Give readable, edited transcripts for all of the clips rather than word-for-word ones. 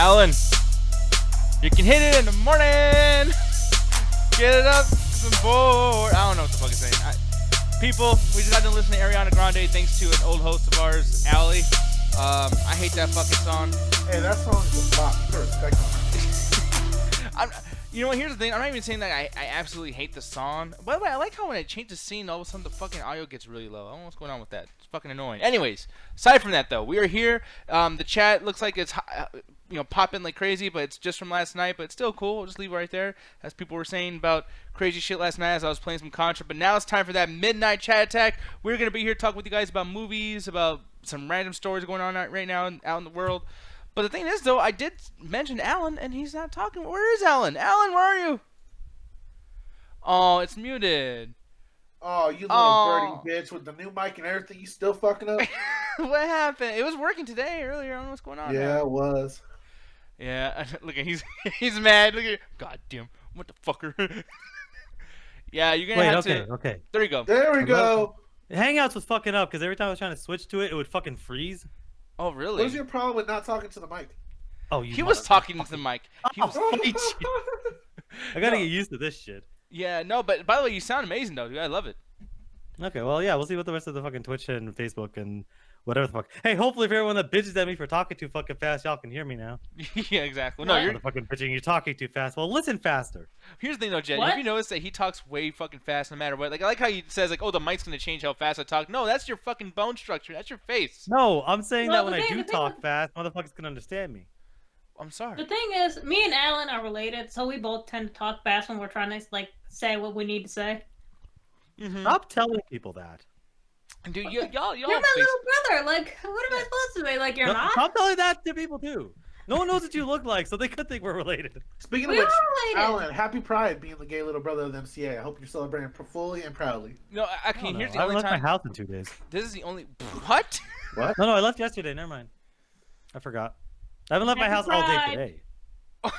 Alan, you can hit it in the morning. Get it up, some board. I don't know what the fuck it's saying. People, we just got to listen to Ariana Grande thanks to an old host of ours, Allie. I hate that fucking song. Hey, that song is a bop. You put respect on it. You know what? Here's the thing. I'm not even saying that I absolutely hate the song. By the way, I like how when it changes the scene, all of a sudden the fucking audio gets really low. I don't know what's going on with that. It's fucking annoying. Anyways, aside from that though, we are here. The chat looks like it's popping like crazy, but it's just from last night. But it's still cool. I'll just leave it right there, as people were saying about crazy shit last night as I was playing some Contra. But now it's time for that midnight chat attack. We're gonna be here talking with you guys about movies, about some random stories going on right now out in the world. But the thing is, though, I did mention Alan, and he's not talking. Where is Alan? Alan, where are you? Oh, it's muted. Oh, you little dirty bitch with the new mic and everything. You still fucking up? What happened? It was working today earlier. I don't know what's going on. Yeah, now. it was. Yeah, look at he's mad. Look at God damn, what the fucker? Yeah, you're gonna have to. Okay. There you go. There we go. Hangouts was fucking up because every time I was trying to switch to it, it would fucking freeze. Oh, really? What was your problem with not talking to the mic? Oh, he was talking to the mic. He was I gotta get used to this shit. Yeah, no, but by the way, you sound amazing though, dude. I love it. Okay, well, yeah, we'll see what the rest of the fucking Twitch and Facebook and whatever the fuck. Hey, hopefully, if everyone that bitches at me for talking too fucking fast, y'all can hear me now. Yeah, exactly. No, you're fucking bitching. You're talking too fast. Well, listen faster. Here's the thing, though, Jet. What? Have you noticed that he talks way fucking fast no matter what? Like, I like how he says, like, oh, the mic's gonna change how fast I talk. No, that's your fucking bone structure. That's your face. No, I'm saying Well, that when the I thing- do the thing talk with- fast, motherfuckers can understand me. I'm sorry. The thing is, me and Alan are related, so we both tend to talk fast when we're trying to like say what we need to say. Mm-hmm. Stop telling people that. Dude, y'all You're my face. little brother. Like, what am I supposed to be? Like, you're not? Stop telling that to people too. No one knows what you look like, so they could think we're related. Speaking of We which, are related. Alan, happy Pride being the gay little brother of the MCA. I hope you're celebrating fully and proudly. No, I I can. don't know. Here's the I only left my time. house in 2 days. This is the only. What? What? No, I left yesterday. Never mind. I forgot. I haven't left my Happy house all day Pride. today.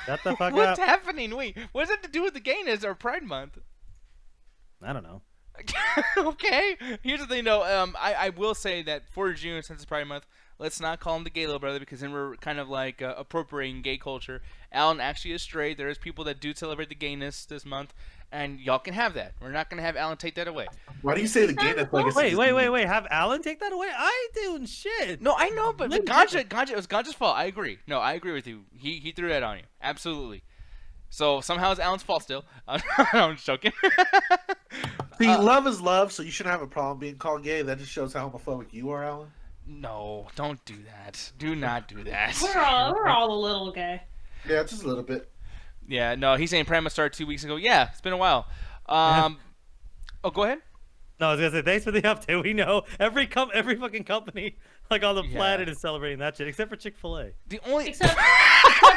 Shut the fuck What's up. happening? Wait, what does it to do with the gayness or Pride Month? I don't know. Okay. Here's the thing, though. I will say that for June, since it's Pride Month, let's not call him the gay little brother because then we're kind of like appropriating gay culture. Alan actually is straight. There is people that do celebrate the gayness this month, and y'all can have that. We're not gonna have Alan take that away. Why do you say the gayness like it's Wait. Have Alan take that away? I ain't doing shit. No, I know, but Look, Ganja, it was Ganja's fault. I agree. No, I agree with you. He threw that on you. Absolutely. So somehow it's Alan's fault still. I'm just joking. See, love is love, so you shouldn't have a problem being called gay. That just shows how homophobic you are, Alan. No, don't do that. Do not do that. We're all a little gay. Yeah, just a little bit. Yeah, no, he's saying Pride Month started 2 weeks ago. Yeah, it's been a while. Oh, go ahead. No, I was gonna say thanks for the update. We know every fucking company like on the planet is celebrating that shit, except for Chick-fil-A. The only. Except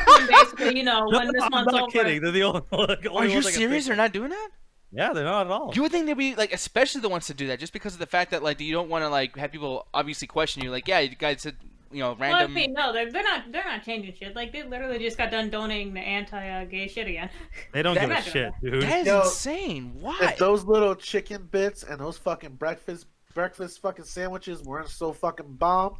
when basically, when this I'm month's not over. kidding. They're the only. Are you serious? They're not doing that? Yeah, they're not at all. You would think they'd be like, especially the ones to do that, just because of the fact that like you don't want to like have people obviously question you. Like, yeah, you guys said Well, I random. mean, no, they're not changing shit. Like, they literally just got done donating the anti-gay shit again. They don't give a They're shit, not dude. That is Yo, insane. Why? If those little chicken bits and those fucking breakfast fucking sandwiches weren't so fucking bomb,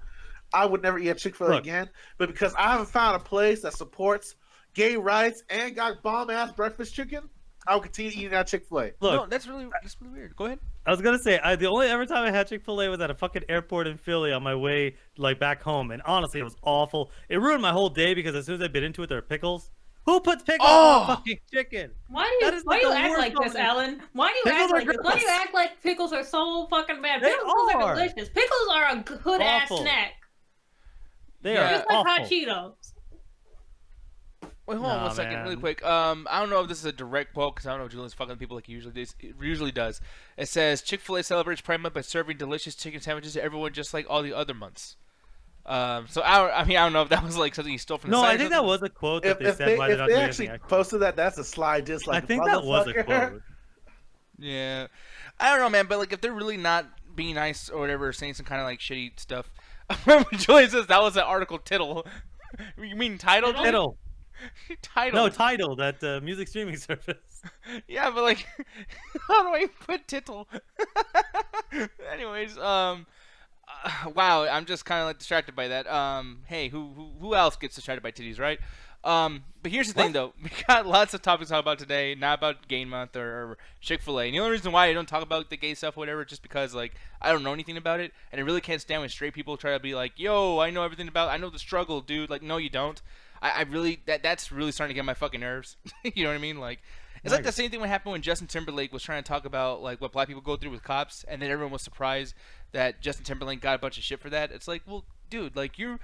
I would never eat at Chick-fil-A Look. again. But because I haven't found a place that supports gay rights and got bomb ass breakfast chicken, I will continue eating at Chick-fil-A. Look, No, that's really weird. Go ahead. I was gonna say the only ever time I had Chick-fil-A was at a fucking airport in Philly on my way like back home, and honestly, it was awful. It ruined my whole day because as soon as I bit into it, there were pickles. Who puts pickles on fucking chicken? Why do That you is why like do you the act worst like this, combination. Alan? Why do you Pickles act are like this? Why do you gross. act like pickles are so fucking bad? They Pickles are. are delicious. Pickles are a good ass Awful. snack. They Yeah. are Just like awful. hot Cheetos. Wait, hold on Nah, one second, man. really quick. I don't know if this is a direct quote because I don't know if Julian's fucking people like he usually does. It says Chick-fil-A celebrates Pride Month by serving delicious chicken sandwiches to everyone, just like all the other months. So I don't know if that was like something he stole from the No, site I or think that something. was a quote that If, they if said. they, Why did if not they do actually anything? posted that, that's a sly diss. Like I think that was a motherfucker. quote. Yeah, I don't know, man. But like, if they're really not being nice or whatever, saying some kind of like shitty stuff. I remember Julian says that was an article title. You mean title? Julian? Title. Title. No, Tidal, that music streaming service. Yeah, but like, how do I put tittle? Anyways, wow, I'm just kind of like distracted by that. Hey, who else gets distracted by titties, right? But here's the thing, though. We got lots of topics to talk about today, not about Gay Month or Chick-fil-A. And the only reason why I don't talk about the gay stuff or whatever, just because like I don't know anything about it, and I really can't stand when straight people try to be like, "Yo, I know everything about. I know the struggle, dude." Like, no, you don't. I really that's really starting to get my fucking nerves. You know what I mean? Like. It's like the same thing what happened when Justin Timberlake was trying to talk about like what black people go through with cops, and then everyone was surprised that Justin Timberlake got a bunch of shit for that. It's like, well, dude, like you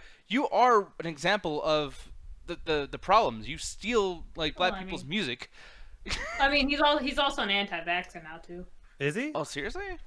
are an example of the problems. You steal like black people's music. I mean, he's also an anti-vaxxer now too. Is he? Oh, seriously?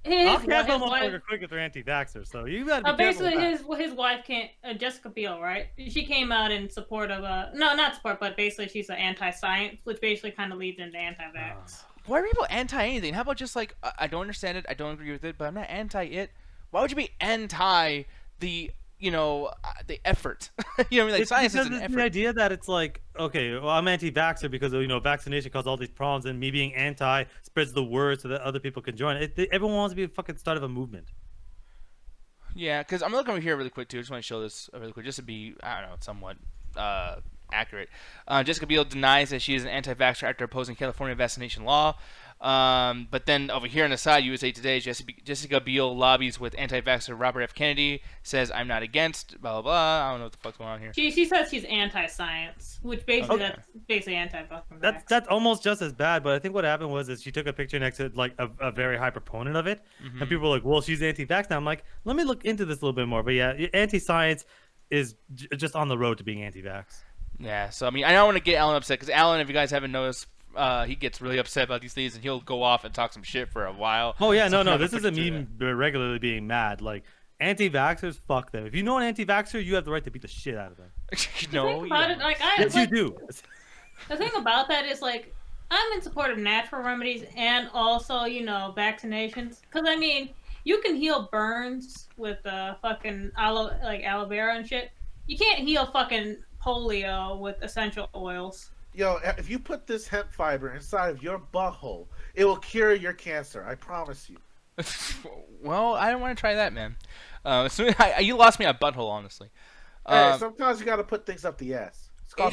I'll cancel motherfucker quick if they're anti-vaxxer, so you gotta be careful basically, his wife can't. Jessica Biel, right? She came out in support of no, not support, but basically she's an anti-science, which basically kind of leads into anti-vax. Why are people anti anything? How about just like I don't understand it, I don't agree with it, but I'm not anti it. Why would you be anti the the effort? You know what I mean? Like it's science is an it's effort. the idea that it's like, okay, well, I'm anti-vaxxer because vaccination caused all these problems, and me being anti spreads the word so that other people can join. Everyone wants to be a fucking start of a movement. Yeah, because I'm looking over here really quick too. I just want to show this really quick, just to be I don't know somewhat accurate. Jessica Biel denies that she is an anti-vaxxer after opposing California vaccination law. But then over here on the side, USA Today, Jessica Biel lobbies with anti-vaxxer Robert F. Kennedy, says, "I'm not against, blah, blah, blah." I don't know what the fuck's going on here. She says she's anti-science, which basically that's basically anti-vax. That's almost just as bad, but I think what happened was she took a picture next to like a very high proponent of it, and people were like, well, she's anti-vax now. I'm like, let me look into this a little bit more. But yeah, anti-science is just on the road to being anti-vax. Yeah, so I mean, I don't want to get Alan upset, because Alan, if you guys haven't noticed, he gets really upset about these things, and he'll go off and talk some shit for a while. Oh yeah, no, this isn't me regularly being mad. Like, anti-vaxxers, fuck them. If you know an anti-vaxxer, you have the right to beat the shit out of them. No, yes, you do. The thing about that is, like, I'm in support of natural remedies and also, vaccinations. Because, I mean, you can heal burns with fucking aloe vera and shit. You can't heal fucking polio with essential oils. Yo, if you put this hemp fiber inside of your butthole, it will cure your cancer. I promise you. Well, I don't want to try that, man. You lost me at butthole, honestly. Hey, sometimes you got to put things up the ass. It's called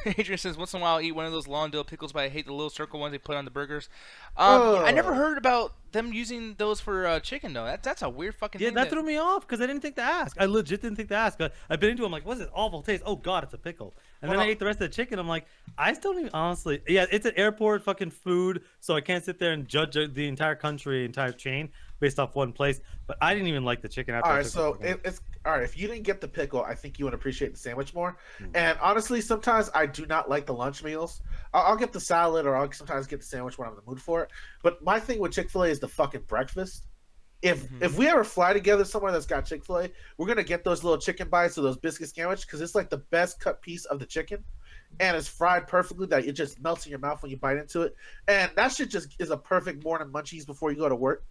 Adrian says, once in a while I'll eat one of those long dill pickles, but I hate the little circle ones they put on the burgers. I never heard about them using those for chicken, though. That's a weird fucking thing. Yeah, that threw me off because I didn't think to ask. I legit didn't think to ask. I've been into it. I'm like, what's this awful taste? Oh, God, it's a pickle. And then I ate the rest of the chicken. I'm like, I still don't even, honestly. Yeah, it's an airport fucking food, so I can't sit there and judge the entire country, entire chain based off one place. But I didn't even like the chicken after. All right, so it's all right. If you didn't get the pickle, I think you would appreciate the sandwich more. And honestly, sometimes I do not like the lunch meals. I'll get the salad, or I'll sometimes get the sandwich when I'm in the mood for it. But my thing with Chick-fil-A is the fucking breakfast. If we ever fly together somewhere that's got Chick-fil-A, we're gonna get those little chicken bites or those biscuit sandwich, because it's like the best cut piece of the chicken, and it's fried perfectly that it just melts in your mouth when you bite into it. And that shit just is a perfect morning munchies before you go to work.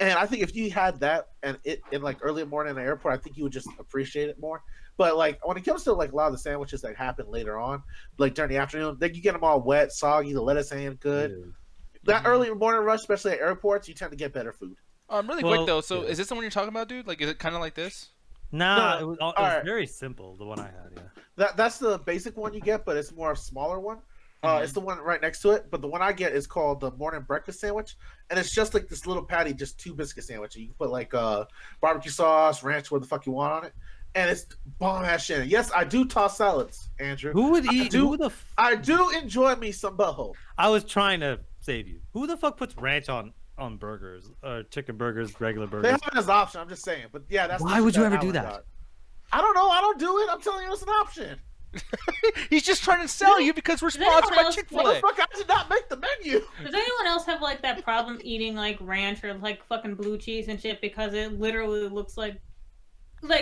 And I think if you had that and it in like early morning in the airport, I think you would just appreciate it more. But like when it comes to like a lot of the sandwiches that happen later on, like during the afternoon, then you get them all wet, soggy, the lettuce ain't good. That early morning rush, especially at airports, you tend to get better food. Really quick though, so is this the one you're talking about, dude? Like, is it kind of like this? Nah, no, it was very simple, the one I had, yeah. That's the basic one you get, but it's more a smaller one. It's the one right next to it, but the one I get is called the morning breakfast sandwich, and it's just like this little patty, just 2 biscuit sandwich. You can put like barbecue sauce, ranch, what the fuck you want on it, and it's bomb ass shit. Yes, I do toss salads, Andrew. Who would eat? I do enjoy me some butthole. I was trying to save you. Who the fuck puts ranch on burgers, chicken burgers, regular burgers? They have it as an option. I'm just saying, but yeah, that's why would you ever do that? I don't know. I don't do it. I'm telling you, it's an option. He's just trying to sell you because we're sponsored by Chick-fil-A. Motherfucker, I did not make the menu. Does anyone else have like that problem eating like ranch or like fucking blue cheese and shit because it literally looks like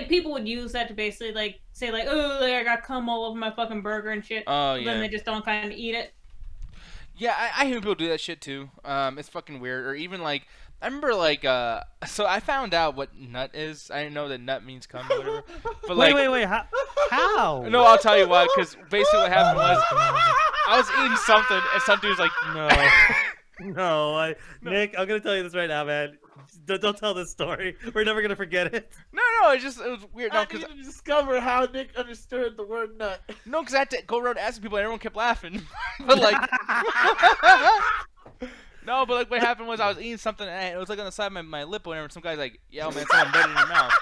people would use that to basically like say like, oh, like, I got cum all over my fucking burger and shit. Oh yeah. Then they just don't kind of eat it. Yeah, I hear people do that shit too. It's fucking weird. Or even like, I remember like, so I found out what nut is. I didn't know that nut means cum or whatever. But like, wait, how? No, I'll tell you what. Because basically what happened was, I was eating something, and some dude's like, no, Nick, I'm gonna tell you this right now, man. Don't tell this story. We're never gonna forget it. No, it was weird. No, I because need to discover how Nick understood the word nut. no, because I had to go around asking people, and everyone kept laughing. But like, no, but like what happened was I was eating something, and it was like on the side of my lip or whatever. And some guy's like, "Yeah, man, someone nut in your mouth."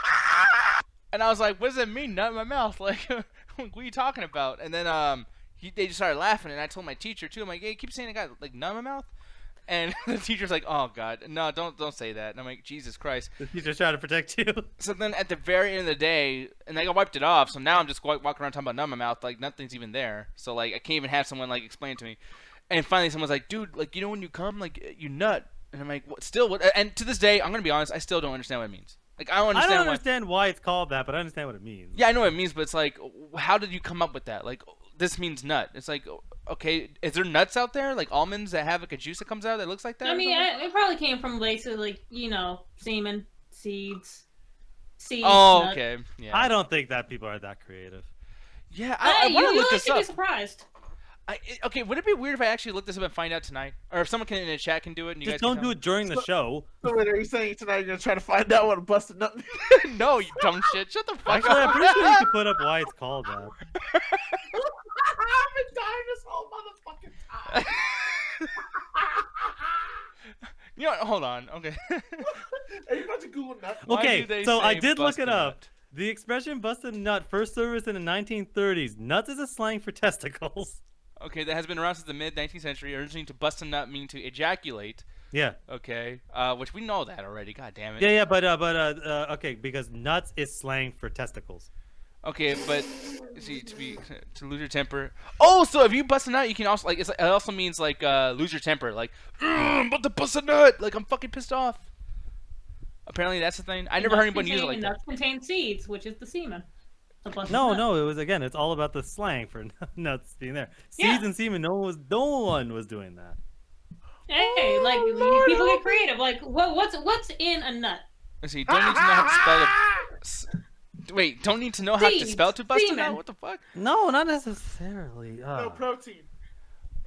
And I was like, "What does that mean, nut in my mouth? Like, what are you talking about?" And then they just started laughing, and I told my teacher too. I'm like, "Hey, keep saying I got like nut in my mouth." And the teacher's like, "Oh God, no, don't say that." And I'm like, "Jesus Christ!" The teacher's trying to protect you. So then at the very end of the day, and I wiped it off. So now I'm just walking around talking about nut in my mouth, like nothing's even there. So like I can't even have someone like explain it to me. And finally, someone's like, "Dude, like when you come, like you nut." And I'm like, "What? Still what?" And to this day, I'm gonna be honest, I still don't understand what it means. Like I don't understand. Why it's called that, but I understand what it means. Yeah, I know what it means, but it's like, how did you come up with that? Like this means nut. It's like, okay, is there nuts out there, like almonds that have like a juice that comes out that looks like that? I mean, it probably came from basically, semen, seeds. Oh, nuts. okay. Yeah. I don't think that people are that creative. Yeah, I want to look this should up. be surprised. Okay, would it be weird if I actually look this up and find out tonight, or if someone in the chat can do it? And you Just guys don't do it during the show. So wait, are you saying tonight you're gonna try to find out what a busted nut means? it? No, you dumb shit. Shut the fuck Actually, up. I'm pretty sure you can put up why it's called that. I've been dying this whole motherfucking time. You know what? Hold on. Okay. Are you about to Google nut? Why do Okay, they so I say did look busted it up. nut? The expression busted nut first surfaced in the 1930s. Nuts is a slang for testicles. Okay, that has been around since the mid 19th century. Originally, to bust a nut meaning to ejaculate. Yeah. Okay, which we know that already. God damn it. Yeah, but okay, because nuts is slang for testicles. Okay, but see, to lose your temper. Oh, so if you bust a nut, you can also like it also means like lose your temper. Like I'm about to bust a nut. Like I'm fucking pissed off. Apparently that's the thing. I never heard anybody use it like that. Nuts contain seeds, which is the semen. No, it was again. It's all about the slang for nuts being there. Seeds and semen. No one was doing that. Hey, like people get creative. Like what's in a nut? Let's see. Don't need to know how to spell it. Wait, don't need to know how to Seeds, spell to bust a semen. nut? What the fuck? No, not necessarily. No protein.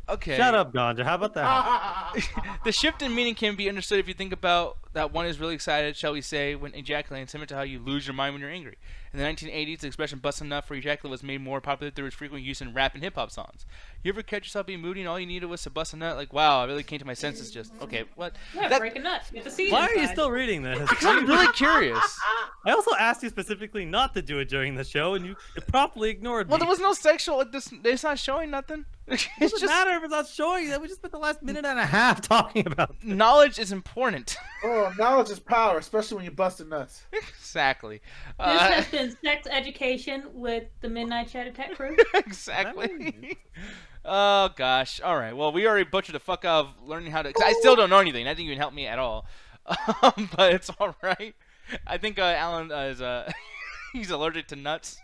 Okay. Shut up, Ganja. How about that? The shift in meaning can be understood if you think about that one is really excited, shall we say, when ejaculating, similar to how you lose your mind when you're angry. In the 1980s, the expression "bust a nut" for ejaculate was made more popular through its frequent use in rap and hip-hop songs. You ever catch yourself being moody and all you needed was to bust a nut? Like, wow, I really came to my senses just, okay, what? Yeah, break a nut. Get the seed Why are you inside. still reading this? Because I'm really curious. I also asked you specifically not to do it during the show, and you promptly ignored me. Well, there was no sexual, like, this, it's not showing nothing. It It's doesn't just, matter if it's not showing that. We just spent the last minute and a half talking about this. knowledge is important. Oh, knowledge is power, especially when you're busting nuts. Exactly. This has been Sex Education with the Midnight Chat Attack crew. Exactly. Oh gosh. All right. Well, we already butchered the fuck out of learning how to. 'Cause I still don't know anything. That didn't even help me at all. But it's all right. I think Alan is he's allergic to nuts.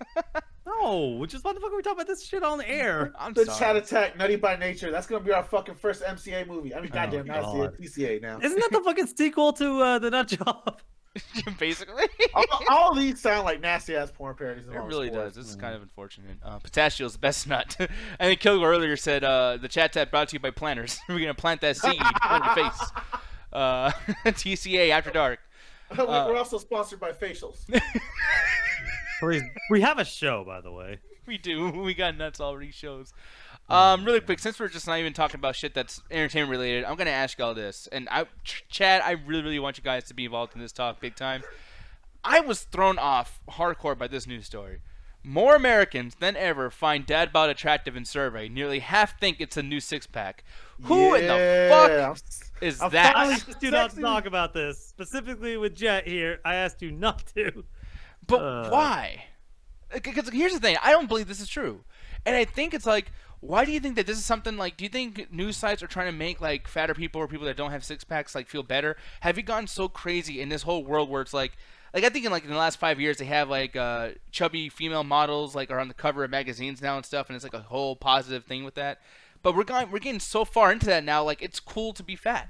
No, just what the fuck are we talking about this shit on the air? I'm The sorry. Chat Attack, Nutty by Nature. That's gonna be our fucking first MCA movie. I mean, goddamn, not God. PCA now. Isn't that the fucking sequel to the Nut Job? Basically. all of these sound like nasty ass porn parodies. It really does. This is kind of unfortunate. Pistachio's the best nut. I think Kilgore earlier said the chat tab brought to you by planters. We're gonna plant that seed on your face. TCA After Dark. We're also sponsored by facials. We have a show, by the way. We do. We got nuts already shows. Really quick, since we're just not even talking about shit that's entertainment related, I'm gonna ask y'all this. And Chad, I really want you guys to be involved in this talk big time. I was thrown off hardcore by this news story. More Americans than ever find dad bod attractive in survey. Nearly half think it's a new six-pack. Who in the fuck is I'm that? I finally- asked you not to Sexy. talk about this. Specifically with Jet here, I asked you not to. But why? Because here's the thing, I don't believe this is true, and I think it's like, why do you think that this is something like? Do you think news sites are trying to make like fatter people or people that don't have six packs like feel better? Have you gone so crazy in this whole world where it's like I think in the last 5 years they have like chubby female models like are on the cover of magazines now and stuff, and it's like a whole positive thing with that. But we're getting so far into that now, like it's cool to be fat.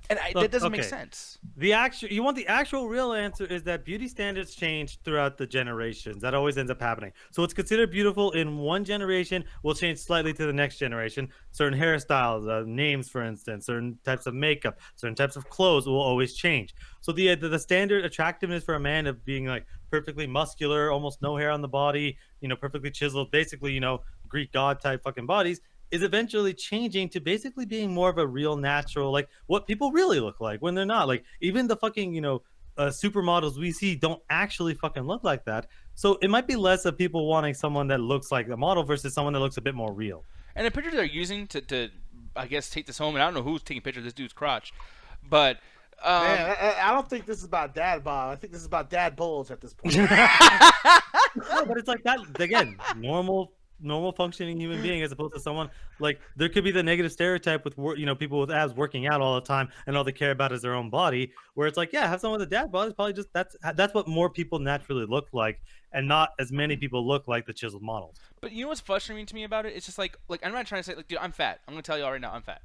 And Look, that doesn't make okay. sense. You want the actual real answer is that beauty standards change throughout the generations. That always ends up happening. So what's considered beautiful in one generation will change slightly to the next generation. Certain hairstyles, names, for instance, certain types of makeup, certain types of clothes will always change. So the standard attractiveness for a man of being like perfectly muscular, almost no hair on the body, perfectly chiseled, basically, Greek god type fucking bodies is eventually changing to basically being more of a real natural, like what people really look like when they're not. Like even the fucking, supermodels we see don't actually fucking look like that. So it might be less of people wanting someone that looks like a model versus someone that looks a bit more real. And the pictures they're using to I guess, take this home, and I don't know who's taking pictures of this dude's crotch, but. Man, I don't think this is about dad bod. I think this is about dad bulge at this point. No, but it's like that again, normal functioning human being as opposed to someone like there could be the negative stereotype with people with abs working out all the time and all they care about is their own body, where it's like, yeah, have someone with a dad bod is probably just that's what more people naturally look like, and not as many people look like the chiseled models. But you know what's frustrating to me about it? It's just like I'm not trying to say like, dude, I'm fat. I'm gonna tell you all right now, I'm fat.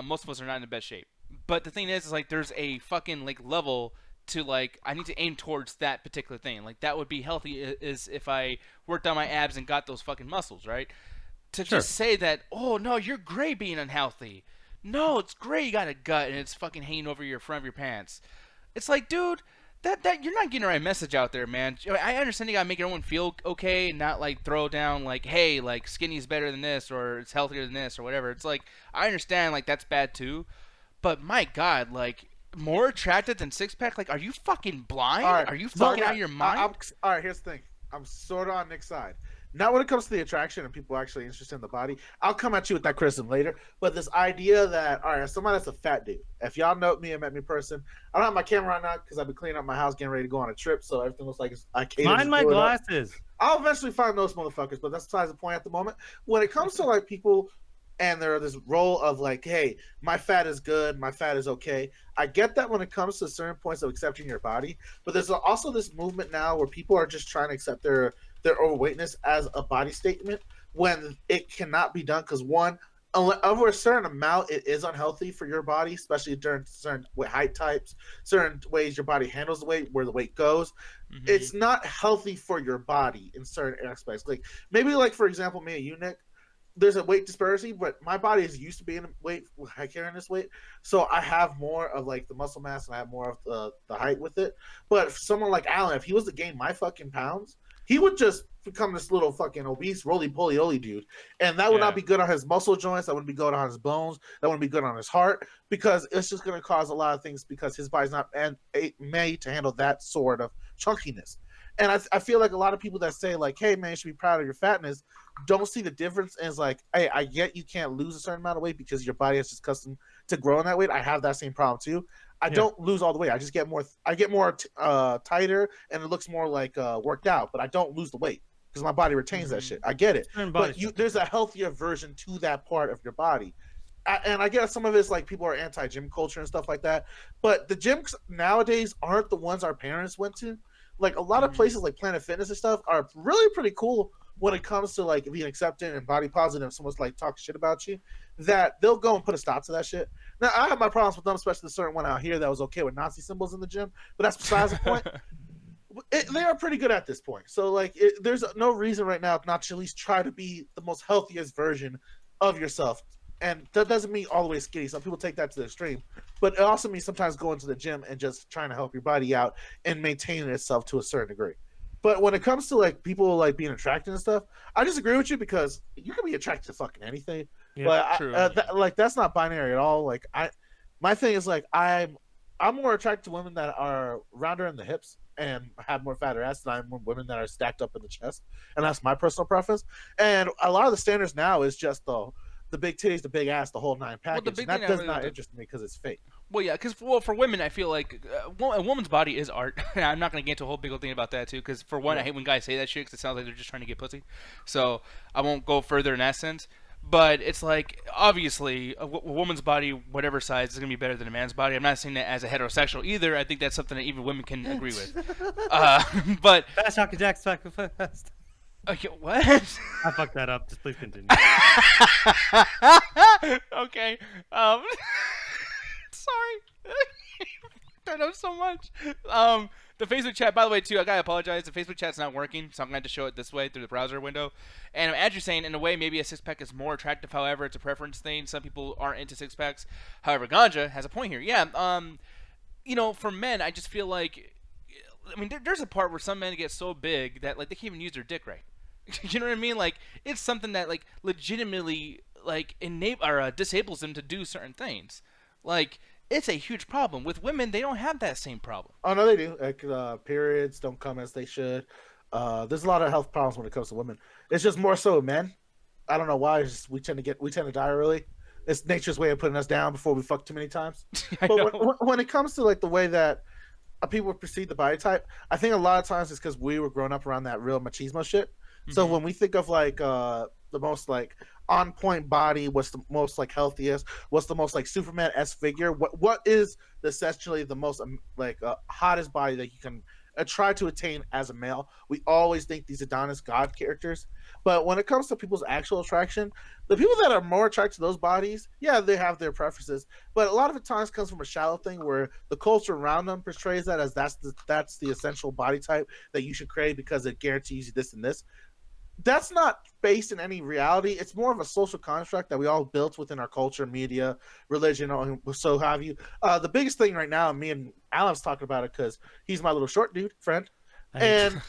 Most of us are not in the best shape. But the thing is like there's a fucking like level to like I need to aim towards that particular thing. Like that would be healthy is if I worked on my abs and got those fucking muscles, right? To just say that, oh no, you're great being unhealthy. No, it's great you got a gut and it's fucking hanging over your front of your pants. It's like, dude, that you're not getting the right message out there, man. I understand you gotta make everyone feel okay and not like throw down like, hey, like skinny is better than this or it's healthier than this or whatever. It's like I understand like that's bad too. But my God, like more attractive than six pack? Like, are you fucking blind? Right. Are you fucking out of your mind? All right, here's the thing. I'm sort of on Nick's side. Not when it comes to the attraction and people actually interested in the body. I'll come at you with that criticism later. But this idea that, all right, as somebody that's a fat dude, if y'all know me and met me in person, I don't have my camera on now because I've been cleaning up my house, getting ready to go on a trip. So everything looks like I can't. Find my glasses. I'll eventually find those motherfuckers, but that's besides the point at the moment. When it comes to like people and there are this role of like, hey, my fat is good, my fat is okay. I get that when it comes to certain points of accepting your body, but there's also this movement now where people are just trying to accept their overweightness as a body statement when it cannot be done because one, over a certain amount, it is unhealthy for your body, especially during certain height types, certain ways your body handles the weight, where the weight goes. Mm-hmm. It's not healthy for your body in certain aspects. Like maybe like, for example, me and you, Nick, there's a weight disparity, but my body is used to being carrying this weight, so I have more of like the muscle mass and I have more of the height with it. But for someone like Alan, if he was to gain my fucking pounds, he would just become this little fucking obese roly-poly dude, and that would not be good on his muscle joints. That wouldn't be good on his bones. That wouldn't be good on his heart because it's just going to cause a lot of things because his body's not made to handle that sort of chunkiness. And I feel like a lot of people that say like, hey man, you should be proud of your fatness, don't see the difference. And it's like, hey, I get you can't lose a certain amount of weight because your body is just accustomed to growing that weight. I have that same problem too. I don't lose all the weight. I just get more. I get more tighter, and it looks more like worked out. But I don't lose the weight because my body retains that shit. I get it. But there's a healthier version to that part of your body. And I guess some of it's like people are anti-gym culture and stuff like that. But the gyms nowadays aren't the ones our parents went to. Like a lot of places like Planet Fitness and stuff are really pretty cool when it comes to like being accepted and body positive. Someone's like talking shit about you, that they'll go and put a stop to that shit. Now I have my problems with them, especially the certain one out here that was okay with Nazi symbols in the gym, but that's besides the point. They are pretty good at this point. So like, there's no reason right now not to at least try to be the most healthiest version of yourself. And that doesn't mean all the way skinny. Some people take that to the extreme, but it also means sometimes going to the gym and just trying to help your body out and maintaining itself to a certain degree. But when it comes to like people like being attracted and stuff, I disagree with you because you can be attracted to fucking anything. Yeah, but like that's not binary at all. Like my thing is like I'm more attracted to women that are rounder in the hips and have more fatter ass than I'm women that are stacked up in the chest, and that's my personal preference. And a lot of the standards now is just the big titties, the big ass, the whole nine package. Well, that does not interest me because it's fake. Well, yeah, because for women, I feel like a woman's body is art. I'm not going to get into a whole big old thing about that, too, because for one, I hate when guys say that shit because it sounds like they're just trying to get pussy. So I won't go further in that sense. But it's like, obviously, a woman's body, whatever size, is going to be better than a man's body. I'm not saying that as a heterosexual either. I think that's something that even women can agree with. But fast Hockey Jack's back fast. Okay, what? I fucked that up. Just please continue. Okay. Sorry. that up so much. The Facebook chat, by the way, too, I gotta apologize. The Facebook chat's not working, so I'm going to show it this way through the browser window. And as you're saying, in a way, maybe a six-pack is more attractive. However, it's a preference thing. Some people aren't into six-packs. However, Ganja has a point here. Yeah, you know, for men, I just feel like, I mean, there's a part where some men get so big that, like, they can't even use their dick right. You know what I mean? Like, it's something that, like, legitimately, like, disables them to do certain things. Like, it's a huge problem. With women, they don't have that same problem. Oh no, they do. Like, periods don't come as they should. There's a lot of health problems when it comes to women. It's just more so men. I don't know why. It's just we tend to die early. It's nature's way of putting us down before we fuck too many times. But when it comes to like the way that people perceive the body type, I think a lot of times it's because we were growing up around that real machismo shit. Mm-hmm. So when we think of like the most like on point body, what's the most like healthiest, what's the most like Superman-esque figure, what is essentially the most like hottest body that you can try to attain as a male, we always think these Adonis god characters. But when it comes to people's actual attraction, the people that are more attracted to those bodies, yeah, they have their preferences, but a lot of the times comes from a shallow thing where the culture around them portrays that as that's the essential body type that you should crave because it guarantees you this and this. That's not based in any reality. It's more of a social construct that we all built within our culture, media, religion, or so have you. The biggest thing right now, me and Alan's talking about it because he's my little short dude friend, and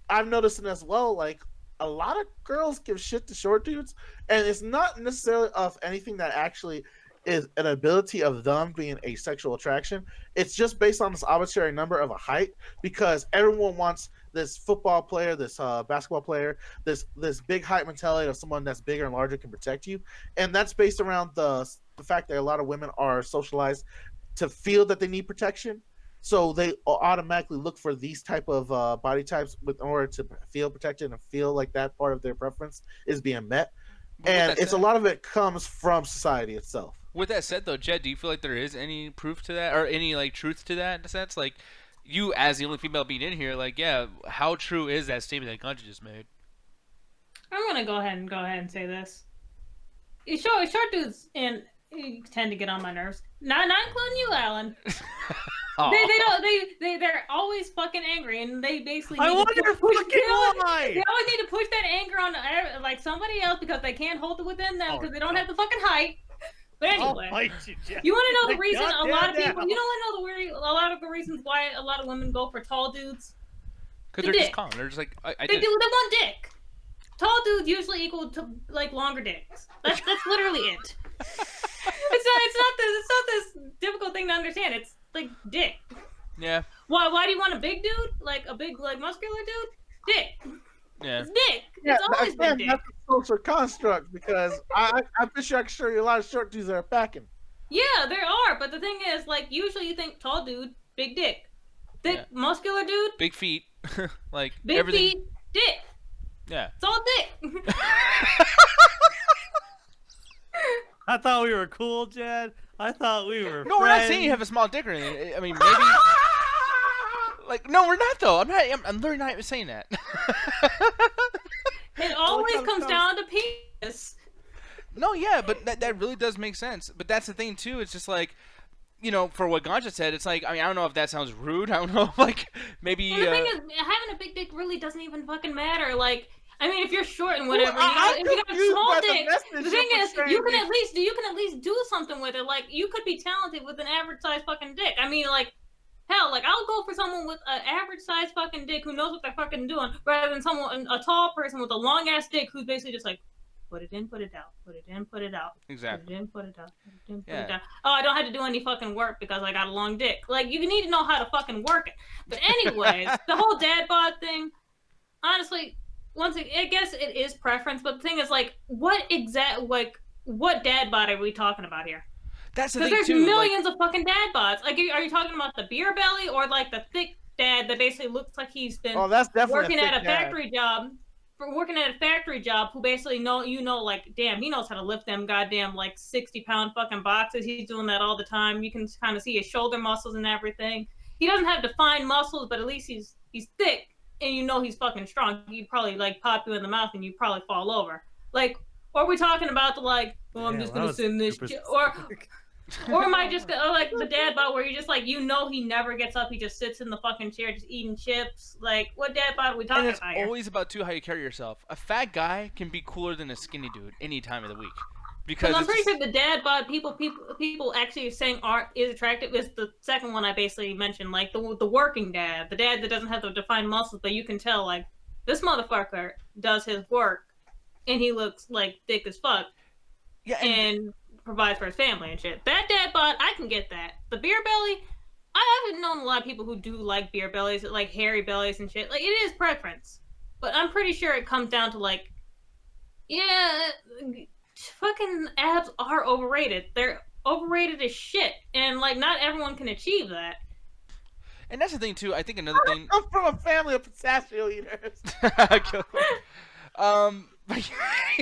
I've noticed it as well. Like a lot of girls give shit to short dudes, and it's not necessarily of anything that actually is an ability of them being a sexual attraction. It's just based on this arbitrary number of a height because everyone wants this football player, this basketball player, this big height mentality of someone that's bigger and larger can protect you, and that's based around the fact that a lot of women are socialized to feel that they need protection, so they automatically look for these type of body types in order to feel protected and feel like that part of their preference is being met. And it's a lot of it comes from society itself. With that said, though, Jed, do you feel like there is any proof to that, or any like truth to that in a sense? Like, you as the only female being in here, like, yeah, how true is that statement that Ganja just made? I'm gonna go ahead and say this. Short dudes and tend to get on my nerves. Not including you, Alan. They're always fucking angry, and they basically. I wonder why. They always need to push that anger on like somebody else because they can't hold it within them because they don't have the fucking height. But anyway, you want to know the reason a lot of people? You don't want to know a lot of the reasons why a lot of women go for tall dudes. Because they're just calm. They're just like they want dick. Tall dudes usually equal to like longer dicks. That's literally it. It's not this difficult thing to understand. It's like dick. Yeah. Why do you want a big dude? Like a big like muscular dude? Dick. Yeah. It's dick. It's always been dick. That's a social construct because I'm sure I can show you a lot of short dudes that are packing. Yeah, there are, but the thing is, like, usually you think tall dude, big dick. Thick, muscular dude. Big feet. Like big everything. Feet, dick. Yeah. It's all dick. I thought we were cool, Jed. I thought we were. No, we're not saying you have a small dick or anything. I mean, maybe. Like, no, we're not though. I'm literally not even saying that. It always comes down to penis. No, yeah, but that really does make sense. But that's the thing too. It's just like, you know, for what Ganja said, it's like, I mean, I don't know if that sounds rude. I don't know, like maybe. Well, the thing is, having a big dick really doesn't even fucking matter. Like, I mean, if you're short and whatever, if you got a small dick, the thing is, you can at least do something with it. Like, you could be talented with an average size fucking dick. I mean, like, hell, like, I'll go for someone with an average size fucking dick who knows what they're fucking doing, rather than a tall person with a long ass dick who's basically just like, put it in, put it out, put it in, put it out. Exactly. Put it in, put it out, put it in, put it out. Oh, I don't have to do any fucking work because I got a long dick. Like, you need to know how to fucking work it. But anyways, the whole dad bod thing, honestly, I guess it is preference, but the thing is, like, what dad bod are we talking about here? That's the thing, because too. There's millions of fucking dad bods. Like, are you talking about the beer belly or like the thick dad that basically looks like he's been working at a factory job? Working at a factory job, who basically like, damn, he knows how to lift them goddamn like 60-pound fucking boxes. He's doing that all the time. You can kind of see his shoulder muscles and everything. He doesn't have defined muscles, but at least he's thick, and you know he's fucking strong. He'd probably like pop you in the mouth, and you'd probably fall over. Like, or are we talking about the like, well, I'm just gonna sit in this chair, Or am I just like the dad bod where you just like he never gets up, he just sits in the fucking chair just eating chips? Like what dad bod are we talking And it's about here? always about how you carry yourself. A fat guy can be cooler than a skinny dude any time of the week. Because I'm pretty sure the dad bod people actually saying is attractive is the second one I basically mentioned, like the working dad, the dad that doesn't have the defined muscles, but you can tell like this motherfucker does his work and he looks like thick as fuck and provides for his family and shit. That dad bod, I can get that. The beer belly, I haven't known a lot of people who do like beer bellies, like hairy bellies and shit. Like it is preference, but I'm pretty sure it comes down to like, yeah. Fucking abs are overrated. They're overrated as shit, and like not everyone can achieve that. And that's the thing too. I think another thing. I'm from a family of pistachio eaters.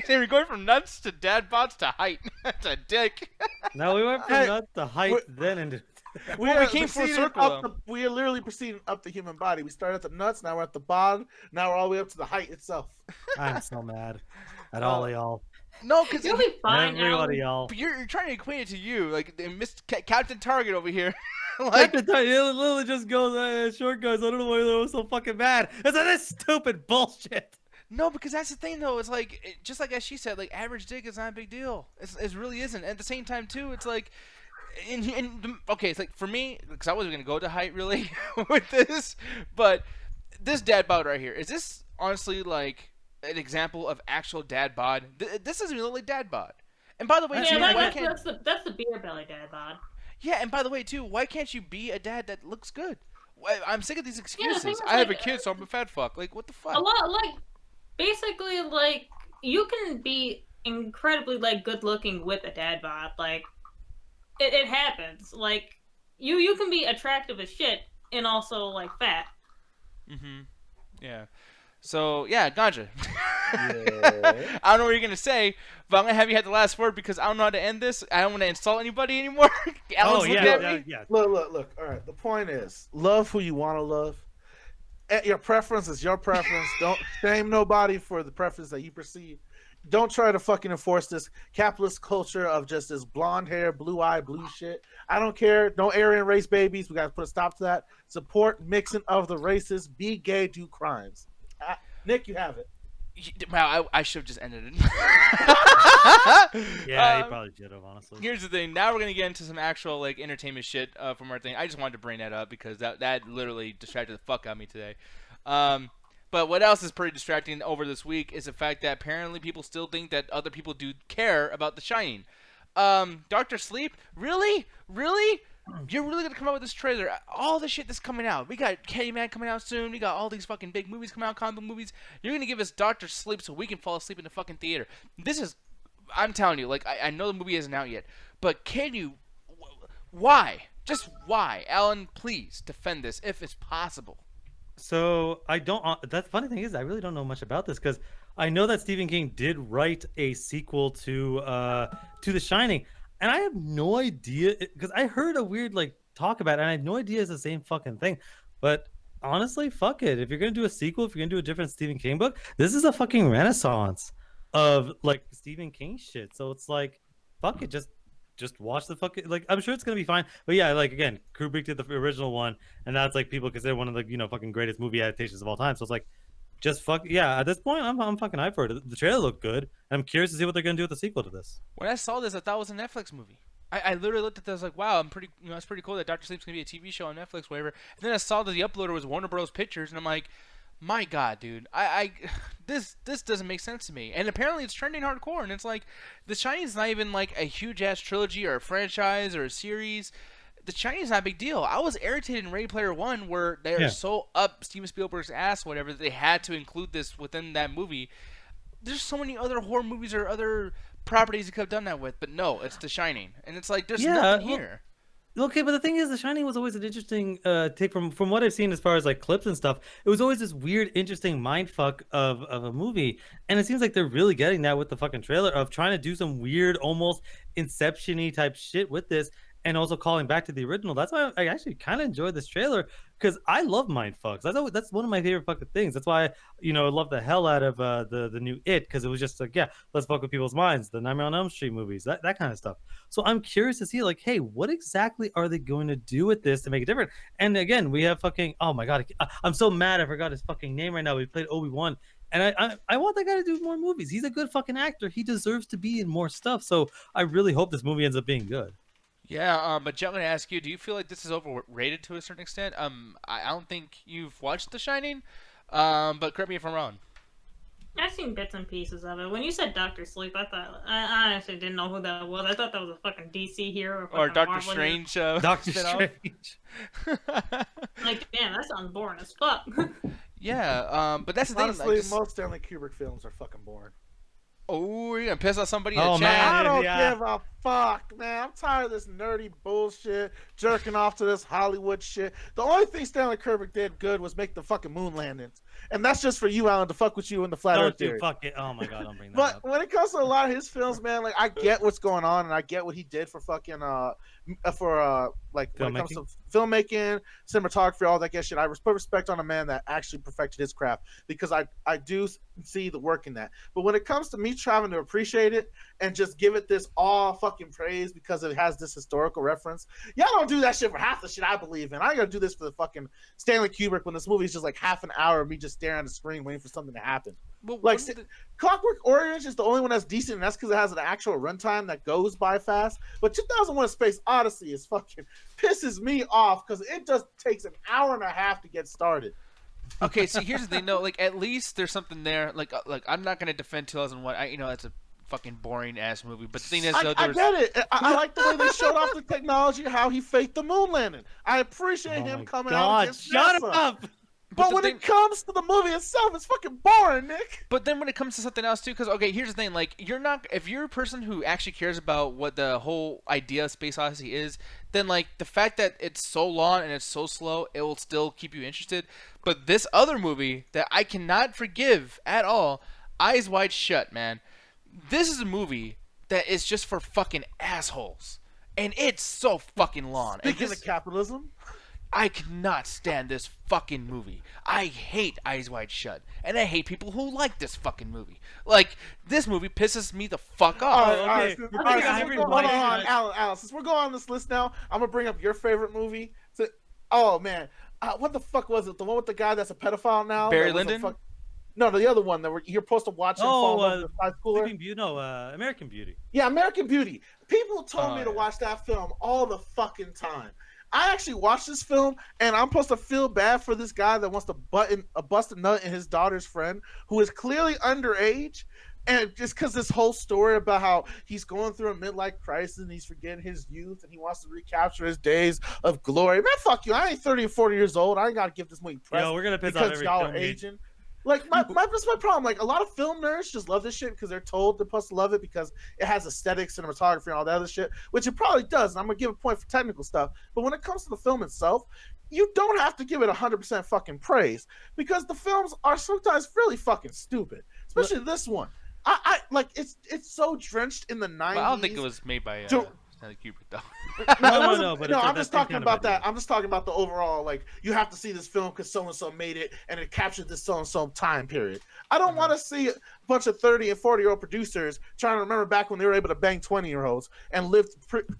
They're going from nuts to dad bods to height to dick. No, we went from nuts to height, then into. We came full circle. We are literally proceeding up the human body. We started at the nuts, now we're at the bod, now we're all the way up to the height itself. I'm so mad at all of y'all. No, because you'll be fine. Everybody, y'all. You're trying to equate it to you, like Captain Target over here. Like Captain Target literally just goes, short guys. I don't know why they're so fucking mad. It's like this stupid bullshit. No, because that's the thing though. It's like just like as she said, like average dick is not a big deal. It really isn't. At the same time too, it's like. Okay, it's like for me, because I wasn't gonna go to height really with this, but this dad bod right here, is this honestly like an example of actual dad bod? This isn't really dad bod. And by the way, too, that's the beer belly dad bod. Yeah, and by the way too, why can't you be a dad that looks good? I'm sick of these excuses. Yeah, I have a kid, so I'm a fat fuck. Like what the fuck? A lot like basically like you can be incredibly like good looking with a dad bod. Like it happens. Like you can be attractive as shit and also like fat. Yeah. So yeah, Ganja. Yeah. I don't know what you're gonna say, but I'm gonna have you have the last word because I don't know how to end this. I don't want to insult anybody anymore. Alan's looking at me. Yeah. Look. All right. The point is, love who you want to love. Your preference is your preference. Don't shame nobody for the preference that you perceive. Don't try to fucking enforce this capitalist culture of just this blonde hair, blue eye, blue shit. I don't care. No Aryan race babies. We got to put a stop to that. Support mixing of the races. Be gay, do crimes. Nick, you have it. Wow, I should have just ended it. Yeah, you probably should have, honestly. Here's the thing. Now we're gonna get into some actual like entertainment shit from our thing. I just wanted to bring that up because that literally distracted the fuck out of me today. But what else is pretty distracting over this week is the fact that apparently people still think that other people do care about The Shining. Dr. Sleep, really? You're really gonna come out with this trailer? All the shit that's coming out. We got Candyman coming out soon. We got all these fucking big movies coming out, comic book movies. You're gonna give us Dr. Sleep so we can fall asleep in the fucking theater. This is, I'm telling you, like I know the movie isn't out yet, but can you? Why? Just why? Alan, please defend this if it's possible. So I don't. The funny thing is, I really don't know much about this because I know that Stephen King did write a sequel to The Shining, and I have no idea because I heard a weird like talk about it, and I had no idea it's the same fucking thing. But honestly, fuck it. If you're gonna do a sequel, if you're gonna do a different Stephen King book, this is a fucking renaissance of like Stephen King shit. So it's like, fuck it, just watch the fucking, like, I'm sure it's gonna be fine. But yeah, like again, Kubrick did the original one, and that's like people consider one of the fucking greatest movie adaptations of all time. So it's like, just fuck yeah. At this point, I'm fucking hyped for it. The trailer looked good. I'm curious to see what they're gonna do with the sequel to this. When I saw this, I thought it was a Netflix movie. I literally looked at this like, wow, I'm pretty, it's pretty cool that Dr. Sleep's gonna be a TV show on Netflix, whatever. And then I saw that the uploader was Warner Bros. Pictures, and I'm like, my God, dude, this doesn't make sense to me. And apparently it's trending hardcore, and it's like, The Shining's not even like a huge ass trilogy or a franchise or a series. The Chinese not a big deal. I was irritated in Ready Player One where they are so up Steven Spielberg's ass, whatever, that they had to include this within that movie. There's so many other horror movies or other properties you could have done that with, but no, it's The Shining, and it's like there's nothing here. Okay, but the thing is, The Shining was always an interesting take from what I've seen as far as like clips and stuff. It was always this weird, interesting mindfuck of a movie, and it seems like they're really getting that with the fucking trailer of trying to do some weird, almost Inception-y type shit with this. And also calling back to the original. That's why I actually kind of enjoyed this trailer because I love mind fucks. That's one of my favorite fucking things. That's why I love the hell out of the new It, because it was just like, yeah, let's fuck with people's minds. The Nightmare on Elm Street movies, that kind of stuff. So I'm curious to see like, hey, what exactly are they going to do with this to make it different? And again, we have fucking, oh my god, I'm so mad I forgot his fucking name right now. We played Obi-Wan. And I want that guy to do more movies. He's a good fucking actor. He deserves to be in more stuff. So I really hope this movie ends up being good. Yeah, but Jen, I'm gonna ask you: do you feel like this is overrated to a certain extent? I don't think you've watched The Shining, but correct me if I'm wrong. I've seen bits and pieces of it. When you said Doctor Sleep, I honestly didn't know who that was. I thought that was a fucking DC hero Or Doctor Marvel Strange. Doctor spin-off. Strange. Like, damn, that sounds boring as fuck. Yeah, but that's the thing. Honestly, Like, most Stanley Kubrick films are fucking boring. oh, you're gonna piss off somebody in Oh, the man. chat. I don't Yeah. give a fuck, man. I'm tired of this nerdy bullshit, jerking off to this Hollywood shit. The only thing Stanley Kubrick did good was make the fucking moon landings, and that's just for you, Alan, to fuck with you in the flat Earth Don't you theory. fuck it. Oh my god, don't bring that But up. when it comes to a lot of his films, man, like I get what's going on, and I get what he did for fucking like when it comes to filmmaking, cinematography, all that good shit. I put respect on a man that actually perfected his craft, because I do see the work in that. But when it comes to me trying to appreciate it and just give it this all fucking praise because it has this historical reference, y'all don't do that shit for half the shit I believe in. I gotta do this for the fucking Stanley Kubrick when this movie is just like half an hour of me just staring at the screen waiting for something to happen. Well, Like wouldn't the- Clockwork Orange is the only one that's decent, and that's because it has an actual runtime that goes by fast. But 2001: Space Odyssey is fucking pisses me off because it just takes an hour and a half to get started. okay, see, here's the thing, though. Like, at least there's something there. Like I'm not gonna defend 2001. That's a fucking boring ass movie. But the thing is, though, I there's get it. I like the way they showed off the technology, how he faked the moon landing. I appreciate Oh him my coming out god, against shut NASA. up! But the when thing- it comes to the movie itself, it's fucking boring, Nick. But then when it comes to something else too, because okay, here's the thing: like if you're a person who actually cares about what the whole idea of Space Odyssey is, then like the fact that it's so long and it's so slow, it will still keep you interested. But this other movie that I cannot forgive at all, Eyes Wide Shut, man. This is a movie that is just for fucking assholes, and it's so fucking long. And Speaking this- of capitalism, I cannot stand this fucking movie. I hate Eyes Wide Shut, and I hate people who like this fucking movie. Like, this movie pisses me the fuck off. Oh, okay. Since We're we're putting going- every hold white on, guy- Alan, since we're going on this list now, I'm gonna bring up your favorite movie. Oh man, what the fuck was it? The one with the guy that's a pedophile now? Barry that was a Lyndon? No, the other one that you're supposed to watch and fall in love with the high schooler. Sleeping Beauty, no, American Beauty. Yeah, American Beauty. People told Oh, me to yeah. watch that film all the fucking time. I actually watched this film, and I'm supposed to feel bad for this guy that wants to bust a nut in his daughter's friend, who is clearly underage. And just because this whole story about how he's going through a midlife crisis and he's forgetting his youth and he wants to recapture his days of glory. Man, fuck you. I ain't 30 or 40 years old. I ain't got to give this movie press Yo, we're gonna piss off because every y'all film are geek. aging. Like that's my problem. Like a lot of film nerds just love this shit because they're told they're supposed to love it because it has aesthetics, cinematography, and all that other shit, which it probably does. And I'm gonna give a point for technical stuff. But when it comes to the film itself, you don't have to give it 100% fucking praise because the films are sometimes really fucking stupid, especially this one. I like it's so drenched in the 90s. Well, I don't think it was made by Joe- Stanley Kubrick, though. No, but it's I'm the just same talking kind of about that. idea. I'm just talking about the overall. Like, you have to see this film because so and so made it, and it captured this so and so time period. I don't want to see a bunch of 30 and 40-year-old producers trying to remember back when they were able to bang 20-year-olds and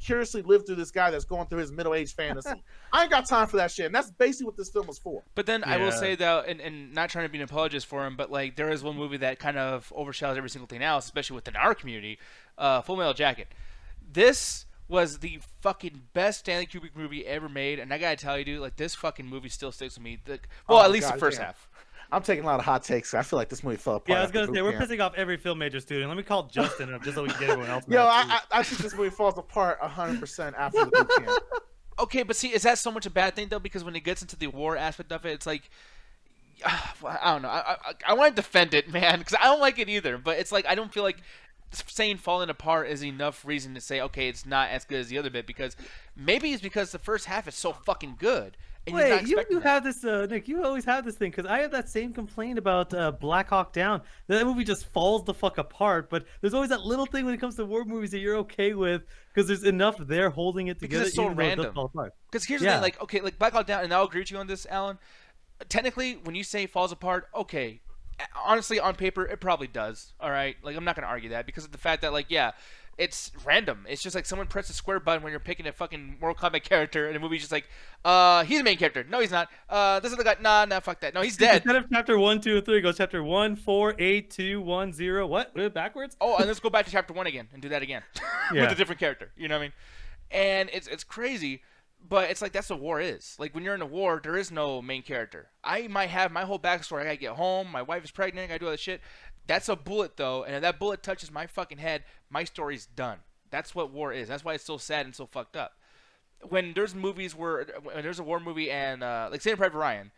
curiously live through this guy that's going through his middle-aged fantasy. I ain't got time for that shit, and that's basically what this film was for. But then I will Yeah. say though, and not trying to be an apologist for him, but like there is one movie that kind of overshadows every single thing else, especially within our community, Full Metal Jacket. This was the fucking best Stanley Kubrick movie ever made, and I gotta tell you, dude, like this fucking movie still sticks with me. Well, Oh, at least God, the first yeah. half. I'm taking a lot of hot takes. I feel like this movie fell apart. Yeah, I was after gonna say boot we're camp. pissing off every film major student. Let me call Justin up just so we can get everyone else. Yo, mad, too. I think this movie falls apart 100% after the boot camp. Okay, but see, is that so much a bad thing though? Because when it gets into the war aspect of it, it's like, I don't know. I want to defend it, man, because I don't like it either. But it's like I don't feel like saying falling apart is enough reason to say okay, it's not as good as the other bit, because maybe it's because the first half is so fucking good, and you're not Wait, you expecting that. have this, Nick. You always have this thing because I have that same complaint about Black Hawk Down. That movie just falls the fuck apart. But there's always that little thing when it comes to war movies that you're okay with because there's enough there holding it together. Because it's so even though it does random. fall apart. Because here's the Yeah. thing, like, okay, like Black Hawk Down, and I'll agree with you on this, Alan. Technically, when you say falls apart, okay, honestly, on paper, it probably does. All right, like I'm not gonna argue that because of the fact that, like, yeah, it's random. It's just like someone pressed a square button when you're picking a fucking Mortal Kombat character, and the movie's just like, he's the main character. No, he's not. This other guy, nah, fuck that. No, he's dead. Instead of chapter 1, 2, and 3, it goes chapter 1, 4, 8, 2, 1, 0. What? Backwards? Oh, and let's go back to chapter 1 again and do that again Yeah. with a different character. You know what I mean? And it's crazy. But it's like that's what war is. Like when you're in a war, there is no main character. I might have my whole backstory. I gotta get home. My wife is pregnant. I gotta do all this shit. That's a bullet though, and if that bullet touches my fucking head, my story's done. That's what war is. That's why it's so sad and so fucked up. When there's movies when there's a war movie and like Saving Private Ryan,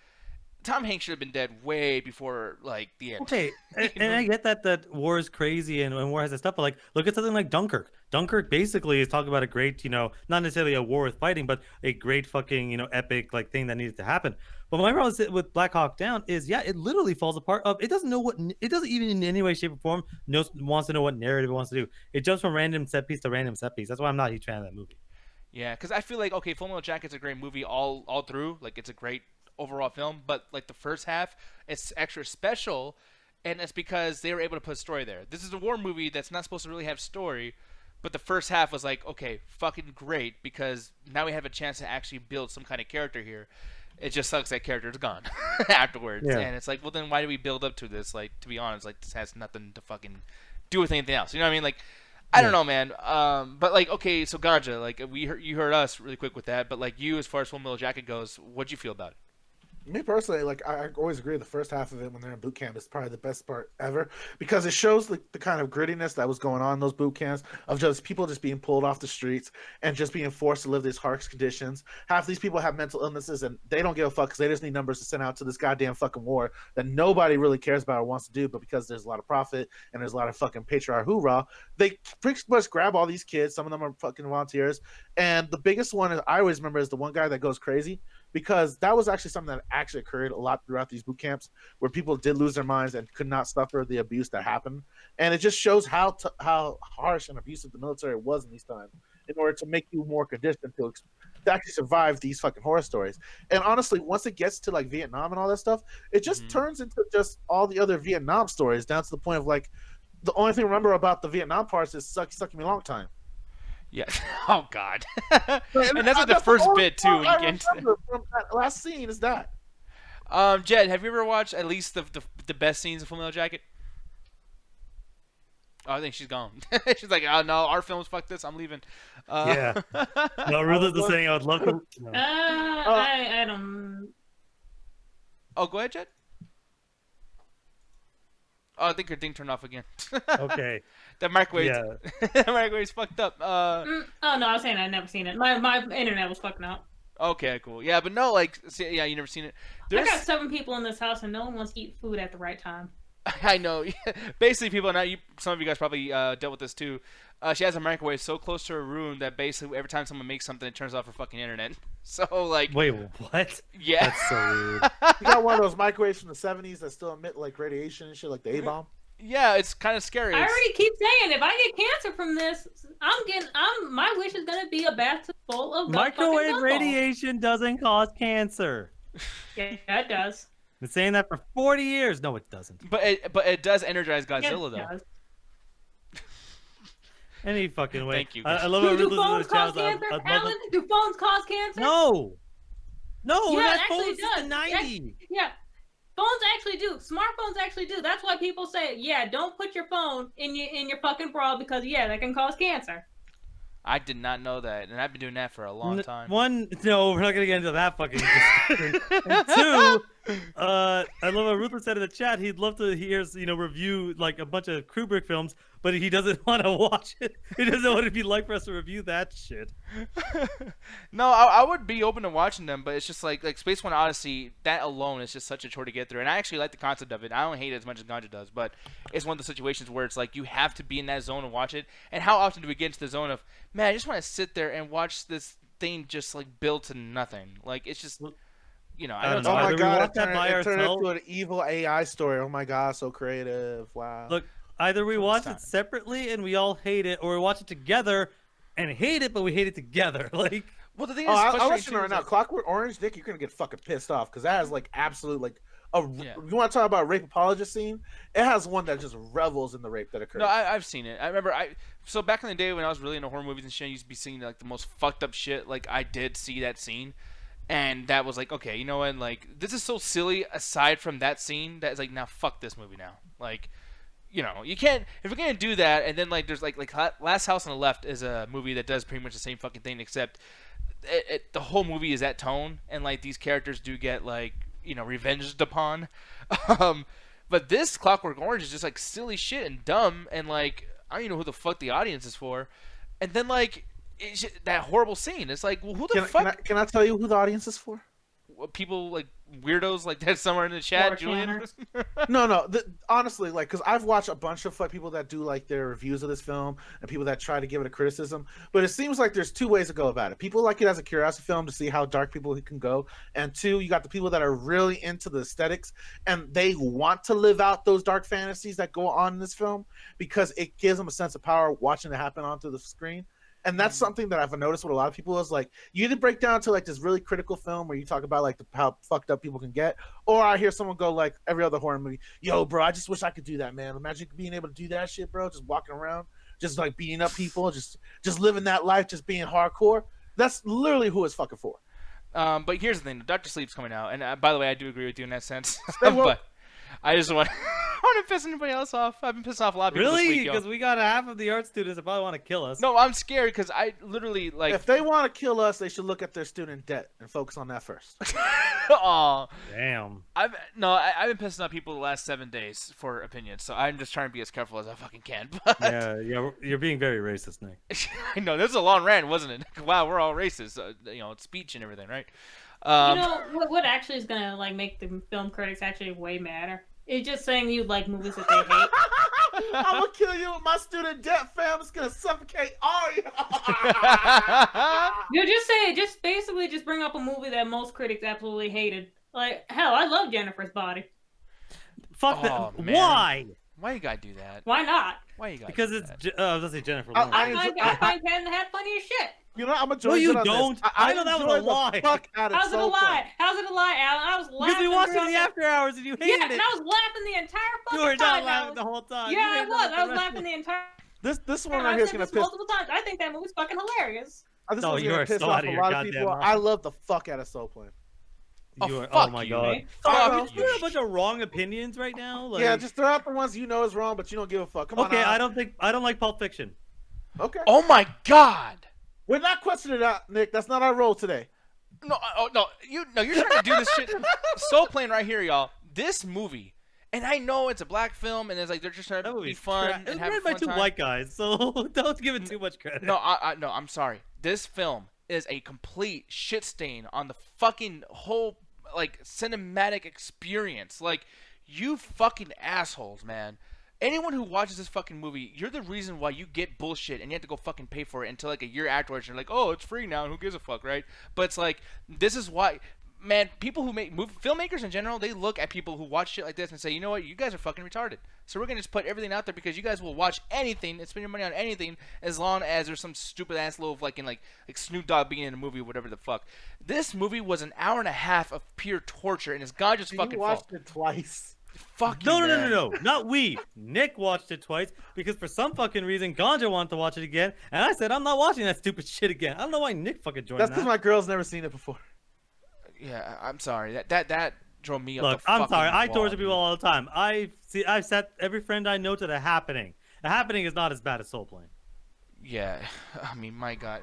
Tom Hanks should have been dead way before like the end. Okay, and I get that war is crazy and war has that stuff, but like look at something like Dunkirk. Dunkirk basically is talking about a great, not necessarily a war with fighting, but a great fucking, epic like thing that needed to happen. But my problem with Black Hawk Down is, yeah, it literally falls apart. It doesn't know it doesn't even in any way, shape, or form wants to know what narrative it wants to do. It jumps from random set piece to random set piece. That's why I'm not a huge fan of that movie. Yeah, because I feel like okay, Full Metal Jacket's a great movie all through. Like it's a great overall film, but like the first half, it's extra special, and it's because they were able to put a story there. This is a war movie that's not supposed to really have story, but the first half was like okay, fucking great because now we have a chance to actually build some kind of character here. It just sucks that character's gone afterwards, Yeah. and it's like, well, then why do we build up to this? Like, to be honest, like this has nothing to fucking do with anything else. You know what I mean? Like, I don't know, man. But like, okay, so Ganja, like you heard us really quick with that, but like you, as far as Full Metal Jacket goes, what'd you feel about it? Me personally, like I always agree, the first half of it when they're in boot camp is probably the best part ever because it shows the kind of grittiness that was going on in those boot camps of just people just being pulled off the streets and just being forced to live these harsh conditions. Half these people have mental illnesses and they don't give a fuck because they just need numbers to send out to this goddamn fucking war that nobody really cares about or wants to do, but because there's a lot of profit and there's a lot of fucking patriarch hoorah, they pretty much grab all these kids. Some of them are fucking volunteers, and the biggest one is, I always remember, is the one guy that goes crazy. Because that was actually something that actually occurred a lot throughout these boot camps, where people did lose their minds and could not suffer the abuse that happened. And it just shows how harsh and abusive the military was in these times, in order to make you more conditioned to actually survive these fucking horror stories. And honestly, once it gets to like Vietnam and all that stuff, it just turns into just all the other Vietnam stories, down to the point of like the only thing I remember about the Vietnam parts is sucking me a long time. Yeah. Oh God. And that's like the first bit too. When you get into from that last scene is that. Jed, have you ever watched at least the best scenes of Full Metal Jacket? Oh, I think she's gone. She's like, oh no, our films, fuck this, I'm leaving. Yeah. No, Ruth is saying I would love to. No. I don't. Oh, go ahead, Jed. Oh, I think your thing turned off again. Okay. That microwave. Yeah. That microwave's fucked up. Oh no, I was saying I'd never seen it. My internet was fucking up. Okay, cool. Yeah, but no, like, see, yeah, you never seen it. I got 7 people in this house, and no one wants to eat food at the right time. I know. Basically, people, now some of you guys probably dealt with this too. She has a microwave so close to her room that basically every time someone makes something, it turns off her fucking internet. So, like, Wait, what? yeah. That's so weird. You got one of those microwaves from the 70s that still emit like radiation and shit, like the A-bomb. Yeah, it's kind of scary. I already keep saying if I get cancer from this, my wish is gonna be a bathtub full of Microwave fucking radiation doesn't cause cancer. Yeah, it does. Been saying that for 40 years. No, it doesn't. But it does energize Yeah, Godzilla, it though. does. Any fucking way. Thank you. I love how Do Ruthless phones is cause the channel. cancer, Alan? Do phones cause cancer? No, Yeah, that it actually phone's does. the 90s. Yeah, phones actually do. Smartphones actually do. That's why people say, yeah, don't put your phone in your fucking bra because yeah, that can cause cancer. I did not know that, and I've been doing that for a long time. One, no, we're not gonna get into that fucking discussion. And two, I love what Ruthless said in the chat. He'd love to hear us, review like a bunch of Kubrick films, but he doesn't want to watch it. He doesn't know what it'd be like for us to review that shit. No, I would be open to watching them, but it's just like Space One Odyssey, that alone is just such a chore to get through. And I actually like the concept of it. I don't hate it as much as Ganja does, but it's one of the situations where it's like you have to be in that zone and watch it. And how often do we get into the zone of, man, I just want to sit there and watch this thing just like build to nothing? Like it's just you know, I I know don't it's know. Oh my Either we god, watch it that turned, by it turned ourselves- into an evil AI story. Oh my god, so creative. Wow. Look, either we It's watch time. it separately and we all hate it, or we watch it together and hate it, but we hate it together. Like, well, the thing Oh, is, I'll frustrating let you know too right is, now. like, Clockwork Orange, Nick, you're gonna get fucking pissed off because that has like absolute like Yeah. You want to talk about rape apologist scene? It has one that just revels in the rape that occurred. No, I've seen it. I remember so back in the day when I was really into horror movies and shit, I used to be seeing like the most fucked up shit. Like I did see that scene, and that was like, okay, you know what? Like this is so silly. Aside from that scene, that's like, now fuck this movie now. Like, you know, you can't if you're gonna do that, and then like there's like Last House on the Left is a movie that does pretty much the same fucking thing, except the whole movie is that tone, and like these characters do get like, you know, revenged upon. But this Clockwork Orange is just like silly shit and dumb, and like I don't even know who the fuck the audience is for. And then like it's just, that horrible scene. It's like, well, who the fuck? Can I tell you who the audience is for? People like weirdos like that somewhere in the chat, Or Julian. Canners. No. Honestly, like, because I've watched a bunch of people that do like their reviews of this film and people that try to give it a criticism. But it seems like there's two ways to go about it. People like it as a curiosity film to see how dark people can go, and two, you got the people that are really into the aesthetics and they want to live out those dark fantasies that go on in this film because it gives them a sense of power watching it happen onto the screen. And that's something that I've noticed with a lot of people is like, you either break down to like this really critical film where you talk about like how fucked up people can get, or I hear someone go like every other horror movie, yo, bro, I just wish I could do that, man. Imagine being able to do that shit, bro. Just walking around, just like beating up people, just living that life, just being hardcore. That's literally who it's fucking for. But here's the thing: Dr. Sleep's coming out, and by the way, I do agree with you in that sense. Stay woke. But I just want I want to piss anybody else off. I've been pissing off a lot of people this really? week, yo. Because we got half of the art students that probably want to kill us. No, I'm scared because I literally like. If they want to kill us, they should look at their student debt and focus on that first. Aw. Damn. I've been pissing off people the last 7 days for opinions, so I'm just trying to be as careful as I fucking can. But Yeah, you're being very racist, Nick. I know this was a long rant, wasn't it? Wow, we're all racist. You know, it's speech and everything, right? You know what actually is gonna like make the film critics actually way madder? It's just saying you like movies that they hate. I'm gonna kill you with my student debt, fam. It's gonna suffocate all you. You just basically just bring up a movie that most critics absolutely hated. Like hell, I love Jennifer's Body. Fuck Oh, that. man. Why? Why you gotta do that? Why not? Why you gotta? Because do it's. that? I was gonna say Jennifer I- Lawrence. I find Penn had plenty of shit. You know, I'm gonna No, join you in on this. don't. I know that was a enjoy the lie. Fuck out of How's it a Soul lie? Plane. How's it a lie, Alan? I was laughing. Because we watched it in the throughout after hours and you Yeah, hated and it. I was laughing the entire You fucking were time. not laughing the whole time. You Yeah, I hated was. it I the was rest laughing of the entire This one time. right I've here is said gonna this piss. multiple times. I think that movie's fucking hilarious. This No, one's you gonna are piss so off out of a your lot of goddamn people. mind. I love the fuck out of Soul Plane. Oh, You are, fuck oh my you, god. man. Fuck Are you. you a bunch of wrong opinions right now? Like, Yeah, just throw out the ones you know is wrong, but you don't give a fuck. Come on. okay. Al. I don't like Pulp Fiction. Okay. Oh my god! We're not questioning that, Nick. That's not our role today. No, you're trying to do this shit. Soul Plane right here, y'all. This movie, and I know it's a black film, and it's like they're just trying That to be movie's fun It was and have a made by fun two time. white guys, so don't give it too much credit. No, no, I'm sorry. This film is a complete shit stain on the fucking whole like cinematic experience. Like, you fucking assholes, man. Anyone who watches this fucking movie, you're the reason why you get bullshit and you have to go fucking pay for it until like a year afterwards. And you're like, oh, it's free now. Who gives a fuck, right? But it's like, this is why, man, people who make filmmakers in general, they look at people who watch shit like this and say, you know what, you guys are fucking retarded. So we're gonna just put everything out there because you guys will watch anything and spend your money on anything as long as there's some stupid ass little like Snoop Dogg being in a movie or whatever the fuck. This movie was an hour and a half of pure torture, and it's Ganja's You fucking watched fault. it twice. Fuck No, you, no, no, man. no, no, not we. Nick watched it twice because for some fucking reason Ganja wanted to watch it again, and I said I'm not watching that stupid shit again. I don't know why Nick fucking joined That's that. because my girl's never seen it before. Yeah, I'm sorry. That drove me up. Look, the I'm fucking sorry. I wall, torture people dude. all the time. I've set every friend I know to The Happening. The Happening is not as bad as Soul Plane. Yeah, I mean, my God,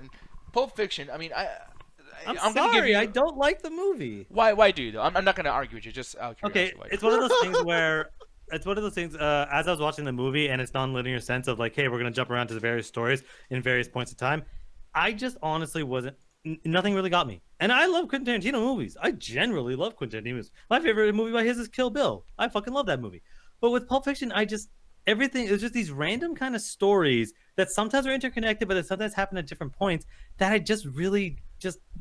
Pulp Fiction. I mean, I'm gonna sorry. give you. I don't like the movie. Why do you though? I'm not gonna argue with you. Just out of Okay, curiosity. why. it's one of those things where it's one of those things. As I was watching the movie, and it's non-linear sense of like, hey, we're gonna jump around to the various stories in various points of time. I just honestly wasn't. Nothing really got me. And I love Quentin Tarantino movies. I generally love Quentin Tarantino movies. My favorite movie by his is Kill Bill. I fucking love that movie. But with Pulp Fiction, everything it was just these random kind of stories that sometimes are interconnected, but that sometimes happen at different points. That I just really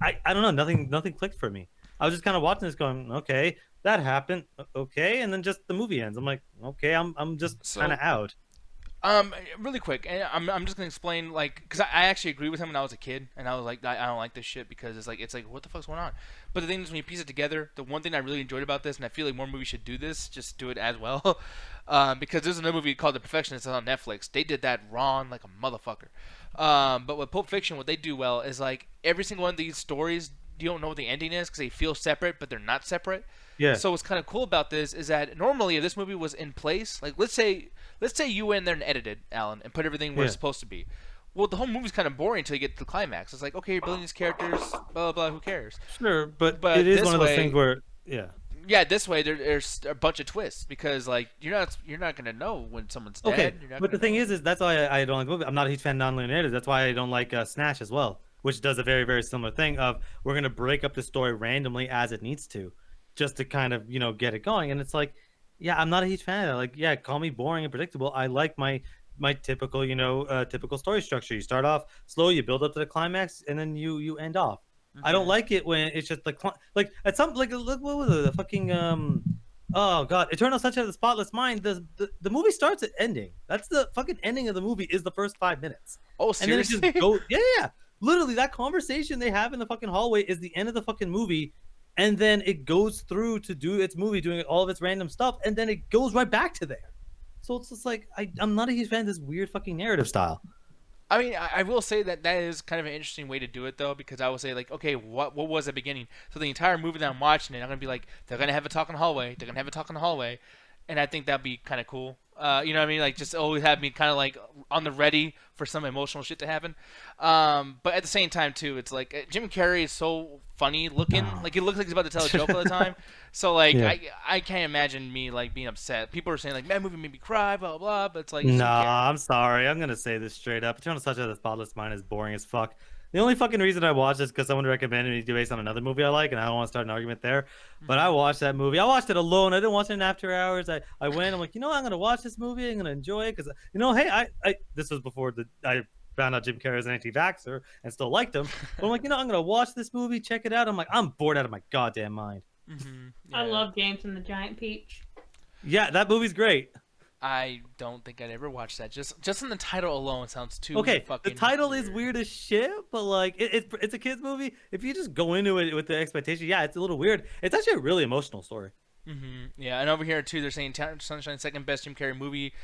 I don't know. Nothing clicked for me. I was just kind of watching this, going, okay, that happened, okay, and then just the movie ends. I'm like, okay, I'm just So- kind of out. Really quick, and I'm just gonna explain, like, because I actually agree with him when I was a kid, and I was like, I don't like this shit because it's like what the fuck's going on? But the thing is, when you piece it together, the one thing I really enjoyed about this, and I feel like more movies should do this, just do it as well, because there's another movie called The Perfectionist on Netflix. They did that wrong like a motherfucker. But with Pulp Fiction, what they do well is like every single one of these stories, you don't know what the ending is because they feel separate, but they're not separate. Yeah. So what's kind of cool about this is that normally if this movie was in place, like let's say you went in there and edited, Alan, and put everything where it's Yeah. supposed to be. Well, the whole movie's kind of boring until you get to the climax. It's like, okay, you're building these characters, blah blah blah. Who cares? Sure, but But it is this one of those way- things where, yeah. Yeah, this way there's a bunch of twists because like you're not gonna know when someone's dead. Okay, You're not but the gonna thing know. is that's why I don't like the movie. I'm not a huge fan of non-linear. That's why I don't like Snatch as well, which does a very, very similar thing of we're gonna break up the story randomly as it needs to, just to kind of get it going. And it's like, yeah, I'm not a huge fan of that. Like, yeah, call me boring and predictable. I like my typical typical story structure. You start off slow, you build up to the climax, and then you end off. I don't Okay. like it when it's just like at some like look what was it, the fucking oh god, Eternal Sunshine of the Spotless Mind. The movie starts at ending. That's the fucking ending of the movie is the first 5 minutes. Oh, And then it seriously? just goes yeah. Literally that conversation they have in the fucking hallway is the end of the fucking movie. And then it goes through to do its movie, doing all of its random stuff, and then it goes right back to there. So it's just like I'm not a huge fan of this weird fucking narrative style. I mean, I will say that is kind of an interesting way to do it, though, because I will say, like, okay, what was the beginning? So the entire movie that I'm watching it, I'm going to be like, they're going to have a talk in the hallway, they're going to have a talk in the hallway, and I think that'd be kind of cool. You know what I mean? Like, just always have me kind of, like, on the ready for some emotional shit to happen. But at the same time, too, it's like, Jim Carrey is so funny looking. Like, he looks like he's about to tell a joke all the time. So, like, Yeah. I can't imagine me, like, being upset. People are saying, like, that movie made me cry, blah, blah, blah, but it's like, Jim Carrey. Nah, I'm sorry. I'm gonna say this straight up. Eternal Sunshine of the Spotless Mind is boring as fuck. The only fucking reason I watched this because someone recommended me to based on another movie I like, and I don't want to start an argument there. But I watched that movie. I watched it alone. I didn't watch it in after hours. I went. I'm like, I'm gonna watch this movie. I'm gonna enjoy it because hey, I this was before I found out Jim Carrey was an anti-vaxxer and still liked him. But I'm like, I'm gonna watch this movie, check it out. I'm like, I'm bored out of my goddamn mind. I Yeah. love James and the Giant Peach. Yeah, that movie's great. I don't think I'd ever watch that. Just in the title alone sounds too Okay, fucking the title is weird as shit, but like it's a kids movie. If you just go into it with the expectation, yeah, it's a little weird. It's actually a really emotional story. Yeah, and over here too, they're saying Sunshine second best Jim Carrey movie.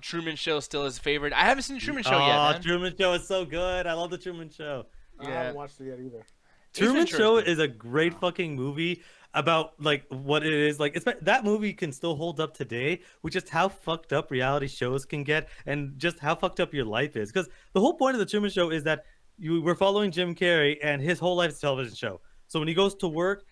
Truman Show still his favorite. I haven't seen the Truman Show yet, man. Truman Show is so good. I love the Truman Show. I Yeah. haven't watched it yet either. Truman Show interesting. is a great fucking movie about like what it is like. That movie can still hold up today with just how fucked up reality shows can get and just how fucked up your life is. Because the whole point of the Truman Show is that we're following Jim Carrey and his whole life is a television show. So when he goes to work,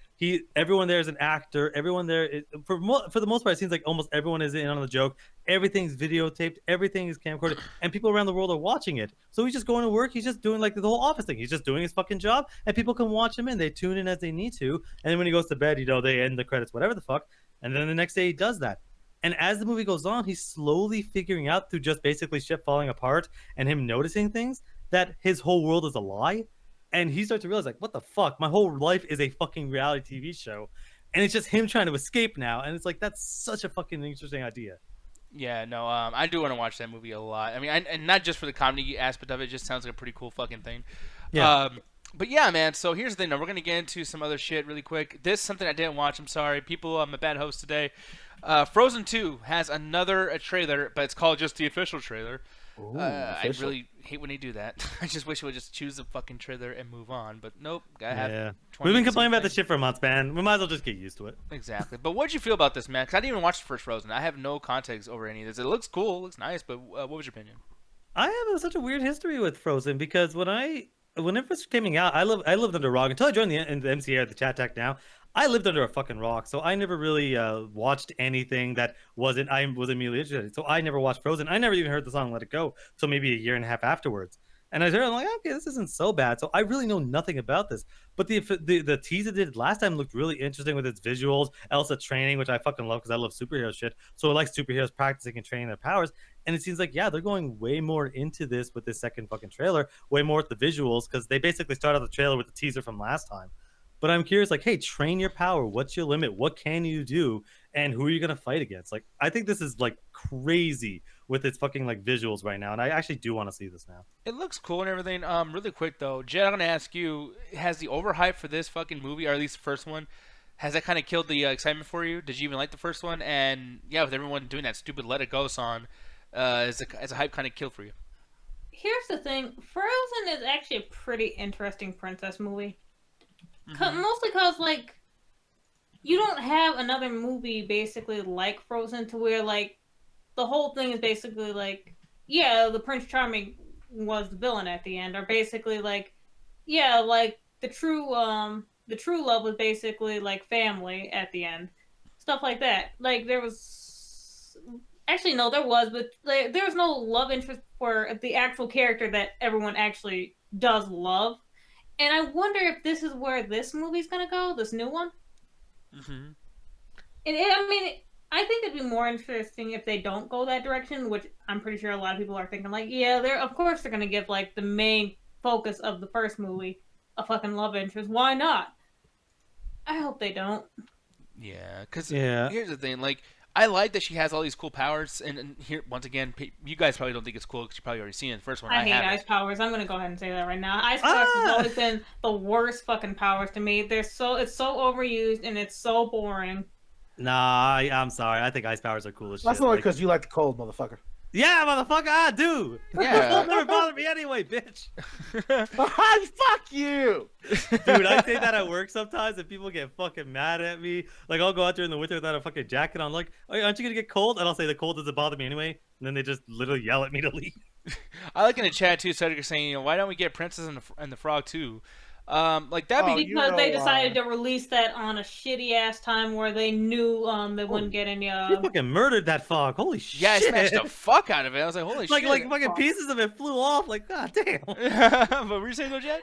everyone there is an actor. Everyone there is, for the most part, it seems like almost everyone is in on the joke. Everything's videotaped. Everything is camcorded, and people around the world are watching it. So he's just going to work. He's just doing like the whole office thing. He's just doing his fucking job, and people can watch him in. They tune in as they need to, and then when he goes to bed, they end the credits, whatever the fuck. And then the next day he does that. And as the movie goes on, he's slowly figuring out through just basically shit falling apart and him noticing things that his whole world is a lie. And he starts to realize, like, what the fuck? My whole life is a fucking reality TV show. And it's just him trying to escape now. And it's like, that's such a fucking interesting idea. Yeah, no, I do want to watch that movie a lot. I mean, and not just for the comedy aspect of it. It just sounds like a pretty cool fucking thing. Yeah. But yeah, man. So here's the thing. Now we're gonna get into some other shit really quick. This is something I didn't watch. I'm sorry, people. I'm a bad host today. Frozen 2 has another trailer, but it's called just the official trailer. Ooh, I official. really hate when they do that. I just wish it would just choose the fucking trailer and move on. But nope, gotta have. Yeah. 20 We've been minutes complaining of about this thing. shit for months, man. We might as well just get used to it. Exactly. But what'd you feel about this, man? Because I didn't even watch the first Frozen. I have no context over any of this. It looks cool, looks nice, but what was your opinion? I have such a weird history with Frozen because when it first came out, I lived under a rock until I joined the MCA at the Chat Tech now. I lived under a fucking rock, so I never really watched anything that I was immediately interested in. So I never watched Frozen. I never even heard the song "Let It Go" till maybe a year and a half afterwards. And I heard, I'm like, okay, this isn't so bad. So I really know nothing about this. But the teaser they did last time looked really interesting with its visuals, Elsa training, which I fucking love because I love superhero shit. So I like superheroes practicing and training their powers. And it seems like, yeah, they're going way more into this with this second fucking trailer, way more with the visuals because they basically started the trailer with the teaser from last time. But I'm curious, like, hey, train your power. What's your limit? What can you do? And who are you gonna fight against? Like, I think this is like crazy with its fucking like visuals right now, and I actually do want to see this now. It looks cool and everything. Really quick though, Jed, I'm gonna ask you: has the overhype for this fucking movie, or at least the first one, has that kind of killed the excitement for you? Did you even like the first one? And yeah, with everyone doing that stupid "Let It Go" song, is a hype kind of killed for you? Here's the thing: Frozen is actually a pretty interesting princess movie. Mhm. Mostly because like you don't have another movie basically like Frozen to where like the whole thing is basically like, yeah, the Prince Charming was the villain at the end, or basically like, yeah, like the true love was basically like family at the end, stuff like that. Like there was actually no, there was, but like, there was no love interest for the actual character that everyone actually does love. And I wonder if this is where this movie's gonna go, this new one. Mhm. I mean, I think it'd be more interesting if they don't go that direction, which I'm pretty sure a lot of people are thinking. Like, yeah, they're of course they're gonna give like the main focus of the first movie a fucking love interest. Why not? I hope they don't. Yeah, because Yeah. here's the thing. Like, I like that she has all these cool powers, and here once again, you guys probably don't think it's cool because you probably already seen it in the first one. I hate haven't. ice powers. I'm gonna go ahead and say that right now. Ice powers has always been the worst fucking powers to me. It's so overused and it's so boring. Nah, I'm sorry. I think ice powers are cool as shit. That's only Like, because you like the cold, motherfucker. yeah, motherfucker, I do. Yeah. It'll never bother me anyway, bitch. Fuck you! Dude, I say that at work sometimes, and people get fucking mad at me. Like, I'll go out there in the winter without a fucking jacket on. Like, "Oh, aren't you gonna get cold?" And I'll say the cold doesn't bother me anyway. And then they just literally yell at me to leave. I like in the chat too. Cedric is saying, why don't we get Princess and the Frog too? Like that'd Oh, be you Because know they why. decided to release that on a shitty ass time where they knew they wouldn't get any. You fucking murdered that frog. Holy shit. yeah, I smashed the fuck out of it. I was like, holy like, shit! like fucking pieces of it flew off. Like, god damn. But were you saying though, Jed?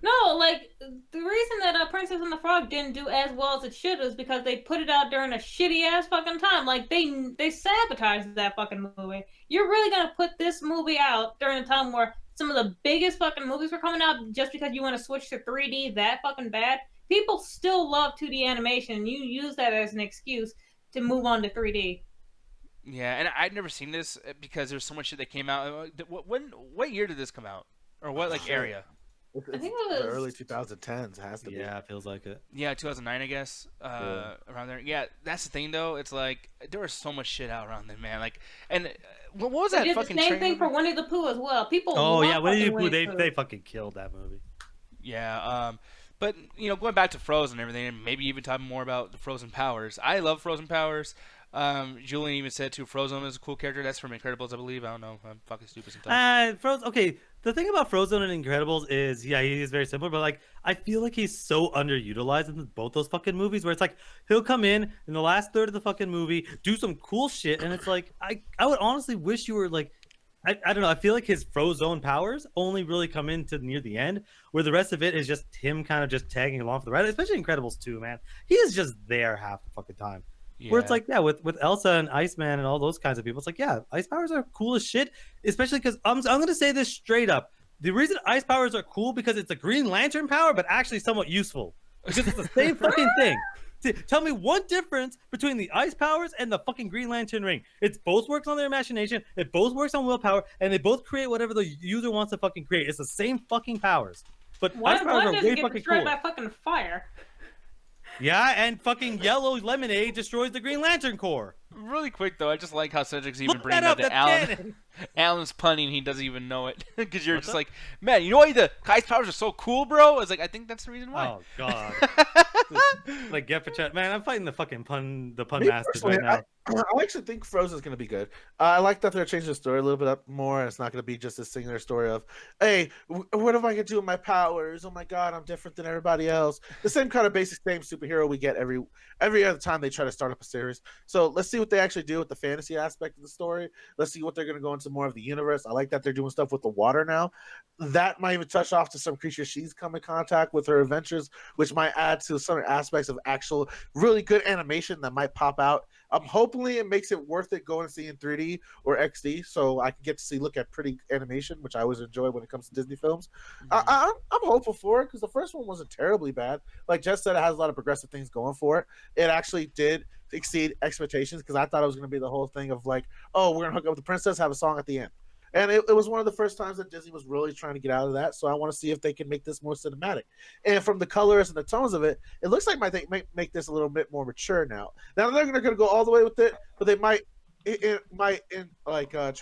No, like the reason that Princess and the Frog didn't do as well as it should is because they put it out during a shitty ass fucking time. Like they sabotaged that fucking movie. You're really gonna put this movie out during a time where some of the biggest fucking movies were coming out just because you want to switch to 3D that fucking bad? People still love 2D animation. You use that as an excuse to move on to 3D. Yeah, and I'd never seen this because there's so much shit that came out. What year did this come out, or what like area? It's I think it was the early 2010s. It has to be. Yeah, it feels like it. Yeah, 2009, I guess. Around there. Yeah, that's the thing though. It's like there was so much shit out around then, man. Like, and what was They that did the fucking same train thing for movie? Winnie the Pooh as well. People. Oh love yeah, Winnie the fucking Pooh, Pooh. they fucking killed that movie. Yeah, but going back to Frozen and everything, and maybe even talking more about the Frozen powers. I love Frozen powers. Julian even said too, Frozen is a cool character. That's from Incredibles, I believe. I don't know. I'm fucking stupid sometimes. Frozen. Okay, the thing about Frozen and Incredibles is, yeah, he is very similar, but like, I feel like he's so underutilized in both those fucking movies. Where it's like he'll come in the last third of the fucking movie, do some cool shit, and it's like I would honestly wish you were like. I don't know. I feel like his Frozone powers only really come into near the end, where the rest of it is just him kind of just tagging along for the ride. Especially Incredibles 2, man. He is just there half the fucking time. Yeah. Where it's like, yeah, with Elsa and Iceman and all those kinds of people, it's like, yeah, ice powers are cool as shit. Especially because I'm gonna say this straight up: the reason ice powers are cool because it's a Green Lantern power, but actually somewhat useful because it's the same fucking thing. Tell me one difference between the ice powers and the fucking Green Lantern ring. It both works on their imagination, it both works on willpower, and they both create whatever the user wants to fucking create. It's the same fucking powers. But ice powers One are doesn't way get fucking destroyed cool. by fucking fire. Yeah, and fucking yellow lemonade destroys the Green Lantern core. Really quick though, I just like how Cedric's even Look bringing that up up, that that's Alan. canon. Alan's punning, he doesn't even know it because you're What's just that? like, man, you know why the ice powers are so cool, bro? I was like, I think that's the reason why. Oh god. Like get for chat. Man, I'm fighting the fucking pun Me masters right personally, now. I actually think Frozen's going to be good. I like that they're changing the story a little bit up more, and it's not going to be just a singular story of, hey, what am I going to do with my powers? Oh my god, I'm different than everybody else. The same kind of basic same superhero we get every other time they try to start up a series. So let's see what they actually do with the fantasy aspect of the story. Let's see what they're going to go into more of the universe. I like that they're doing stuff with the water now. That might even touch off to some creatures she's come in contact with her adventures, which might add to some aspects of actual really good animation that might pop out Hopefully it makes it worth it going to see in 3D or XD, so I can get to look at pretty animation, which I always enjoy when it comes to Disney films. I'm hopeful for it because the first one wasn't terribly bad. Like Jess said, it has a lot of progressive things going for it. It actually did exceed expectations because I thought it was going to be the whole thing of like, oh, we're going to hook up with the princess, have a song at the end. And it was one of the first times that Disney was really trying to get out of that. So I want to see if they can make this more cinematic. And from the colors and the tones of it, it looks like they might make this a little bit more mature now. Now they're going to go all the way with it, but they might try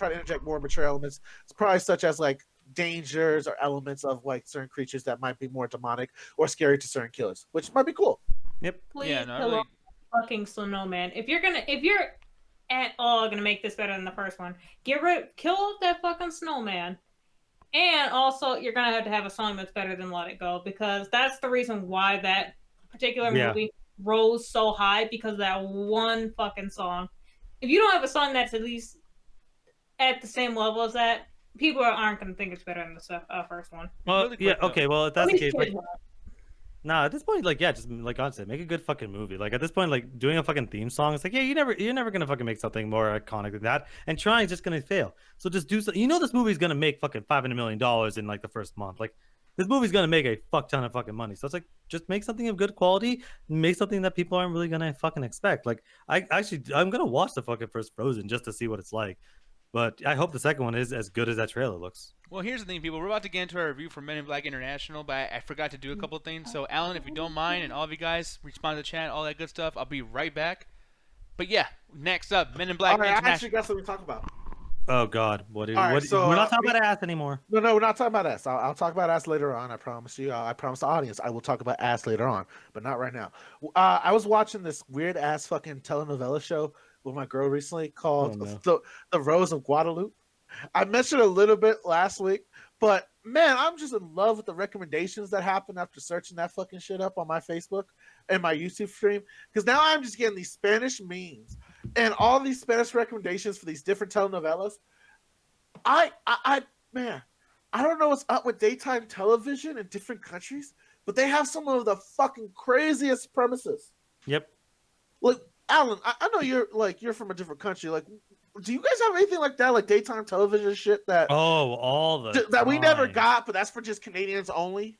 to interject more mature elements. It's probably such as like dangers or elements of like certain creatures that might be more demonic or scary to certain killers, which might be cool. Yep. Please Yeah, no, kill really- off fucking snowman. If you're at all gonna make this better than the first one, kill off that fucking snowman. And also, you're gonna have to have a song that's better than "Let It Go" because that's the reason why that particular movie rose so high because of that one fucking song. If you don't have a song that's at least at the same level as that, people aren't gonna think it's better than the first one. Well, Really quick, yeah, though. okay. Well, if At that's the least case, like, kids will. nah, at this point, like, yeah, just like I said, make a good fucking movie. Like at this point, like doing a fucking theme song, it's like, yeah, you're never gonna fucking make something more iconic than that. And trying is just gonna fail. So just do something. You know, this movie's gonna make fucking $500 million in like the first month. Like this movie's gonna make a fuck ton of fucking money. So it's like, just make something of good quality. Make something that people aren't really gonna fucking expect. Like I'm gonna watch the fucking first Frozen just to see what it's like. But I hope the second one is as good as that trailer looks. Well, here's the thing, people. We're about to get into our review for Men in Black International, but I forgot to do a couple of things. So, Alan, if you don't mind, and all of you guys respond to the chat, all that good stuff, I'll be right back. But yeah, next up, Men in Black All right, I actually International. got something to talk about. Oh God, what? All right, What? so, we're not talking me- about ass anymore. No, we're not talking about ass. I'll talk about ass later on. I promise you. I promise the audience I will talk about ass later on, but not right now. I was watching this weird ass fucking telenovela show with my girl recently called the Rose of Guadalupe. I mentioned a little bit last week, but man, I'm just in love with the recommendations that happen after searching that fucking shit up on my Facebook and my YouTube stream. Because now I'm just getting these Spanish memes and all these Spanish recommendations for these different telenovelas. Man, I don't know what's up with daytime television in different countries, but they have some of the fucking craziest premises. Yep. Like, Alan, I know you're from a different country. Like, do you guys have anything like that, like daytime television shit that All the that we never time. got, but that's for just Canadians only?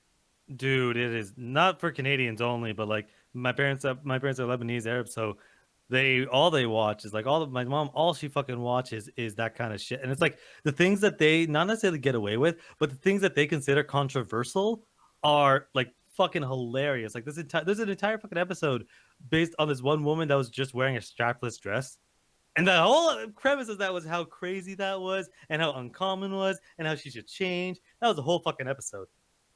Dude, it is not for Canadians only, but like my parents are Lebanese Arab, so all they watch is like my mom, all she fucking watches is that kind of shit. And it's like the things that they not necessarily get away with, but the things that they consider controversial are like fucking hilarious. Like there's an entire fucking episode based on this one woman that was just wearing a strapless dress. And the whole premise of that was how crazy that was and how uncommon was and how she should change. That was the whole fucking episode.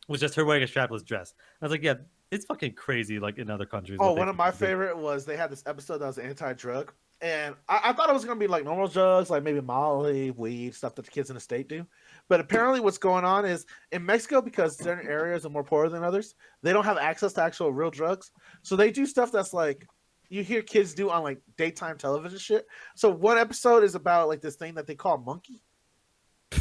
It was just her wearing a strapless dress. I was like, yeah, it's fucking crazy like in other countries. Oh, what they one of my do. favorite was they had this episode that was anti-drug. And I thought it was going to be like normal drugs, like maybe Molly, weed, stuff that the kids in the state do. But apparently what's going on is in Mexico, because certain areas are more poor than others, they don't have access to actual real drugs. So they do stuff that's like you hear kids do on like daytime television shit. So one episode is about like this thing that they call monkey.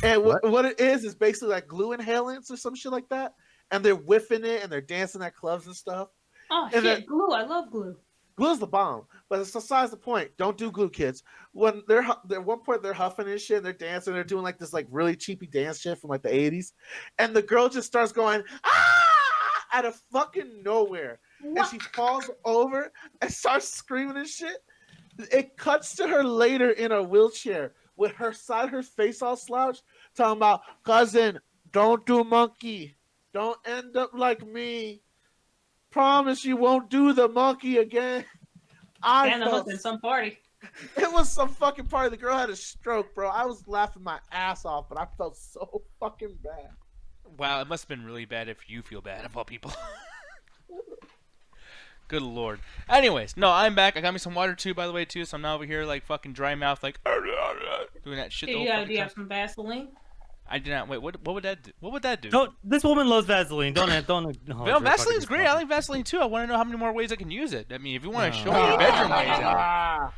And what it is basically like glue inhalants or some shit like that. And they're whiffing it and they're dancing at clubs and stuff. Oh And shit, then- glue! I love glue. Glue's the bomb, but it's besides the point. Don't do glue, kids. When they're at one point they're huffing and shit, and they're dancing. They're doing like this like really cheapy dance shit from like the 80s, and the girl just starts going out of fucking nowhere, and What? she falls over and starts screaming and shit. It cuts to her later in a wheelchair with her face all slouched, talking about cousin, don't do monkey, don't end up like me. Promise you won't do the monkey again. And that was in some party. It was some fucking party. The girl had a stroke, bro. I was laughing my ass off, but I felt so fucking bad. Wow, it must have been really bad if you feel bad of all people. Good lord. Anyways, no, I'm back. I got me some water too, by the way, too. So I'm not over here like fucking dry mouth, like doing that shit. The whole Do fucking you time. have some Vaseline? I did not. Wait, what would that do? What would that do? Don't. This woman loves Vaseline. Don't. Well, Vaseline's great. I like Vaseline too. I want to know how many more ways I can use it. I mean, if you want to show me your bedroom ways,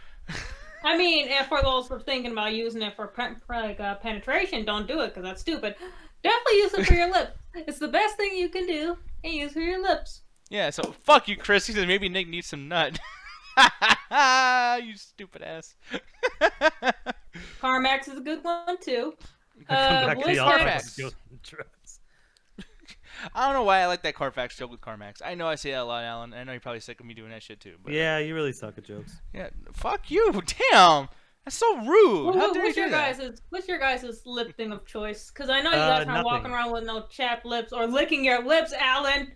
I mean, and for those who are thinking about using it for penetration, don't do it because that's stupid. Definitely use it for your lips. It's the best thing you can do, and use for your lips. yeah. So fuck you, Chris. He said maybe Nick needs some nut. You stupid ass. Carmax is a good one too. Come back to the Carfax. Alpha Drugs. I don't know why I like that Carfax joke with Carmax. I know I say that a lot, Alan. I know you're probably sick of me doing that shit too. But Yeah, you really suck at jokes. yeah, fuck you. Damn. That's so rude. How dare you What's do your that? guys' lip thing of choice? Because I know you guys aren't walking Nothing. around with no chapped lips or licking your lips, Alan.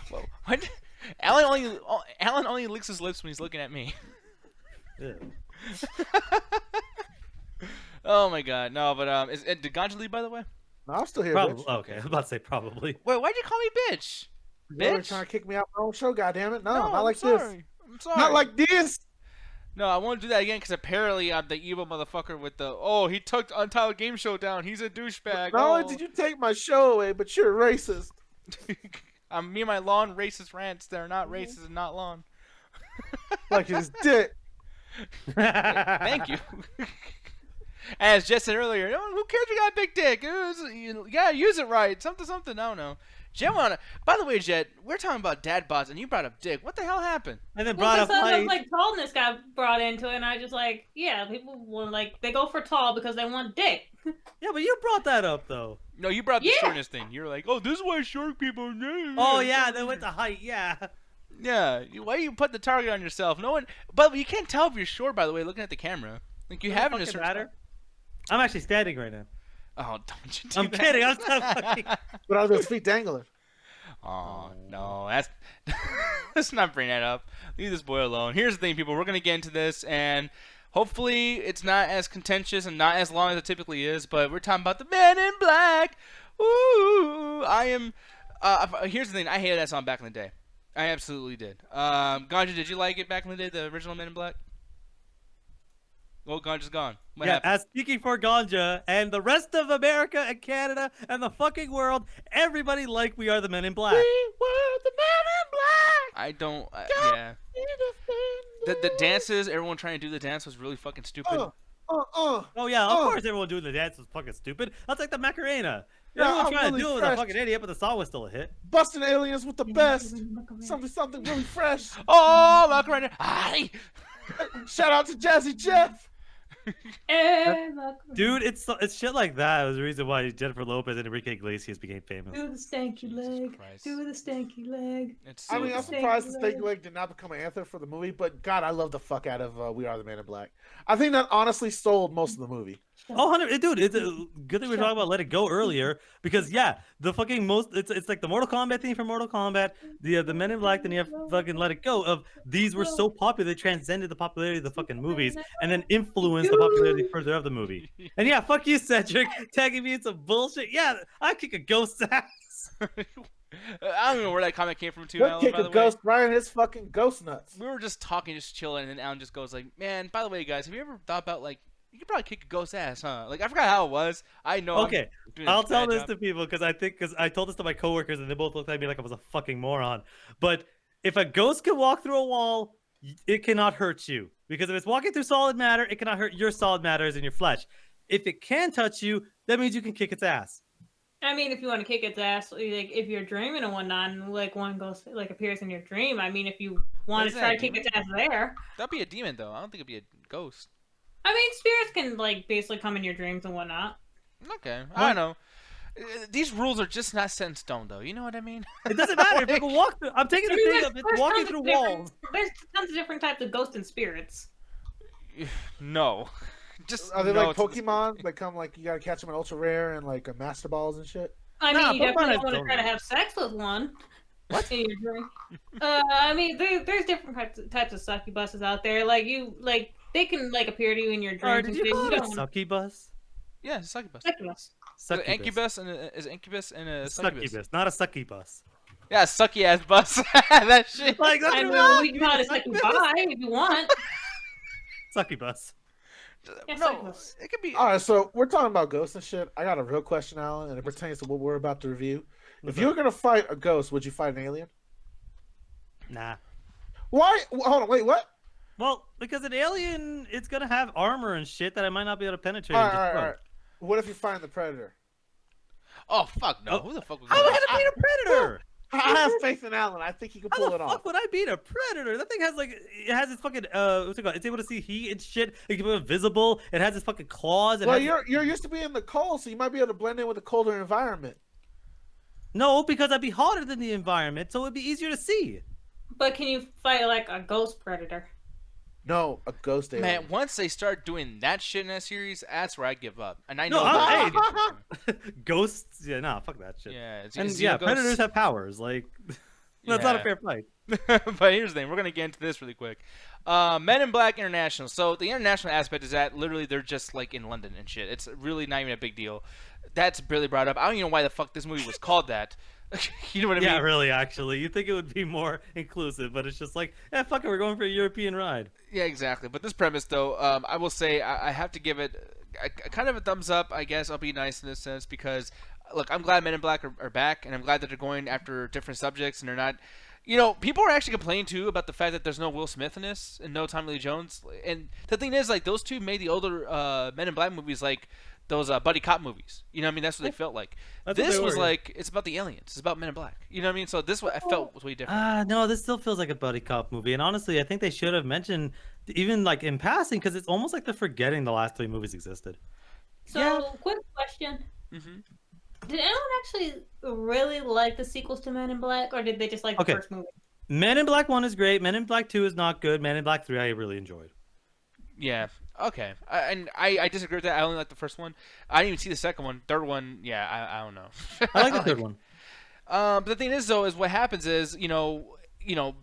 Whoa, what? Alan only licks his lips when he's looking at me. Ew. Oh my god, no, but did Ganja leave, by the way? No, I'm still here. Probably. Bitch. Okay, I was about to say probably. Wait, why'd you call me bitch? You were Bitch? trying to kick me out my own show. Goddamn it! No, I'm not like this. sorry. I'm sorry. Not like this. No, I won't do that again because apparently I'm the evil motherfucker with the he took Untitled Game Show down. He's a douchebag. Not only did you take my show away, but you're a racist. Me and my lawn racist rants. They're not racist and not lawn. Like his dick. Thank you. As Jess said earlier, oh, who cares? You got a big dick. You gotta use it right. Something. I don't know. Jet by the way, Jet, we're talking about dad bods, and you brought up dick. What the hell happened? And then Well, brought up because height. like tallness got brought into it, and I just like, yeah, people will like they go for tall because they want dick. Yeah, but you brought that up though. No, you brought the Yeah. shortness thing. You were like, oh, this is why short people. Oh yeah, they went to height. Yeah. Yeah. Why you put the target on yourself? No one. But you can't tell if you're short, by the way, looking at the camera. Like you have in a Fucking certain. matter. I'm actually standing right now. Oh, don't you do I'm that. kidding. I'm not fucking. But are those feet dangling? Oh no, that's let's not bring that up. Leave this boy alone. Here's the thing, people. We're gonna get into this, and hopefully it's not as contentious and not as long as it typically is. But we're talking about the Men in Black. Ooh, I am. Here's the thing. I hated that song back in the day. I absolutely did. Ganja, did you like it back in the day, the original Men in Black? Well, Ganja's gone. What Yeah, happened? as speaking for Ganja and the rest of America and Canada and the fucking world, everybody like We Are the Men in Black. We were the men in black. I don't. Yeah. The dances, everyone trying to do the dance was really fucking stupid. Oh yeah, of Oh. course everyone doing the dance was fucking stupid. That's like the Macarena. Yeah, Everyone I'm trying really to do it with a fresh. fucking idiot, but the song was still a hit. Busting aliens with the best. Something really fresh. Oh, Macarena! Aye. Shout out to Jazzy Jeff. Dude, it's shit like that. It was the reason why Jennifer Lopez and Enrique Iglesias became famous. Do the stanky leg. Christ. Do the stanky leg. It's I so mean, I'm Stanky surprised the leg. Steak Leg did not become an anthem for the movie, but God, I love the fuck out of We Are the Men in Black. I think that honestly sold most of the movie. Oh, 100, dude, it's a good thing we were talking about Let It Go earlier because yeah, the fucking it's like the Mortal Kombat theme for Mortal Kombat, the Men in Black, then you have fucking Let It Go. Of these were so popular, they transcended the popularity of the fucking movies and then influenced the popularity further of the movie. And yeah, fuck you, Cedric, tagging me in some bullshit. Yeah, I kick a ghost's ass. I don't know where that comment came from, too, What Alan, kick by a the way. ghost right in his fucking ghost nuts? We were just talking, just chilling, and then Alan just goes like, man, by the way, guys, have you ever thought about, like, you could probably kick a ghost's ass, huh? Like, I forgot how it was. I know. I'm Okay, doing a I'll tell bad this job. to people because I told this to my coworkers and they both looked at me like I was a fucking moron. But if a ghost can walk through a wall, it cannot hurt you because if it's walking through solid matter, it cannot hurt your solid matter as in your flesh. If it can touch you, that means you can kick its ass. I mean, if you want to kick its ass, like if you're dreaming and whatnot, and like one ghost like appears in your dream. I mean, if you want is to try that, to kick demon? its ass there. That'd be a demon, though. I don't think it'd be a ghost. I mean, spirits can like basically come in your dreams and whatnot. Okay. I don't know. These rules are just not set in stone, though. You know what I mean? It doesn't matter if people walk through. I'm taking the thing of it's walking tons through of different- walls. There's tons of different types of ghosts and spirits. No. Just Are they no, like it's- Pokemon? They come like you gotta catch them in ultra rare and like Master Balls and shit. I Nah, mean, you Pokemon definitely has want to try to donuts. have sex with one. What? In your dream. I mean, there's different types of succubuses out there. Like they can like appear to you in your Or dreams. did you call it a don't- succubus? Yeah, it's a succubus. Succubus. Is incubus and is incubus and a succubus. Succubus, not a succubus. Yeah, sucky ass bus. That shit. Like that's I what know we we can call it a succubus if you want. Succubus. Yeah, No, succubus. it could be. All right, so we're talking about ghosts and shit. I got a real question, Alan, and it pertains to what we're about to review. If you were gonna fight a ghost, would you fight an alien? Nah. Why? Hold on, wait, what? Well, because an alien, it's gonna have armor and shit that I might not be able to penetrate. All and right, all right, destroy. all right. What if you find the predator? Oh fuck no! Oh. Who the fuck was How am I that? gonna beat a predator? I have faith in Alan. I think he can How pull the it fuck off. would I beat a predator? That thing has like it has its fucking what's it called? It's able to see heat and shit. It can be invisible. It has its fucking claws. It Well, has... you're used to being in the cold, so you might be able to blend in with a colder environment. No, because I'd be hotter than the environment, so it'd be easier to see. But can you fight like a ghost predator? No, a ghost alien. Man, once they start doing that shit in that series, that's where I give up. And I No, know. I'm- that- Ghosts? Yeah, nah, fuck that shit. yeah, it's And it's yeah, Xenoghosts. predators have powers. Like, that's not a Yeah. fair fight. But here's the thing, we're gonna get into this really quick. Men in Black International. So the international aspect is that literally they're just like in London and shit. It's really not even a big deal. That's barely brought up. I don't even know why the fuck this movie was called that. You know what I Yeah, mean? really, actually. You'd think it would be more inclusive, but it's just like, yeah, fuck it, we're going for a European ride. Yeah, exactly. But this premise, though, I will say I have to give it kind of a thumbs up. I guess I'll be nice in this sense because, look, I'm glad Men in Black are back, and I'm glad that they're going after different subjects and they're not. You know, people are actually complaining too about the fact that there's no Will Smith in this and no Tommy Lee Jones. And the thing is, like, those two made the older Men in Black movies like those buddy cop movies. You know what I mean? That's what they felt like. That's what This they was were, like, it's about the aliens. It's about Men in Black. You know what I mean? So this what I felt was way different. No, this still feels like a buddy cop movie. And honestly, I think they should have mentioned, even like in passing, because it's almost like they're forgetting the last 3 movies existed. So, Yeah. quick question: hmm did anyone actually really like the sequels to Men in Black, or did they just like Okay. the first movie? Men in Black 1 is great. Men in Black 2 is not good. Men in Black 3 I really enjoyed. Yeah. Okay. I disagree with that. I only like the first one. I didn't even see the second one. Third one, yeah, I don't know. I like the third one. But the thing is, though, is what happens is,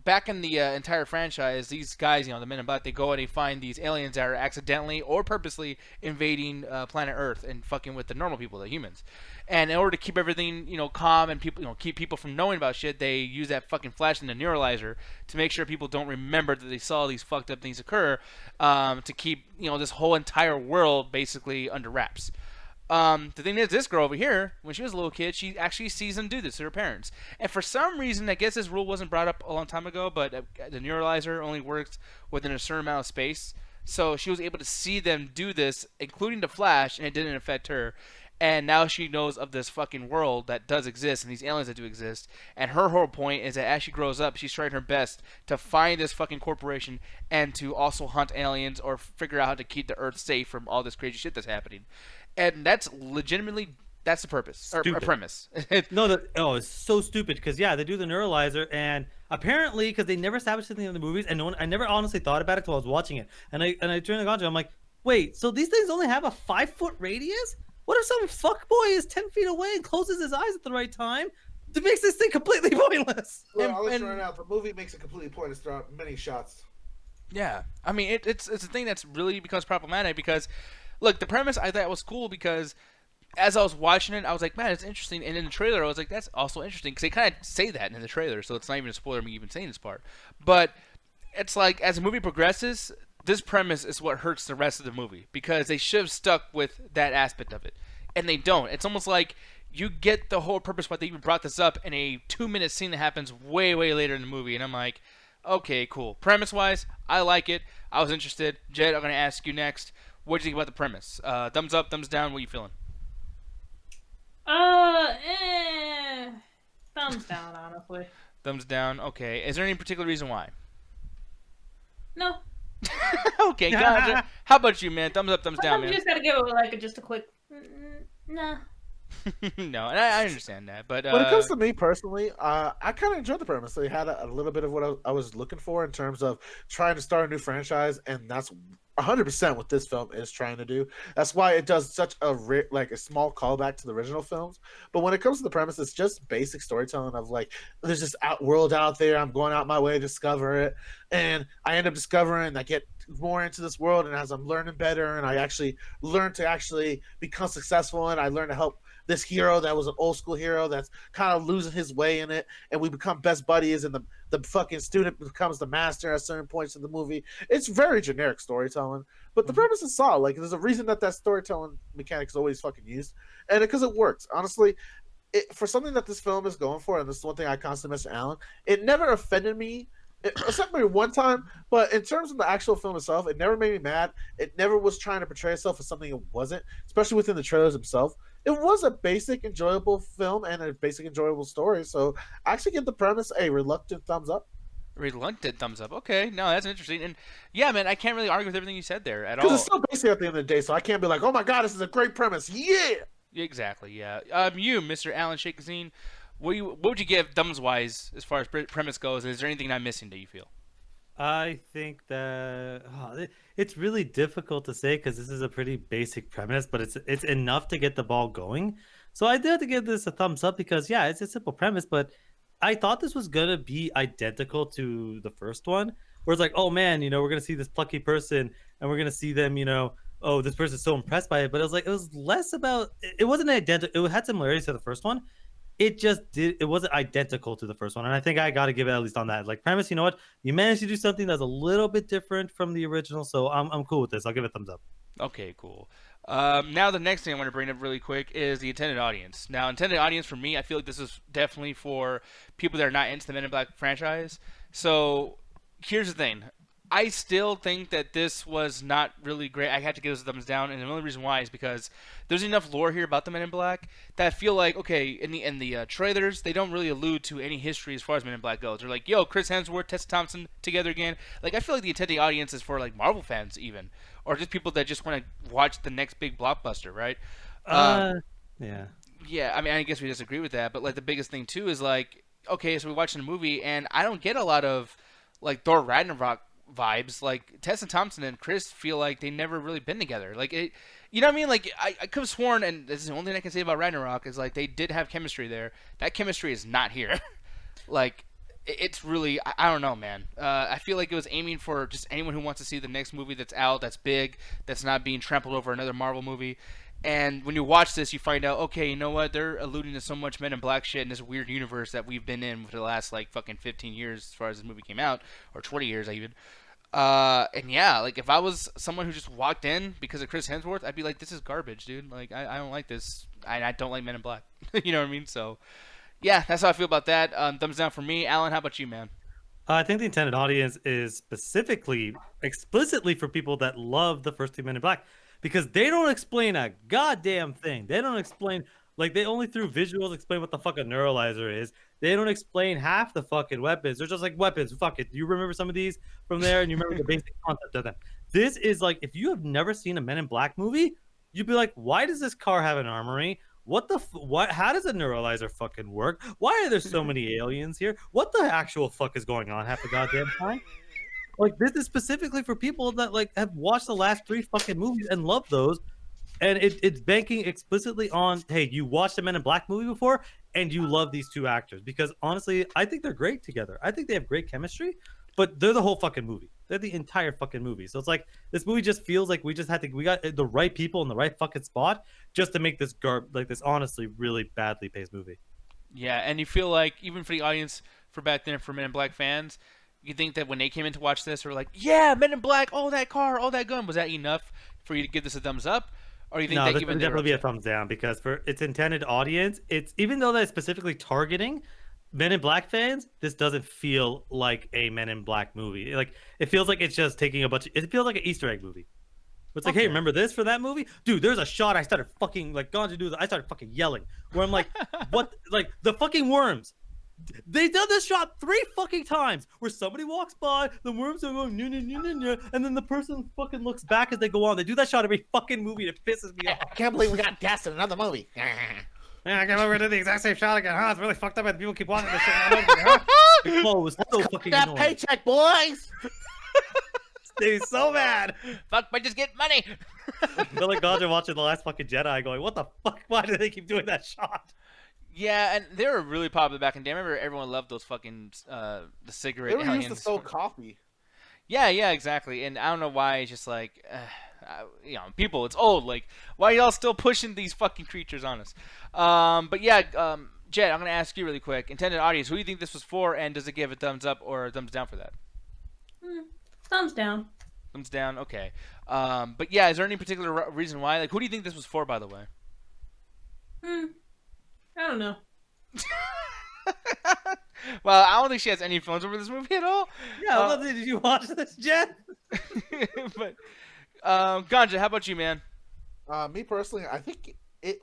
back in the entire franchise, these guys, the Men in Black, they go and they find these aliens that are accidentally or purposely invading planet Earth and fucking with the normal people, the humans. And in order to keep everything, calm and people, keep people from knowing about shit, they use that fucking flash in the neuralizer to make sure people don't remember that they saw these fucked up things occur, to keep, this whole entire world basically under wraps. The thing is, this girl over here, when she was a little kid, she actually sees them do this to her parents. And for some reason, I guess this rule wasn't brought up a long time ago, but the neuralizer only works within a certain amount of space. So she was able to see them do this, including the Flash, and it didn't affect her. And now she knows of this fucking world that does exist and these aliens that do exist. And her whole point is that as she grows up, she's trying her best to find this fucking corporation and to also hunt aliens or figure out how to keep the Earth safe from all this crazy shit that's happening. And that's legitimately, that's the purpose, or premise. No, it's so stupid because yeah, they do the neuralizer, and apparently because they never established anything in the movies, and I never honestly thought about it till I was watching it, and I turned the content, I'm like, wait, so these things only have a 5-foot radius? What if some fuckboy is 10 feet away and closes his eyes at the right time? It makes this thing completely pointless. Well, I'll let you right out. The movie makes it completely pointless throughout many shots. Yeah, I mean, it's a thing that's really becomes problematic because, look, the premise I thought was cool because as I was watching it, I was like, man, it's interesting. And in the trailer, I was like, that's also interesting because they kind of say that in the trailer, so it's not even a spoiler me even saying this part. But it's like as the movie progresses, this premise is what hurts the rest of the movie because they should have stuck with that aspect of it, and they don't. It's almost like you get the whole purpose why they even brought this up in a 2-minute scene that happens way, way later in the movie, and I'm like, okay, cool. Premise-wise, I like it. I was interested. Jed, I'm going to ask you next. What do you think about the premise? Thumbs up, thumbs down, what are you feeling? Thumbs down, honestly. Thumbs down, okay. Is there any particular reason why? No. Okay, gotcha. How about you, man? Thumbs up, thumbs down, You man. just gotta give it like just a quick. Nah. No, and I understand that, but When it comes to me personally, I kind of enjoyed the premise. They had a little bit of what I was looking for in terms of trying to start a new franchise, and that's 100% what this film is trying to do. That's why it does such a small callback to the original films. But when it comes to the premise, it's just basic storytelling of like, there's this world out there. I'm going out my way to discover it, and I end up discovering. I get more into this world, and as I'm learning better, and I actually learn to actually become successful, and I learn to help this hero that was an old school hero that's kind of losing his way in it, and we become best buddies, and the fucking student becomes the master at certain points in the movie. It's very generic storytelling, but the premise is solid. Like, there's a reason that storytelling mechanic is always fucking used, and because it works. Honestly, for something that this film is going for, and this is one thing I constantly mention, Alan, it never offended me. Except maybe one time, but in terms of the actual film itself, it never made me mad. It never was trying to portray itself as something it wasn't, especially within the trailers themselves. it was a basic, enjoyable film and a basic, enjoyable story. So I actually give the premise a reluctant thumbs up. Reluctant thumbs up. Okay, no, that's interesting. And yeah, man, I can't really argue with everything you said there at all. Because it's so basic at the end of the day, so I can't be like, oh my god, this is a great premise. Yeah! Exactly. Yeah. You, Mr. Alan Shakazine, what would you give thumbs wise as far as premise goes? Is there anything I'm missing that you feel? I think that it's really difficult to say because this is a pretty basic premise, but it's enough to get the ball going. So I do have to give this a thumbs up because yeah, it's a simple premise, but I thought this was gonna be identical to the first one, where it's like, oh man, we're gonna see this plucky person and we're gonna see them, oh, this person's so impressed by it. But it was less about it wasn't identical. It had similarities to the first one. It wasn't identical to the first one, and I think I got to give it at least on that like premise. You know what, you managed to do something that's a little bit different from the original, so I'm cool with this. I'll give it a thumbs up. Okay, cool. Now the next thing I want to bring up really quick is the intended audience. Now, intended audience for me, I feel like this is definitely for people that are not into the Men in Black franchise. So here's the thing. I still think that this was not really great. I had to give this a thumbs down, and the only reason why is because there's enough lore here about the Men in Black that I feel like, okay, in the trailers, they don't really allude to any history as far as Men in Black goes. They're like, yo, Chris Hemsworth, Tessa Thompson together again. Like, I feel like the intended audience is for like Marvel fans even, or just people that just want to watch the next big blockbuster, right? Yeah. Yeah, I mean, I guess we disagree with that, but like the biggest thing too is like, okay, so we're watching a movie, and I don't get a lot of like Thor Ragnarok vibes. Like Tessa Thompson and Chris feel like they never really been together. Like it, you know what I mean? Like I could have sworn, and this is the only thing I can say about Ragnarok is like they did have chemistry there. That chemistry is not here. Like it's really, I don't know, man. I feel like it was aiming for just anyone who wants to see the next movie that's out, that's big, that's not being trampled over another Marvel movie. And when you watch this, you find out, okay, you know what? They're alluding to so much Men in Black shit in this weird universe that we've been in for the last like fucking 15 years, as far as this movie came out, or 20 years even. And yeah, like if I was someone who just walked in because of Chris Hemsworth, I'd be like, this is garbage, dude. Like I don't like this. I don't like Men in Black. You know what I mean? So yeah, that's how I feel about that. Thumbs down for me. Alan, how about you, man? I think the intended audience is specifically, explicitly for people that love the first two Men in Black, because they don't explain a goddamn thing. They don't explain, like, they only through visuals explain what the fuck a neuralizer is. They don't explain half the fucking weapons. They're just like, weapons, fuck it. You remember some of these from there, and you remember the basic concept of them. This is like, if you have never seen a Men in Black movie, you'd be like, why does this car have an armory? What? How does a neuralizer fucking work? Why are there so many aliens here? What the actual fuck is going on half the goddamn time? Like, this is specifically for people that like have watched the last 3 fucking movies and love those, and it's banking explicitly on, hey, you watched a Men in Black movie before and you love these 2 actors, because honestly, I think they're great together. I think they have great chemistry, but they're the whole fucking movie. They're the entire fucking movie. So it's like this movie just feels like we got the right people in the right fucking spot just to make this this honestly really badly paced movie. Yeah, and you feel like even for the audience for back then, for Men in Black fans, you think that when they came in to watch this, they were like, yeah, Men in Black, oh that car, oh that gun. Was that enough for you to give this a thumbs up? Or you think No, they this give would it definitely be a thumbs down, because for its intended audience, it's, even though that's specifically targeting Men in Black fans, this doesn't feel like a Men in Black movie. Like, it feels like it's just taking it feels like an Easter egg movie. It's like, hey, remember this for that movie? Dude, there's a shot I started fucking, like, I started fucking yelling. Where I'm like, what? Like, the fucking worms. They've done this shot 3 fucking times where somebody walks by, the worms are going, and then the person fucking looks back as they go on. They do that shot every fucking movie, and it pisses me off. I can't believe we got cast in another movie. Man, I can't believe we did the exact same shot again, huh? It's really fucked up, and people keep watching this shit. Huh? Oh, it was so fucking that annoying. paycheck, boys. They're so mad. Fuck, but just get money. Billy Gardner watching The Last fucking Jedi going, what the fuck? Why do they keep doing that shot? Yeah, and they were really popular back in the day. I remember everyone loved those fucking the cigarette They were aliens. used to sell coffee. Yeah, exactly. And I don't know why it's just like, people, it's old. Like, why are y'all still pushing these fucking creatures on us? But yeah, Jed, I'm gonna ask you really quick. Intended audience, who do you think this was for, and does it give a thumbs up or a thumbs down for that? Thumbs down. Thumbs down. Okay. But yeah, is there any particular reason why? Like, who do you think this was for, by the way? I don't know. Well, I don't think she has any feelings over this movie at all. Yeah, did you watch this, Jen? But Ganja, how about you, man? Me personally, I think it.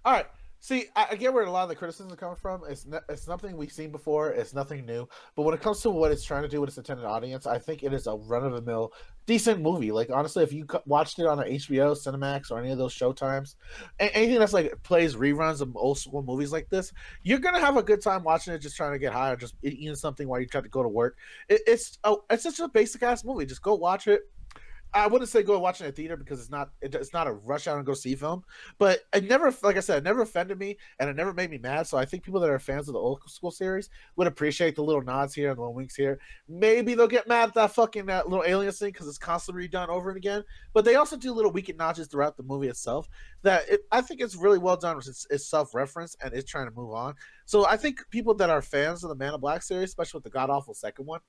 All right. See, I get where a lot of the criticism comes from. It's nothing we've seen before. It's nothing new. But when it comes to what it's trying to do with its intended audience, I think it is a run of the mill, decent movie. Like honestly, if you watched it on an HBO, Cinemax, or any of those Showtimes, anything that's like plays reruns of old school movies like this, you're gonna have a good time watching it, just trying to get high or just eating something while you try to go to work. It's just a basic ass movie. Just go watch it. I wouldn't say go watch it in a theater because it's not a rush out and go see film, but it never, like I said, it never offended me and it never made me mad. So I think people that are fans of the old school series would appreciate the little nods here and the little winks here. Maybe they'll get mad at that fucking little alien thing because it's constantly redone over and again. But they also do little wicked notches throughout the movie itself I think it's really well done. It's self-reference and it's trying to move on. So I think people that are fans of the Man in Black series, especially with the god awful second one,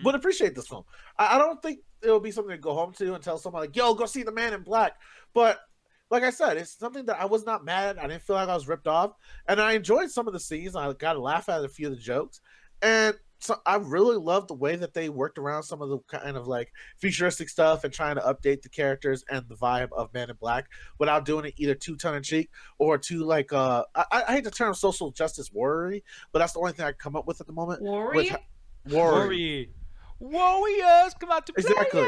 would appreciate this film. I don't think it'll be something to go home to and tell someone like, "Yo, go see the Man in Black." But like I said, it's something that I was not mad at. I didn't feel like I was ripped off, and I enjoyed some of the scenes. I got to laugh at a few of the jokes, and so I really loved the way that they worked around some of the kind of like futuristic stuff and trying to update the characters and the vibe of Man in Black without doing it either too tongue in cheek or too like I hate the term social justice worry, but that's the only thing I can come up with at the moment. Worry? Worry. Warriors come out to play. Exactly.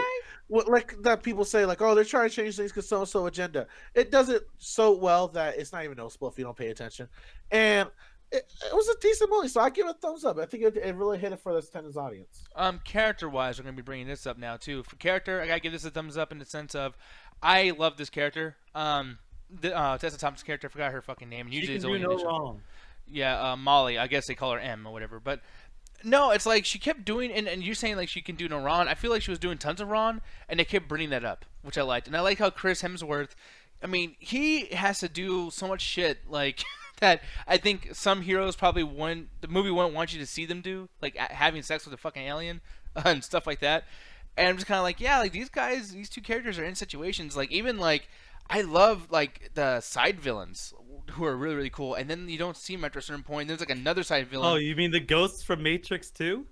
Well, like that people say, like, oh, they're trying to change things because so agenda. It does it so well that it's not even noticeable if you don't pay attention. And it was a decent movie, so I give it a thumbs up. I think it really hit it for this tennis audience. Character-wise, we're gonna be bringing this up now too. For character, I gotta give this a thumbs up in the sense of, I love this character. Tessa Thompson's character, I forgot her fucking name. And She usually can it's do only no initial. wrong. Yeah, Molly. I guess they call her M or whatever. But no, it's like she kept doing, and you saying like she can do no wrong. I feel like she was doing tons of wrong, and they kept bringing that up, which I liked. And I like how Chris Hemsworth, I mean, he has to do so much shit like that. I think some heroes probably the movie wouldn't want you to see them do, like having sex with a fucking alien and stuff like that. And I'm just kind of like, yeah, like these two characters are in situations like even like. I love like the side villains who are really cool, and then you don't see them after a certain point. There's like another side villain. Oh, you mean the ghosts from Matrix 2?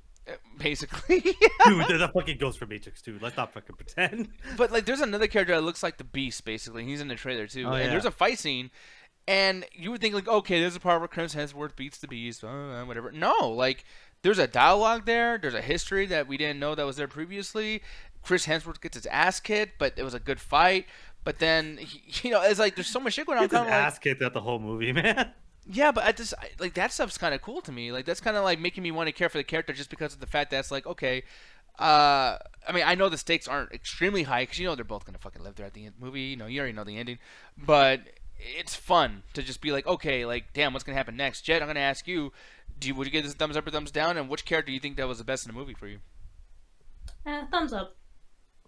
Basically. Dude, they're the fucking ghosts from Matrix 2. Let's not fucking pretend. But like, there's another character that looks like the Beast. Basically, he's in the trailer too. Oh, and yeah. there's a fight scene, and you would think like, okay, there's a part where Chris Hemsworth beats the Beast, whatever. No, like there's a dialogue there. There's a history that we didn't know that was there previously. Chris Hemsworth gets his ass kicked, but it was a good fight. But then, it's like there's so much shit going on. It's an ass kicked throughout the whole movie, man. Yeah, but like that stuff's kind of cool to me. Like that's kind of like making me want to care for the character just because of the fact that it's like, okay, I mean, I know the stakes aren't extremely high because they're both gonna fucking live there at the end of the movie. You already know the ending, but it's fun to just be like, okay, like damn, what's gonna happen next? Jet, I'm gonna ask you, would you give this a thumbs up or thumbs down? And which character do you think that was the best in the movie for you? Thumbs up.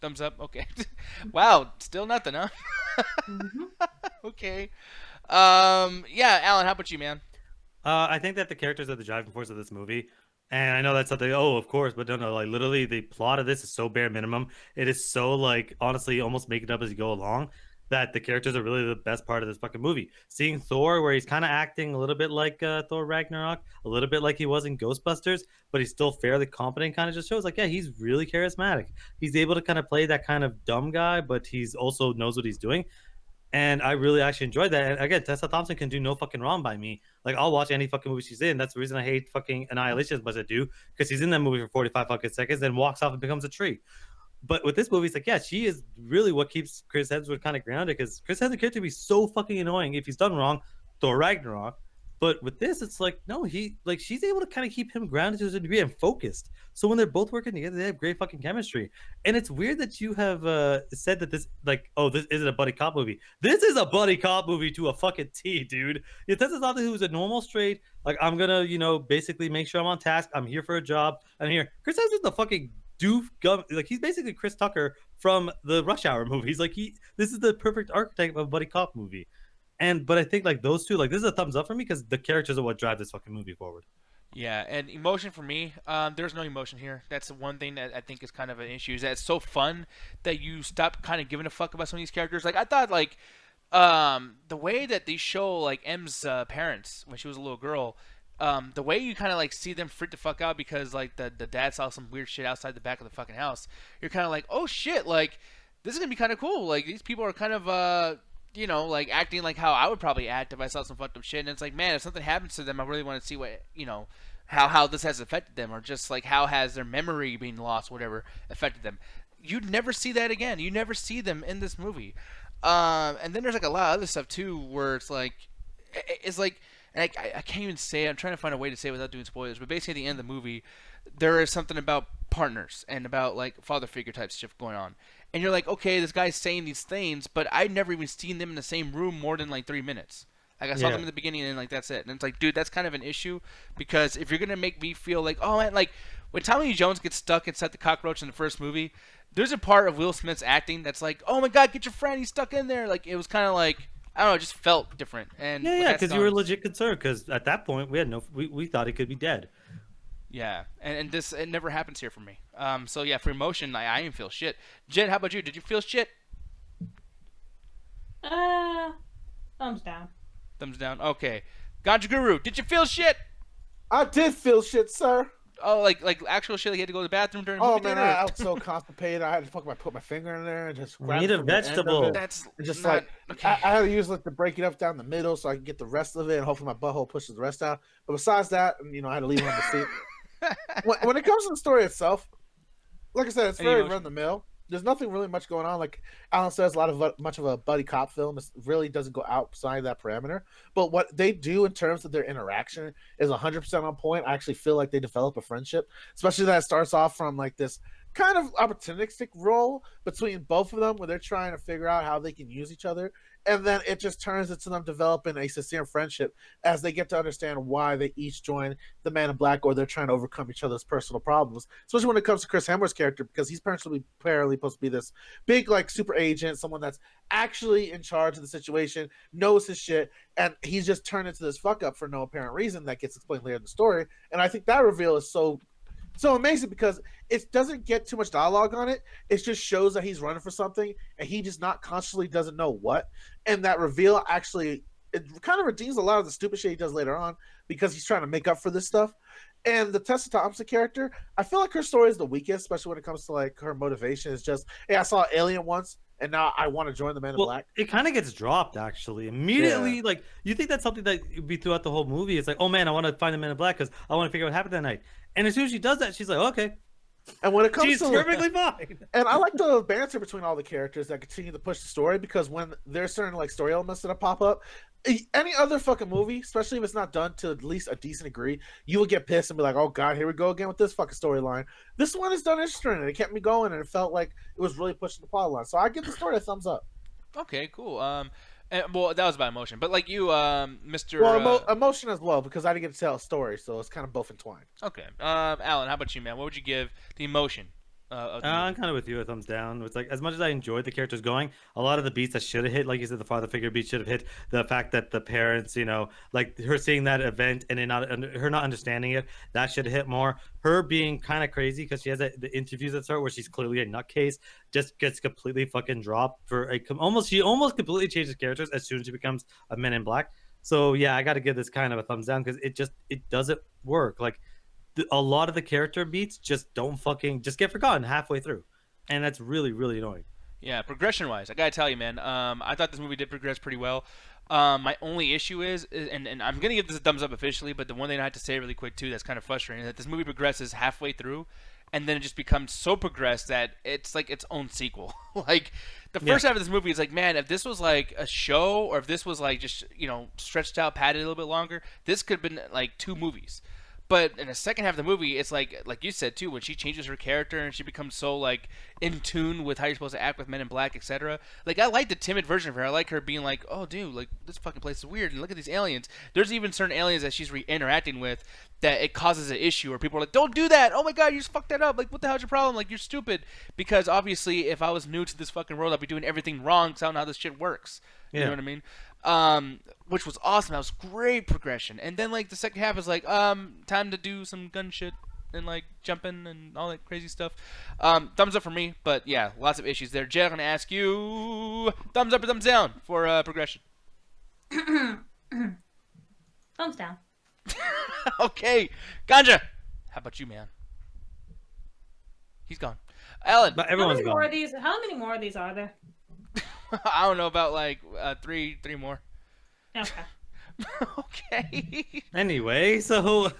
Thumbs up. Okay. Wow. Still nothing, huh? Mm-hmm. Okay. Yeah, Alan, how about you, man? I think that the characters are the driving force of this movie. And I know that's something, oh, of course, but no, like literally the plot of this is so bare minimum. It is so like, honestly, almost make it up as you go along that the characters are really the best part of this fucking movie. Seeing Thor, where he's kind of acting a little bit like Thor Ragnarok, a little bit like he was in Ghostbusters, but he's still fairly competent, kind of just shows like, yeah, he's really charismatic. He's able to kind of play that kind of dumb guy, but he's also knows what he's doing. And I really actually enjoyed that. And again, Tessa Thompson can do no fucking wrong by me. Like, I'll watch any fucking movie she's in. That's the reason I hate fucking Annihilation as much as I do, because he's in that movie for 45 fucking seconds, then walks off and becomes a tree. But with this movie, it's like, yeah, she is really what keeps Chris Hemsworth kind of grounded, because Chris Hemsworth character be so fucking annoying if he's done wrong. Thor Ragnarok. But with this, it's like, no, she's able to kind of keep him grounded to a degree and focused. So when they're both working together, they have great fucking chemistry. And it's weird that you have said that this, like, oh, this isn't a buddy cop movie. This is a buddy cop movie to a fucking T, dude. If this is something who's a normal straight, like, I'm gonna, basically make sure I'm on task. I'm here for a job. I'm here. Chris Hemsworth's the fucking doof gum. Like, he's basically Chris Tucker from the Rush Hour movies. Like, this is the perfect archetype of a buddy cop movie. But I think like those two, like this is a thumbs up for me because the characters are what drive this fucking movie forward. Yeah, and emotion for me, there's no emotion here. That's the one thing that I think is kind of an issue. Is that it's so fun that you stop kind of giving a fuck about some of these characters. Like I thought, like the way that they show like M's parents when she was a little girl, the way you kind of like see them freak the fuck out because like the dad saw some weird shit outside the back of the fucking house. You're kind of like, oh shit, like this is gonna be kind of cool. Like these people are kind of you know, like acting like how I would probably act if I saw some fucked up shit. And it's like, man, if something happens to them, I really want to see what, you know, how this has affected them, or just like how has their memory being lost, whatever, affected them. You'd never see that again. You never see them in this movie. And then there's like a lot of other stuff too, where it's like, and I can't even say it. I'm trying to find a way to say it without doing spoilers. But basically, at the end of the movie, there is something about partners and about like father figure type stuff going on. And you're like, okay, this guy's saying these things, but I'd never even seen them in the same room more than like 3 minutes. Like I saw them in the beginning, and like that's it. And it's like, dude, that's kind of an issue, because if you're gonna make me feel like, oh man, like when Tommy Lee Jones gets stuck inside the cockroach in the first movie, there's a part of Will Smith's acting that's like, oh my god, get your friend, he's stuck in there. Like it was kind of like, I don't know, it just felt different. And Yeah, because you were legit concerned. Because at that point, we thought he could be dead. Yeah, and this, it never happens here for me. So yeah, for emotion, I didn't feel shit. Jen, how about you? Did you feel shit? Thumbs down. Thumbs down. Okay. Ganja Guru, did you feel shit? I did feel shit, sir. Oh, like actual shit. Like you had to go to the bathroom during the Oh movie man, theater? I was so constipated. I had to put my finger in there and just grab Need it a from the end of vegetable. it. That's And just not, like okay. I had to use like to break it up down the middle so I can get the rest of it, and hopefully my butthole pushes the rest out. But besides that, you know, I had to leave it on the seat. When it comes to the story itself, like I said, it's Any very emotion? run of the mill. There's nothing really much going on. Like Alan says, much of a buddy cop film. It really doesn't go outside that parameter. But what they do in terms of their interaction is 100% on point. I actually feel like they develop a friendship, especially that it starts off from like this kind of opportunistic role between both of them, where they're trying to figure out how they can use each other, and then it just turns into them developing a sincere friendship as they get to understand why they each join the Man in Black, or they're trying to overcome each other's personal problems. Especially when it comes to Chris Hemsworth's character, because he's apparently supposed to be this big like super agent, someone that's actually in charge of the situation, knows his shit, and he's just turned into this fuck up for no apparent reason that gets explained later in the story. And I think that reveal is so amazing, because it doesn't get too much dialogue on it. It just shows that he's running for something, and he just not consciously doesn't know what. And that reveal actually, it kind of redeems a lot of the stupid shit he does later on, because he's trying to make up for this stuff. And the Tessa Thompson character, I feel like her story is the weakest, especially when it comes to like her motivation. Is just, hey, I saw Alien once, and now I want to join the Man in Black. It kind of gets dropped actually immediately. Yeah. Like you think that's something that would be throughout the whole movie. It's like, oh man, I want to find the Man in Black because I want to figure out what happened that night. And as soon as she does that, she's like, okay, And when it comes she's to perfectly fine. And I like the banter between all the characters that continue to push the story, because when there's certain like story elements that pop up, any other fucking movie, especially if it's not done to at least a decent degree, you would get pissed and be like, "Oh God, here we go again with this fucking storyline." This one is done interesting, and it kept me going, and it felt like it was really pushing the plot line. So I give the story a thumbs up. Okay, cool. Well, that was about emotion, but like you, Mr. Well, emotion as well, because I didn't get to tell a story, so it's kind of both entwined. Okay, Alan, how about you, man? What would you give the emotion? Of the movie? I'm kind of with you. A thumbs down. It's like as much as I enjoyed the characters going, a lot of the beats that should have hit, like you said, the father figure beat should have hit. The fact that the parents, you know, like her seeing that event and her not understanding it, that should have hit more. Her being kind of crazy because she has the interviews at start where she's clearly a nutcase, just gets completely fucking dropped for she almost completely changes characters as soon as she becomes a Men in Black. So yeah, I got to give this kind of a thumbs down because it doesn't work. Like a lot of the character beats just just get forgotten halfway through, and that's really annoying. Yeah, progression wise, I gotta tell you, man. I thought this movie did progress pretty well. My only issue is and I'm gonna give this a thumbs up officially, but the one thing I have to say really quick too that's kind of frustrating is that this movie progresses halfway through, and then it just becomes so progressed that it's like its own sequel. Like the first half of this movie is like, man, if this was like a show, or if this was like just, you know, stretched out, padded a little bit longer, this could have been like 2 movies. But in the second half of the movie, it's like you said too, when she changes her character and she becomes so like in tune with how you're supposed to act with Men in Black, etc. Like I like the timid version of her. I like her being like, "Oh, dude, like this fucking place is weird, and look at these aliens." There's even certain aliens that she's interacting with that it causes an issue, or people are like, "Don't do that! Oh my god, you just fucked that up! Like, what the hell's your problem? Like, you're stupid." Because obviously, if I was new to this fucking world, I'd be doing everything wrong because I don't know how this shit works. You know what I mean? Which was awesome. That was great progression. And then like the second half is like, time to do some gun shit and like jumping and all that crazy stuff. Thumbs up for me, but yeah, lots of issues there. Jed, I'm gonna ask you, thumbs up or thumbs down for progression? Thumbs down. Okay, Ganja, how about you, man? He's gone. Alan, But How everyone's many more gone. of these? How many more of these are there? I don't know about like three more. Okay. Okay. Anyway, so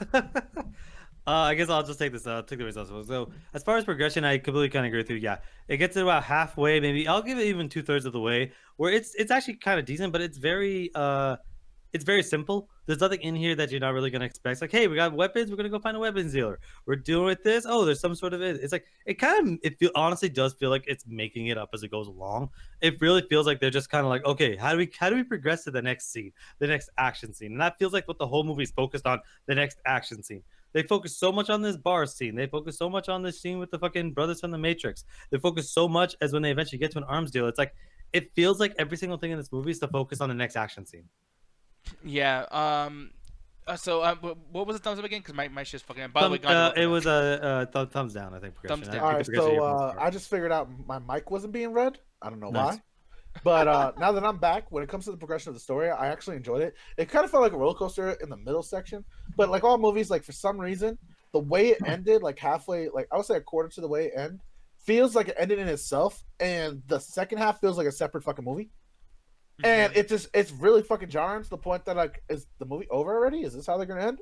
I guess I'll just take this. Take the results. So as far as progression, I completely kind of agree with you. Yeah, it gets to about halfway, maybe. I'll give it even 2/3 of the way, where it's actually kind of decent, but it's very simple. There's nothing in here that you're not really gonna expect. It's like, hey, we got weapons. We're gonna go find a weapons dealer. We're doing with this. Oh, there's some sort of it. It's like honestly does feel like it's making it up as it goes along. It really feels like they're just kind of like, okay, how do we progress to the next scene, the next action scene, and that feels like what the whole movie is focused on. The next action scene. They focus so much on this bar scene. They focus so much on this scene with the fucking brothers from the Matrix. They focus so much as when they eventually get to an arms deal. It's like it feels like every single thing in this movie is to focus on the next action scene. Yeah. What was the thumbs up again? Because my shit's fucking. By the way, Ganja, It was a thumbs down, I think. Thumbs down. I All think right, the progression so here was I just figured out my mic wasn't being read. I don't know Nice. why. But now that I'm back, when it comes to the progression of the story, I actually enjoyed it. It kind of felt like a roller coaster in the middle section, but like all movies, like for some reason, the way it ended, like halfway, like I would say a quarter to the way it ended, feels like it ended in itself, and the second half feels like a separate fucking movie. And it's really fucking jarring to the point that like, is the movie over already? Is this how they're gonna end?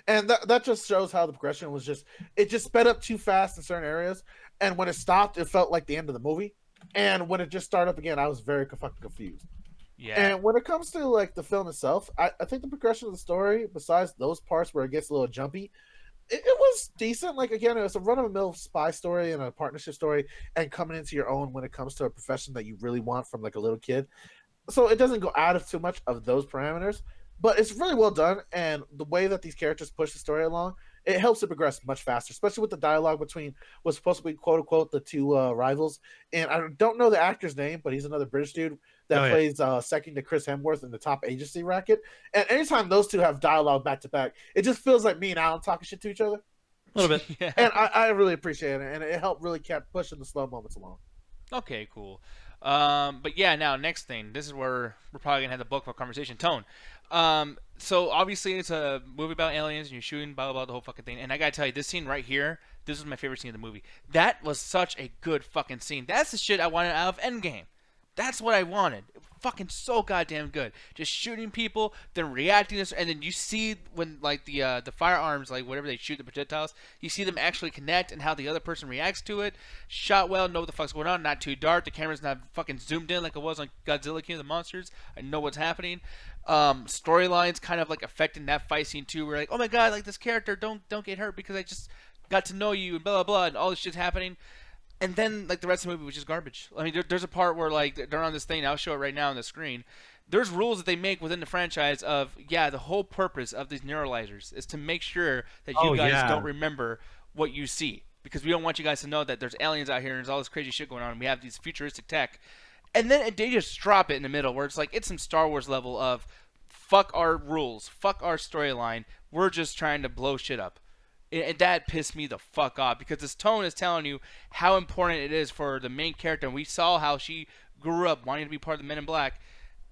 And that just shows how the progression was it just sped up too fast in certain areas, and when it stopped, it felt like the end of the movie. And when it just started up again, I was very fucking confused. Yeah. And when it comes to like the film itself, I think the progression of the story, besides those parts where it gets a little jumpy, it was decent. Like again, it was a run-of-the-mill spy story and a partnership story, and coming into your own when it comes to a profession that you really want from like a little kid. So it doesn't go out of too much of those parameters, but it's really well done. And the way that these characters push the story along, it helps it progress much faster, especially with the dialogue between what's supposed to be quote unquote the two rivals. And I don't know the actor's name, but he's another British dude that plays second to Chris Hemsworth in the top agency racket. And anytime those two have dialogue back to back, it just feels like me and Alan talking shit to each other. A little bit. Yeah. And I really appreciate it, and it helped really kept pushing the slow moments along. Okay, cool. But yeah, now next thing. This is where we're probably gonna have the bulk of our conversation. Tone. So obviously it's a movie about aliens and you're shooting, blah blah blah, the whole fucking thing. And I gotta tell you, this scene right here, this was my favorite scene of the movie. That was such a good fucking scene. That's the shit I wanted out of Endgame. That's what I wanted. Fucking so goddamn good. Just shooting people, then reacting to, and then you see when like the firearms, like whatever they shoot the projectiles, you see them actually connect and how the other person reacts to it. Shot well, know what the fuck's going on, not too dark. The camera's not fucking zoomed in like it was on Godzilla King of the Monsters. I know what's happening. Storylines kind of like affecting that fight scene too. We're like, oh my god, like this character, don't get hurt because I just got to know you and blah blah blah, and all this shit's happening. And then, like, the rest of the movie was just garbage. I mean, there's a part where, like, they're on this thing. I'll show it right now on the screen. There's rules that they make within the franchise of, yeah, the whole purpose of these neuralizers is to make sure that you guys don't remember what you see. Because we don't want you guys to know that there's aliens out here and there's all this crazy shit going on and we have these futuristic tech. And then they just drop it in the middle where it's like, it's some Star Wars level of, fuck our rules, fuck our storyline. We're just trying to blow shit up. And that pissed me the fuck off because this tone is telling you how important it is for the main character. And we saw how she grew up wanting to be part of the Men in Black.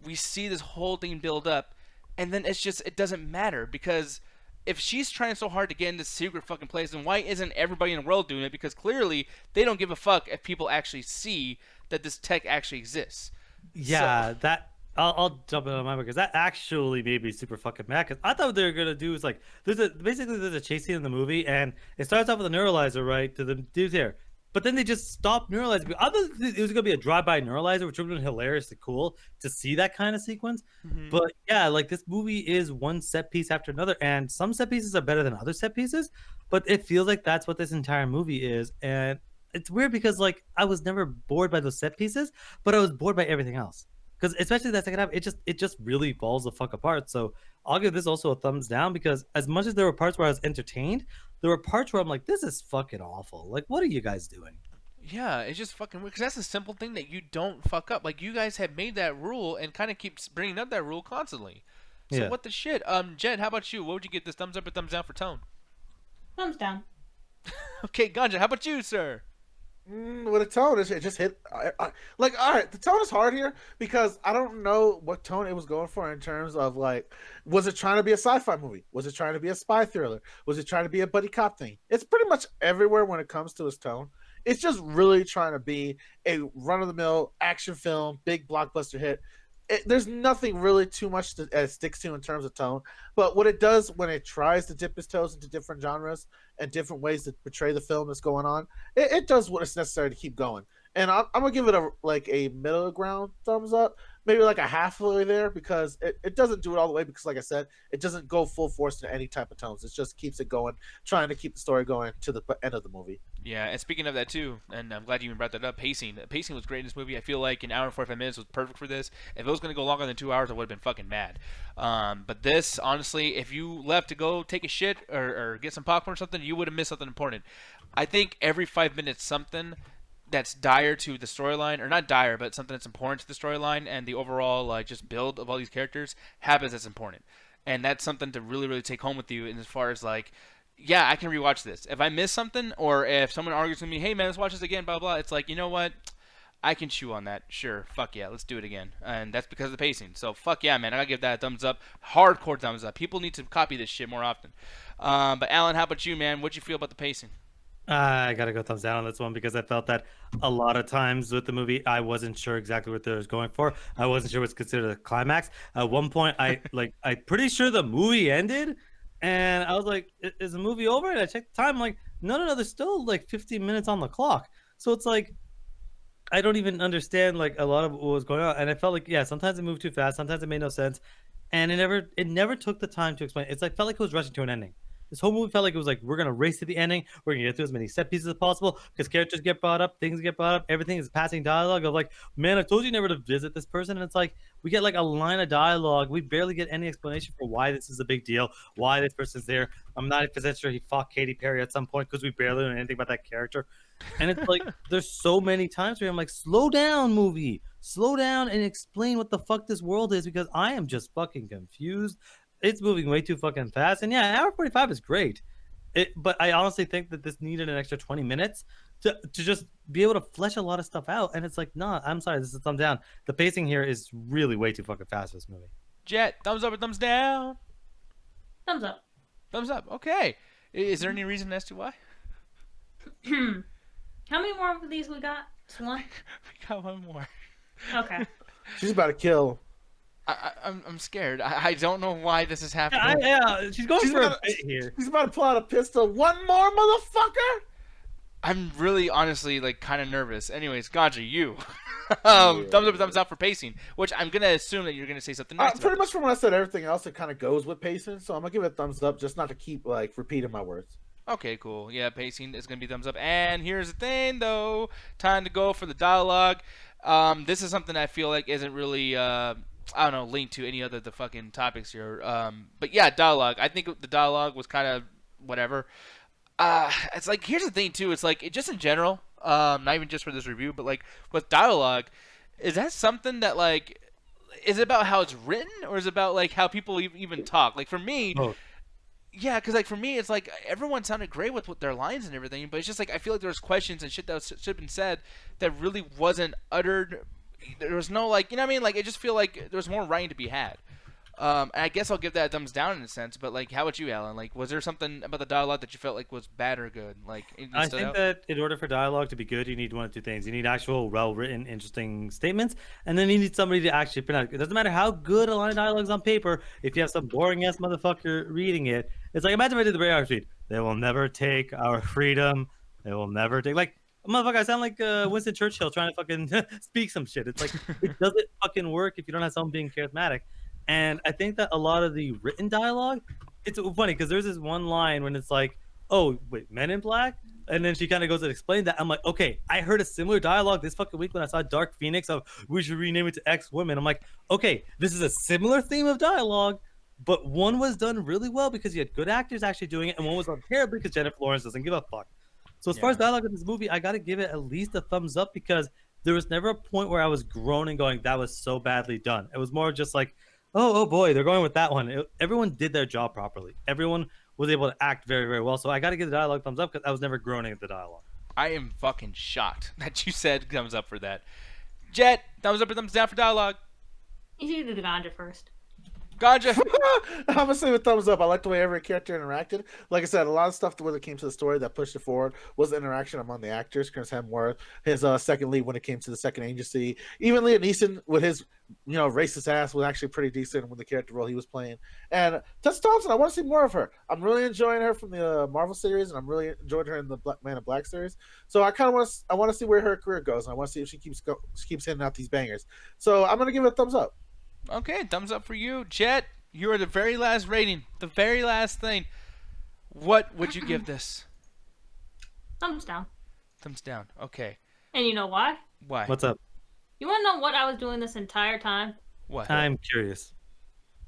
We see this whole thing build up, and then it doesn't matter because if she's trying so hard to get in this secret fucking place, then why isn't everybody in the world doing it? Because clearly they don't give a fuck if people actually see that this tech actually exists. Yeah, so, I'll jump in on mine because that actually made me super fucking mad. Because I thought what they were gonna do is like there's a chase scene in the movie and it starts off with a neuralizer right to the dude's here, but then they just stop neuralizing. I thought it was gonna be a drive-by neuralizer, which would have been hilariously cool to see that kind of sequence. Mm-hmm. But yeah, like this movie is one set piece after another, and some set pieces are better than other set pieces. But it feels like that's what this entire movie is, and it's weird because like I was never bored by those set pieces, but I was bored by everything else. Because especially that second half, it just really falls the fuck apart. So I'll give this also a thumbs down because as much as there were parts where I was entertained, there were parts where I'm like, this is fucking awful. Like, what are you guys doing? Yeah, it's just fucking weird. Because that's a simple thing that you don't fuck up. Like, you guys have made that rule and kind of keeps bringing up that rule constantly. So what the shit? Jed, how about you? What would you get this thumbs up or thumbs down for Tone? Thumbs down. Okay, Ganja, how about you, sir? With a tone, it just hit. Like, all right, the tone is hard here because I don't know what tone it was going for in terms of like, was it trying to be a sci-fi movie? Was it trying to be a spy thriller? Was it trying to be a buddy cop thing? It's pretty much everywhere when it comes to its tone. It's just really trying to be a run-of-the-mill action film, big blockbuster hit. There's nothing really too much that it sticks to in terms of tone. But what it does when it tries to dip its toes into different genres and different ways to portray the film that's going on, it does what is necessary to keep going. And I'm gonna give it a middle ground thumbs up, maybe like a halfway there, because it doesn't do it all the way, because like I said, it doesn't go full force to any type of tones. It just keeps it going, trying to keep the story going to the end of the movie. Yeah, and speaking of that too, and I'm glad you even brought that up, pacing. Pacing was great in this movie. I feel like an hour and 45 minutes was perfect for this. If it was going to go longer than 2 hours, I would have been fucking mad. But this, honestly, if you left to go take a shit or get some popcorn or something, you would have missed something important. I think every 5 minutes something that's dire to the storyline, or not dire, but something that's important to the storyline and the overall just build of all these characters happens that's important. And that's something to really, really take home with you. And as far as yeah, I can rewatch this. If I miss something, or if someone argues with me, hey man, let's watch this again, blah blah, it's like, you know what? I can chew on that. Sure, fuck yeah, let's do it again. And that's because of the pacing. So fuck yeah, man, I gotta give that a thumbs up, hardcore thumbs up. People need to copy this shit more often. But Alan, how about you, man? What'd you feel about the pacing? I gotta go thumbs down on this one because I felt that a lot of times with the movie, I wasn't sure exactly what they was going for. I wasn't sure what's considered a climax. At one point, I'm pretty sure the movie ended, and I was like, "Is the movie over?" And I checked the time. I'm like, no, there's still like 15 minutes on the clock. So it's like I don't even understand like a lot of what was going on, and I felt like sometimes it moved too fast, sometimes it made no sense, and it never took the time to explain. It's like felt like it was rushing to an ending. This whole movie felt like it was like, we're gonna race to the ending. We're gonna get through as many set pieces as possible because characters get brought up, things get brought up, everything is passing dialogue of like, man, I told you never to visit this person, and it's like we get like a line of dialogue. We barely get any explanation for why this is a big deal, why this person's there. I'm not even sure he fought Katy Perry at some point because we barely know anything about that character. And it's like there's so many times where I'm like, slow down, movie, slow down and explain what the fuck this world is because I am just fucking confused. It's moving way too fucking fast. And yeah, an hour 45 is great. But I honestly think that this needed an extra 20 minutes to just be able to flesh a lot of stuff out. And it's like, nah, I'm sorry, this is a thumb down. The pacing here is really way too fucking fast for this movie. Jet, thumbs up or thumbs down? Thumbs up. Thumbs up. Okay. Is there any reason as to why? How many more of these we got? Just one? We got one more. Okay. She's about to kill. I'm scared. I don't know why this is happening. She's going for a bit here. He's about to pull out a pistol. One more, motherfucker! I'm really, honestly, kind of nervous. Anyways, Ganja, you. Thumbs up or thumbs out for pacing, which I'm going to assume that you're going to say something nice pretty much from when I said everything else, it kind of goes with pacing, so I'm going to give it a thumbs up, just not to keep, repeating my words. Okay, cool. Yeah, pacing is going to be thumbs up. And here's the thing, though. Time to go for the dialogue. This is something I feel like isn't really... I don't know, linked to any other the fucking topics here. But yeah, dialogue. I think the dialogue was kind of whatever. It's like, here's the thing too. It's like, just in general, not even just for this review, but with dialogue, is that something that is it about how it's written, or is it about how people even talk? For me, yeah, because for me, it's like everyone sounded great with their lines and everything, but it's just I feel like there was questions and shit that should have been said that really wasn't uttered. There was no you know what I mean? I just feel like there was more writing to be had. And I guess I'll give that a thumbs down in a sense. But how about you, Alan? Was there something about the dialogue that you felt was bad or good? I think that in order for dialogue to be good, you need one of two things. You need actual, well-written, interesting statements, and then you need somebody to actually pronounce it. It doesn't matter how good a line of dialogue is on paper. If you have some boring-ass motherfucker reading it, it's like, imagine if I did the Braveheart read. They will never take our freedom. They will never take... motherfucker, I sound like Winston Churchill trying to fucking speak some shit. It's like, it doesn't fucking work if you don't have someone being charismatic. And I think that a lot of the written dialogue, it's funny because there's this one line when it's like, oh, wait, Men in Black? And then she kind of goes and explains that. I'm like, okay, I heard a similar dialogue this fucking week when I saw Dark Phoenix of we should rename it to X Women. I'm like, okay, this is a similar theme of dialogue, but one was done really well because you had good actors actually doing it, and one was done terribly because Jennifer Lawrence doesn't give a fuck. So as far as dialogue in this movie, I got to give it at least a thumbs up because there was never a point where I was groaning going, that was so badly done. It was more just like, oh boy, they're going with that one. Everyone did their job properly. Everyone was able to act very, very well. So I got to give the dialogue thumbs up because I was never groaning at the dialogue. I am fucking shocked that you said thumbs up for that. Jet, thumbs up or thumbs down for dialogue? You should do the ganja first. Ganja. I'm gonna say a thumbs up. I like the way every character interacted. Like I said, a lot of stuff when it came to the story that pushed it forward was the interaction among the actors. Chris Hemsworth, his second lead when it came to the second agency. Even Liam Neeson with his racist ass was actually pretty decent with the character role he was playing. And Tessa Thompson, I want to see more of her. I'm really enjoying her from the Marvel series, and I'm really enjoying her in the Man in Black series. So I kind of want to see where her career goes, and I want to see if she keeps hitting out these bangers. So I'm gonna give it a thumbs up. Okay, thumbs up for you. Jet, you are the very last rating. The very last thing. What would you give this? Thumbs down. Thumbs down. Okay. And you know why? Why? What's up? You want to know what I was doing this entire time? What? I'm curious.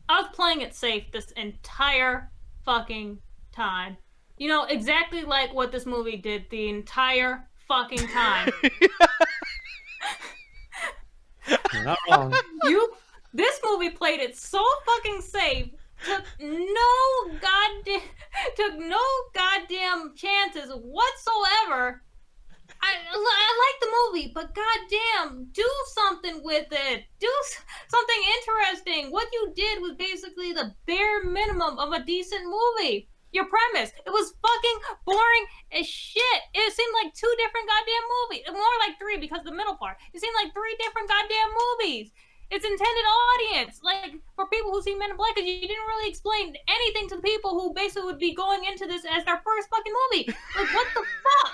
I was playing it safe this entire fucking time. You know, exactly like what this movie did the entire fucking time. You're not wrong. This movie played it so fucking safe, took no goddamn chances whatsoever. I like the movie, but goddamn, do something with it. Do something interesting. What you did was basically the bare minimum of a decent movie. Your premise, it was fucking boring as shit. It seemed like 2 different goddamn movies. More like 3 because the middle part. It seemed like 3 different goddamn movies. Its intended audience, like for people who see Men in Black, because you didn't really explain anything to the people who basically would be going into this as their first fucking movie. Like, what the fuck?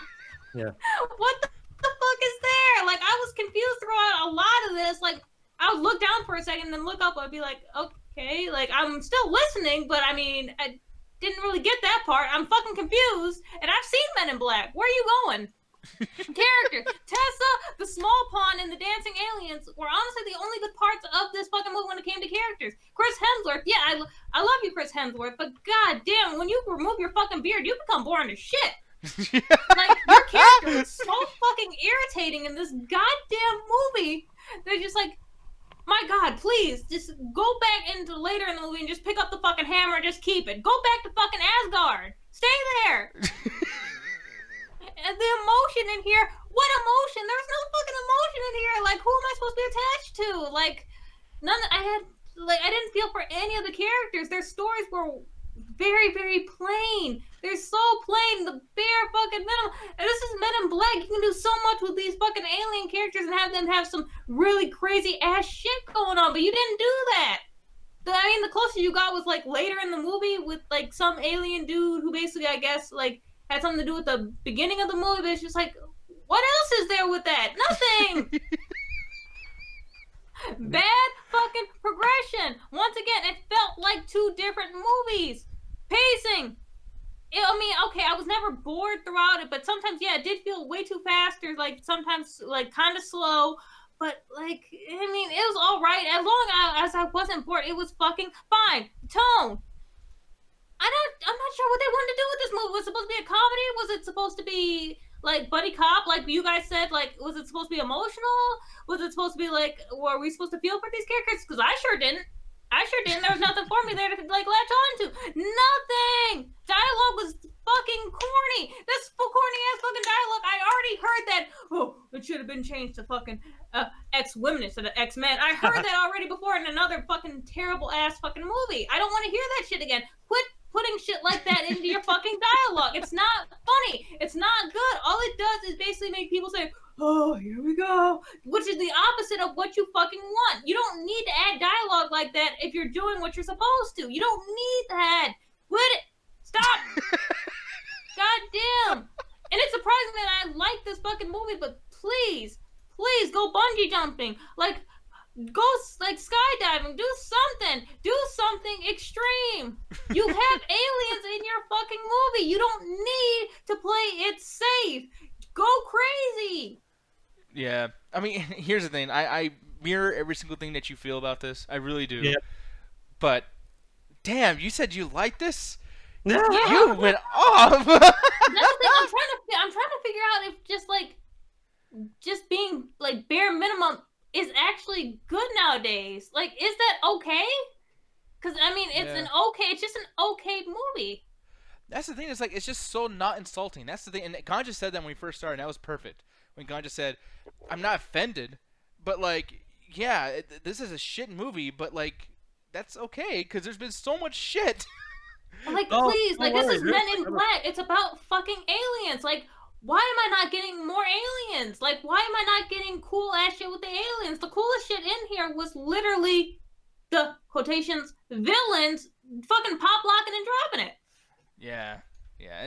Yeah. What the fuck is there? Like, I was confused throughout a lot of this. Like, I would look down for a second and then look up. I'd be like, okay, like I'm still listening, but I mean, I didn't really get that part. I'm fucking confused, and I've seen Men in Black. Where are you going? Character Tessa, the small pawn, and the dancing aliens were honestly the only good parts of this fucking movie when it came to characters. Chris Hemsworth, yeah, I love you, Chris Hemsworth, but god damn, when you remove your fucking beard, you become boring as shit. Like, your character is so fucking irritating in this goddamn movie. They're just like, my god, please, just go back into later in the movie and just pick up the fucking hammer and just keep it. Go back to fucking Asgard. Stay there. And the emotion in here, what emotion? There's no fucking emotion in here. Like, who am I supposed to be attached to? Like, I didn't feel for any of the characters. Their stories were very, very plain. They're so plain, the bare fucking minimum. And this is Men in Black. You can do so much with these fucking alien characters and have them have some really crazy ass shit going on, but you didn't do that. I mean, the closest you got was like later in the movie with like some alien dude who basically, I guess, like had something to do with the beginning of the movie, but it's just like, what else is there with that? Nothing. Bad fucking progression. Once again, it felt like 2 different movies. Pacing. I mean, okay, I was never bored throughout it, but sometimes, yeah, it did feel way too fast or like sometimes like kind of slow. But like, I mean, it was all right as long as I wasn't bored. It was fucking fine. Tone. I'm not sure what they wanted to do with this movie. Was it supposed to be a comedy? Was it supposed to be like buddy cop, like you guys said? Like, was it supposed to be emotional? Was it supposed to be like, were we supposed to feel for these characters? Because I sure didn't. There was nothing for me there to like latch on to. Nothing. Dialogue was fucking corny. This corny ass fucking dialogue. I already heard that. Oh, it should have been changed to fucking X-women instead of X-men. I heard that already before in another fucking terrible ass fucking movie. I don't want to hear that shit again. Quit putting shit like that into your fucking dialogue. It's not funny. It's not good. All it does is basically make people say, oh, here we go. Which is the opposite of what you fucking want. You don't need to add dialogue like that if you're doing what you're supposed to. You don't need that. Quit it. Stop. God damn. And it's surprising that I like this fucking movie, but please go bungee jumping. Like, go like skydiving. Do something extreme. You have aliens in your fucking movie. You don't need to play it safe. Go crazy. Yeah, I mean, here's the thing. I mirror every single thing that you feel about this. I really do. Yeah. But, damn, you said you like this? Yeah. You went off. That's the thing. I'm trying to figure out if just being like bare minimum is actually good nowadays. Like, is that okay? Because I mean, it's just an okay movie. That's the thing. It's like, it's just so not insulting. That's the thing. And Ganja said that when we first started. And that was perfect. When Ganja said, I'm not offended, but like, yeah, this is a shit movie, but like, that's okay because there's been so much shit. Like, Oh, please, don't like, this worry, is there's Men in another- Black. It's about fucking aliens. Like, why am I not getting more aliens? Like, why am I not getting cool ass shit with the aliens? The coolest shit in here was literally the quotations villains fucking pop locking and dropping it. Yeah,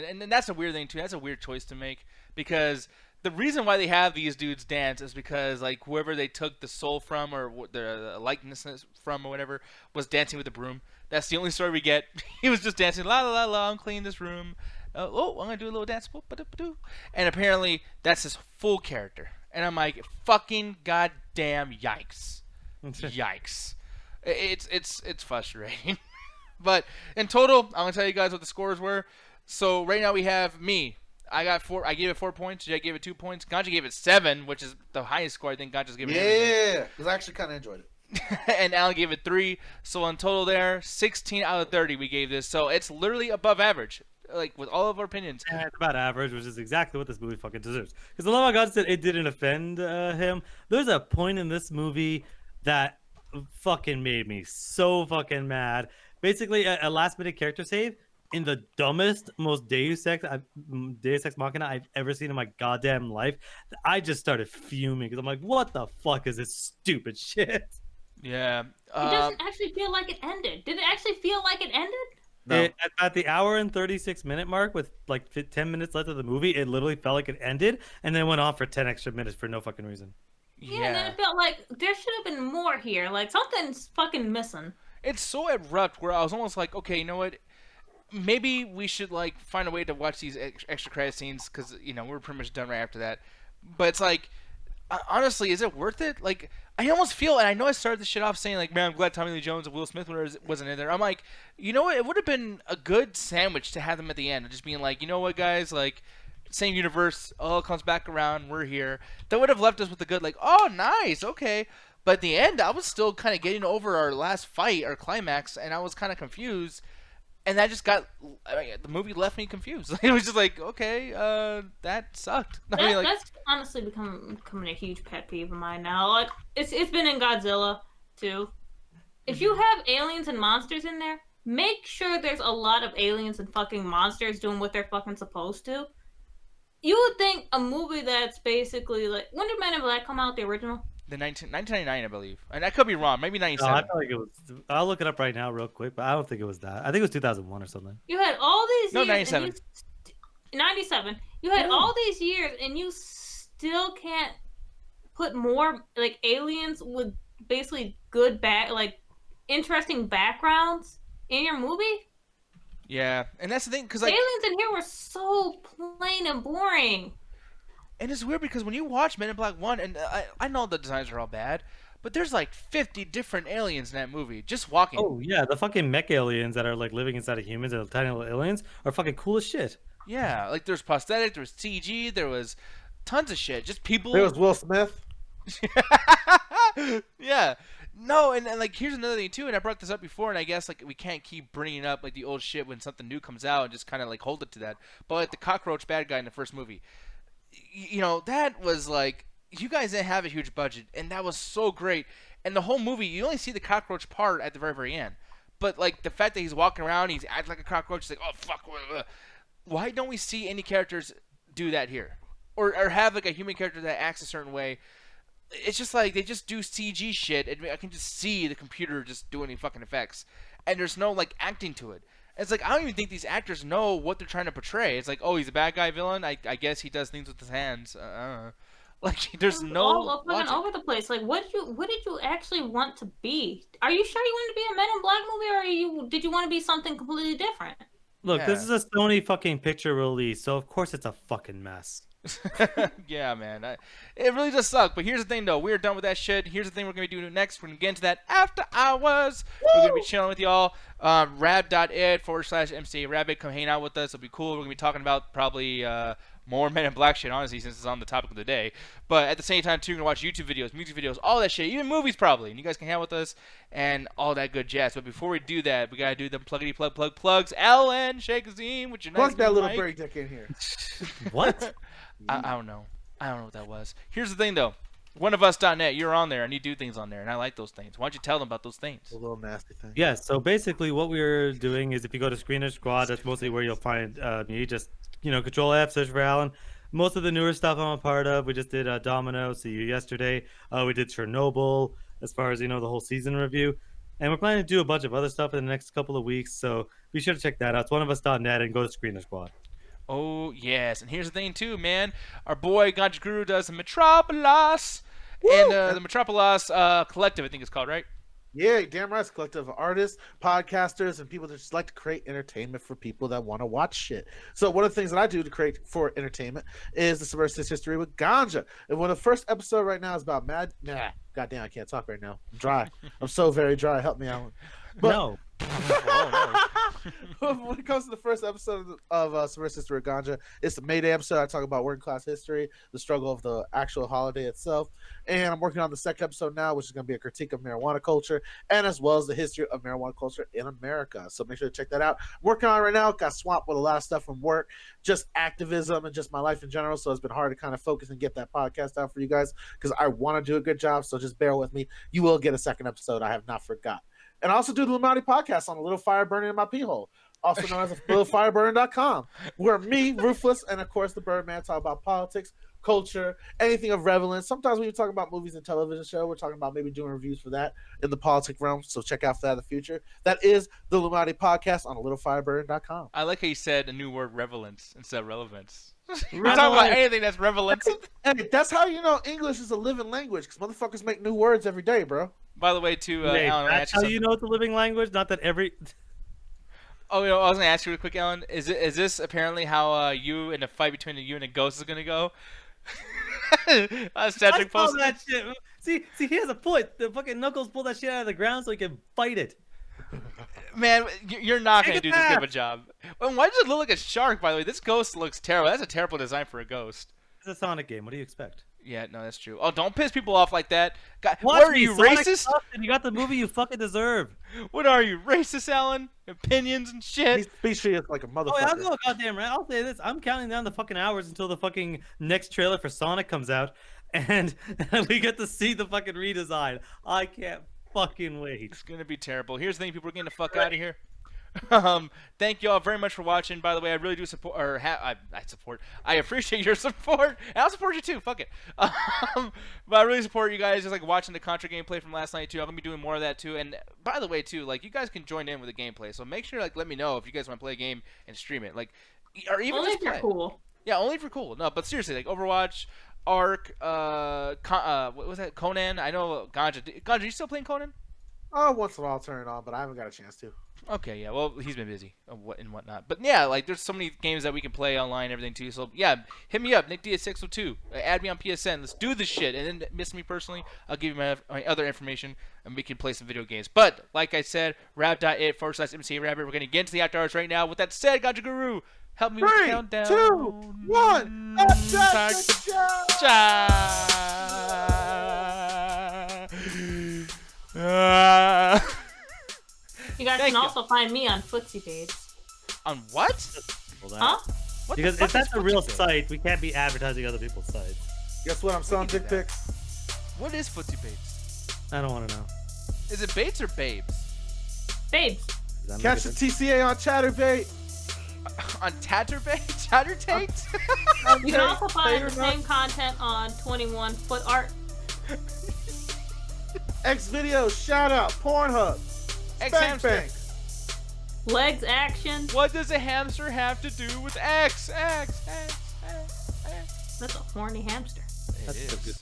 and that's a weird thing too. That's a weird choice to make because the reason why they have these dudes dance is because like whoever they took the soul from or the likeness from or whatever was dancing with the broom. That's the only story we get. He was just dancing, la la la la. I'm cleaning this room. Oh, I'm gonna do a little dance. And apparently that's his full character. And I'm like, fucking goddamn yikes, yikes. It's frustrating. But in total, I'm gonna tell you guys what the scores were. So right now we have me. I got 4. I gave it 4 points. Jay gave it 2 points. Ganja gave it 7, which is the highest score I think Ganja's given. Yeah, because I actually kind of enjoyed it. And Alan gave it 3. So in total, there 16 out of 30 we gave this. So it's literally above average, like with all of our opinions. Yeah, it's about average, which is exactly what this movie fucking deserves. Because the love of God said it didn't offend him. There's a point in this movie that fucking made me so fucking mad. Basically, a last minute character save in the dumbest, most Deus Ex Machina I've ever seen in my goddamn life. I just started fuming because I'm like, what the fuck is this stupid shit? Yeah. It doesn't actually feel like it ended. Did it actually feel like it ended? No. At the hour and 36-minute mark, with like 10 minutes left of the movie, it literally felt like it ended, and then went on for 10 extra minutes for no fucking reason. Yeah, and then it felt like there should have been more here. Like, something's fucking missing. It's so abrupt where I was almost like, okay, you know what? Maybe we should like find a way to watch these extra credit scenes because we're pretty much done right after that. But it's like, honestly, is it worth it? Like, I almost feel, and I know I started this shit off saying like, man, I'm glad Tommy Lee Jones and Will Smith wasn't in there. I'm like, you know what? It would have been a good sandwich to have them at the end, just being like, you know what, guys, like. Same universe, all comes back around, we're here. That would have left us with a good, like, oh, nice, okay. But at the end, I was still kind of getting over our last fight, our climax, and I was kind of confused. And that just the movie left me confused. It was just like, okay, that sucked. That's honestly becoming a huge pet peeve of mine now. Like, it's been in Godzilla, too. If you have aliens and monsters in there, make sure there's a lot of aliens and fucking monsters doing what they're fucking supposed to. You would think a movie that's basically like, when did Men in Black come out, the original? The 1999, I believe. And I could be wrong. Maybe 97. No, I feel like it was. I'll look it up right now real quick, but I don't think it was that. I think it was 2001 or something. You had all these No, years. 97. 97. You had all these years, and you still can't put more like aliens with basically good interesting backgrounds in your movie. Yeah, and that's the thing, because The like, aliens in here were so plain and boring. and it's weird because when you watch Men in Black 1, and I know the designs are all bad, but there's like 50 different aliens in that movie just walking. Oh yeah, the fucking mech aliens that are like living inside of humans and tiny little aliens are fucking cool as shit. Yeah, like there's prosthetic, there was CG, there was tons of shit. Just people. There was Will Smith. Yeah. No, and like here's another thing too, and I brought this up before, and I guess like we can't keep bringing up like the old shit when something new comes out and just kind of like hold it to that. But like the cockroach bad guy in the first movie, that was like, you guys didn't have a huge budget, and that was so great. And the whole movie, you only see the cockroach part at the very, very end. But like the fact that he's walking around, he's acting like a cockroach, it's like, oh fuck. Why don't we see any characters do that here, or have like a human character that acts a certain way? It's just like they just do CG shit, and I can just see the computer just doing the fucking effects, and there's no like acting to it. It's like I don't even think these actors know what they're trying to portray. It's like, oh, he's a bad guy villain. I guess he does things with his hands. Like there's no all fucking logic. over the place. Like, what did you actually want to be? Are you sure you wanted to be a Men in Black movie, or did you want to be something completely different? Look, Yeah. this is a Sony fucking picture release, so of course it's a fucking mess. Yeah, man. It really does suck. But here's the thing, though. We're done with that shit. Here's the thing we're going to be doing next. We're going to get into that after hours. We're going to be chilling with y'all. Rab.it/MCA Rabbit. Come hang out with us. It'll be cool. We're going to be talking about probably more Men in Black shit, honestly, since it's on the topic of the day. But at the same time, too, we're going to watch YouTube videos, music videos, all that shit. Even movies, probably. And you guys can hang out with us and all that good jazz. But before we do that, we got to do them plugs. Ellen, Sheikh Azim, with your nice Plug that little mic. bird dick in here. What? I don't know. I don't know what that was. Here's the thing, though. OneOfUs.net, you're on there and you do things on there, and I like those things. Why don't you tell them about those things? A little nasty thing. Yeah, so basically what we're doing is if you go to Screener Squad, that's mostly where you'll find me. Just, Control F, search for Alan. Most of the newer stuff I'm a part of. We just did Domino, see you yesterday. We did Chernobyl, as far as, the whole season review. And we're planning to do a bunch of other stuff in the next couple of weeks, so be sure to check that out. It's OneOfUs.net and go to Screener Squad. Oh, yes. And here's the thing, too, man. Our boy Ganja Guru does the Metropolis. Woo! And the Metropolis Collective, I think it's called, right? Yeah, damn right. It's a collective of artists, podcasters, and people that just like to create entertainment for people that want to watch shit. So one of the things that I do to create for entertainment is the Subversive History with Ganja. And one of the first episode right now is about goddamn, I can't talk right now. I'm dry. I'm so very dry. Help me, Alan. But, No. when it comes to the first episode of Subversive History with Ganja, it's the May Day episode. I talk about working class history, the struggle of the actual holiday itself. And I'm working on the second episode now, which is going to be a critique of marijuana culture, and as well as the history of marijuana culture in America. So make sure to check that out. I'm working on it right now. Got swamped with a lot of stuff from work, just activism and just my life in general. So it's been hard to kind of focus and get that podcast out for you guys because I want to do a good job. So just bear with me. You will get a second episode. I have not forgot. And I also do the Illuminati podcast on A Little Fire Burning in My Pee Hole, also known as littlefireburning.com, where me, Ruthless, and of course the Birdman talk about politics, culture, anything of relevance. Sometimes when you talk about movies and television show, we're talking about maybe doing reviews for that in the politic realm. So check out for that in the future. That is the Illuminati podcast on littlefireburning.com. I like how you said a new word, relevance, instead of relevance. We're talking about anything that's relevance. Hey, that's how you know English is a living language, because motherfuckers make new words every day, bro. By the way, too, Wait, Alan, that's how you know it's a living language? Not that every... Oh, I was gonna ask you real quick, Alan. Is this apparently how you and the fight between you and a ghost is gonna go? Cedric I saw posted that shit. See, he has a point. The fucking Knuckles pulled that shit out of the ground so he can fight it. Man, you're not Take gonna it do this good of a back. job. And why does it look like a shark? By the way, this ghost looks terrible. That's a terrible design for a ghost. It's a Sonic game. What do you expect? Yeah, no, that's true. Oh, don't piss people off like that. God, Watch what are me, you, Sonic racist? sucks, and you got the movie you fucking deserve. What are you, racist, Alan? Opinions and shit. He's species like a motherfucker. Oh, yeah, I'll go goddamn right. I'll say this. I'm counting down the fucking hours until the fucking next trailer for Sonic comes out, and we get to see the fucking redesign. I can't fucking wait. It's gonna be terrible. Here's the thing, people are getting the fuck out of here. Thank you all very much for watching. By the way, I really do support, or I support. I appreciate your support, and I'll support you too. Fuck it. But I really support you guys. Just like watching the Contra gameplay from last night too. I'm gonna be doing more of that too. And by the way, too, like you guys can join in with the gameplay. So make sure let me know if you guys want to play a game and stream it. Like, or even Only just if you're play. cool. Yeah, only if you're cool. No, but seriously, like Overwatch, Ark, what was that? Conan. I know Ganja. Ganja, you still playing Conan? Oh, once in a while I'll turn it on, but I haven't got a chance to. Okay, yeah. Well, he's been busy and whatnot. But yeah, like there's so many games that we can play online and everything too. So yeah, hit me up, Nick Diaz602. Add me on PSN. Let's do this shit. And then miss me personally, I'll give you my other information and we can play some video games. But like I said, rap.it/MC Rabbit. We're gonna get into the after hours right now. With that said, Ganja Guru, help me with the 3, countdown. 2, 1. Attack the show! You guys Thank can you. also find me on Footsie Babes. On what? Huh? What Because the if fuck that's is a real Footsie Babes? site, we can't be advertising other people's sites. Guess what? I'm selling dick pics. What is Footsie Babes? I don't want to know. Is it Bates or Babes? Babes. Does that make Catch a the TCA on Chatterbait. On Tatterbait? Tattertate? You can also find the Favorite same content on 21 Foot Art. X videos, shout out, Pornhub, Spank X-Hamster. Bank. Legs action. What does a hamster have to do with X? That's a horny hamster. It That's is. a good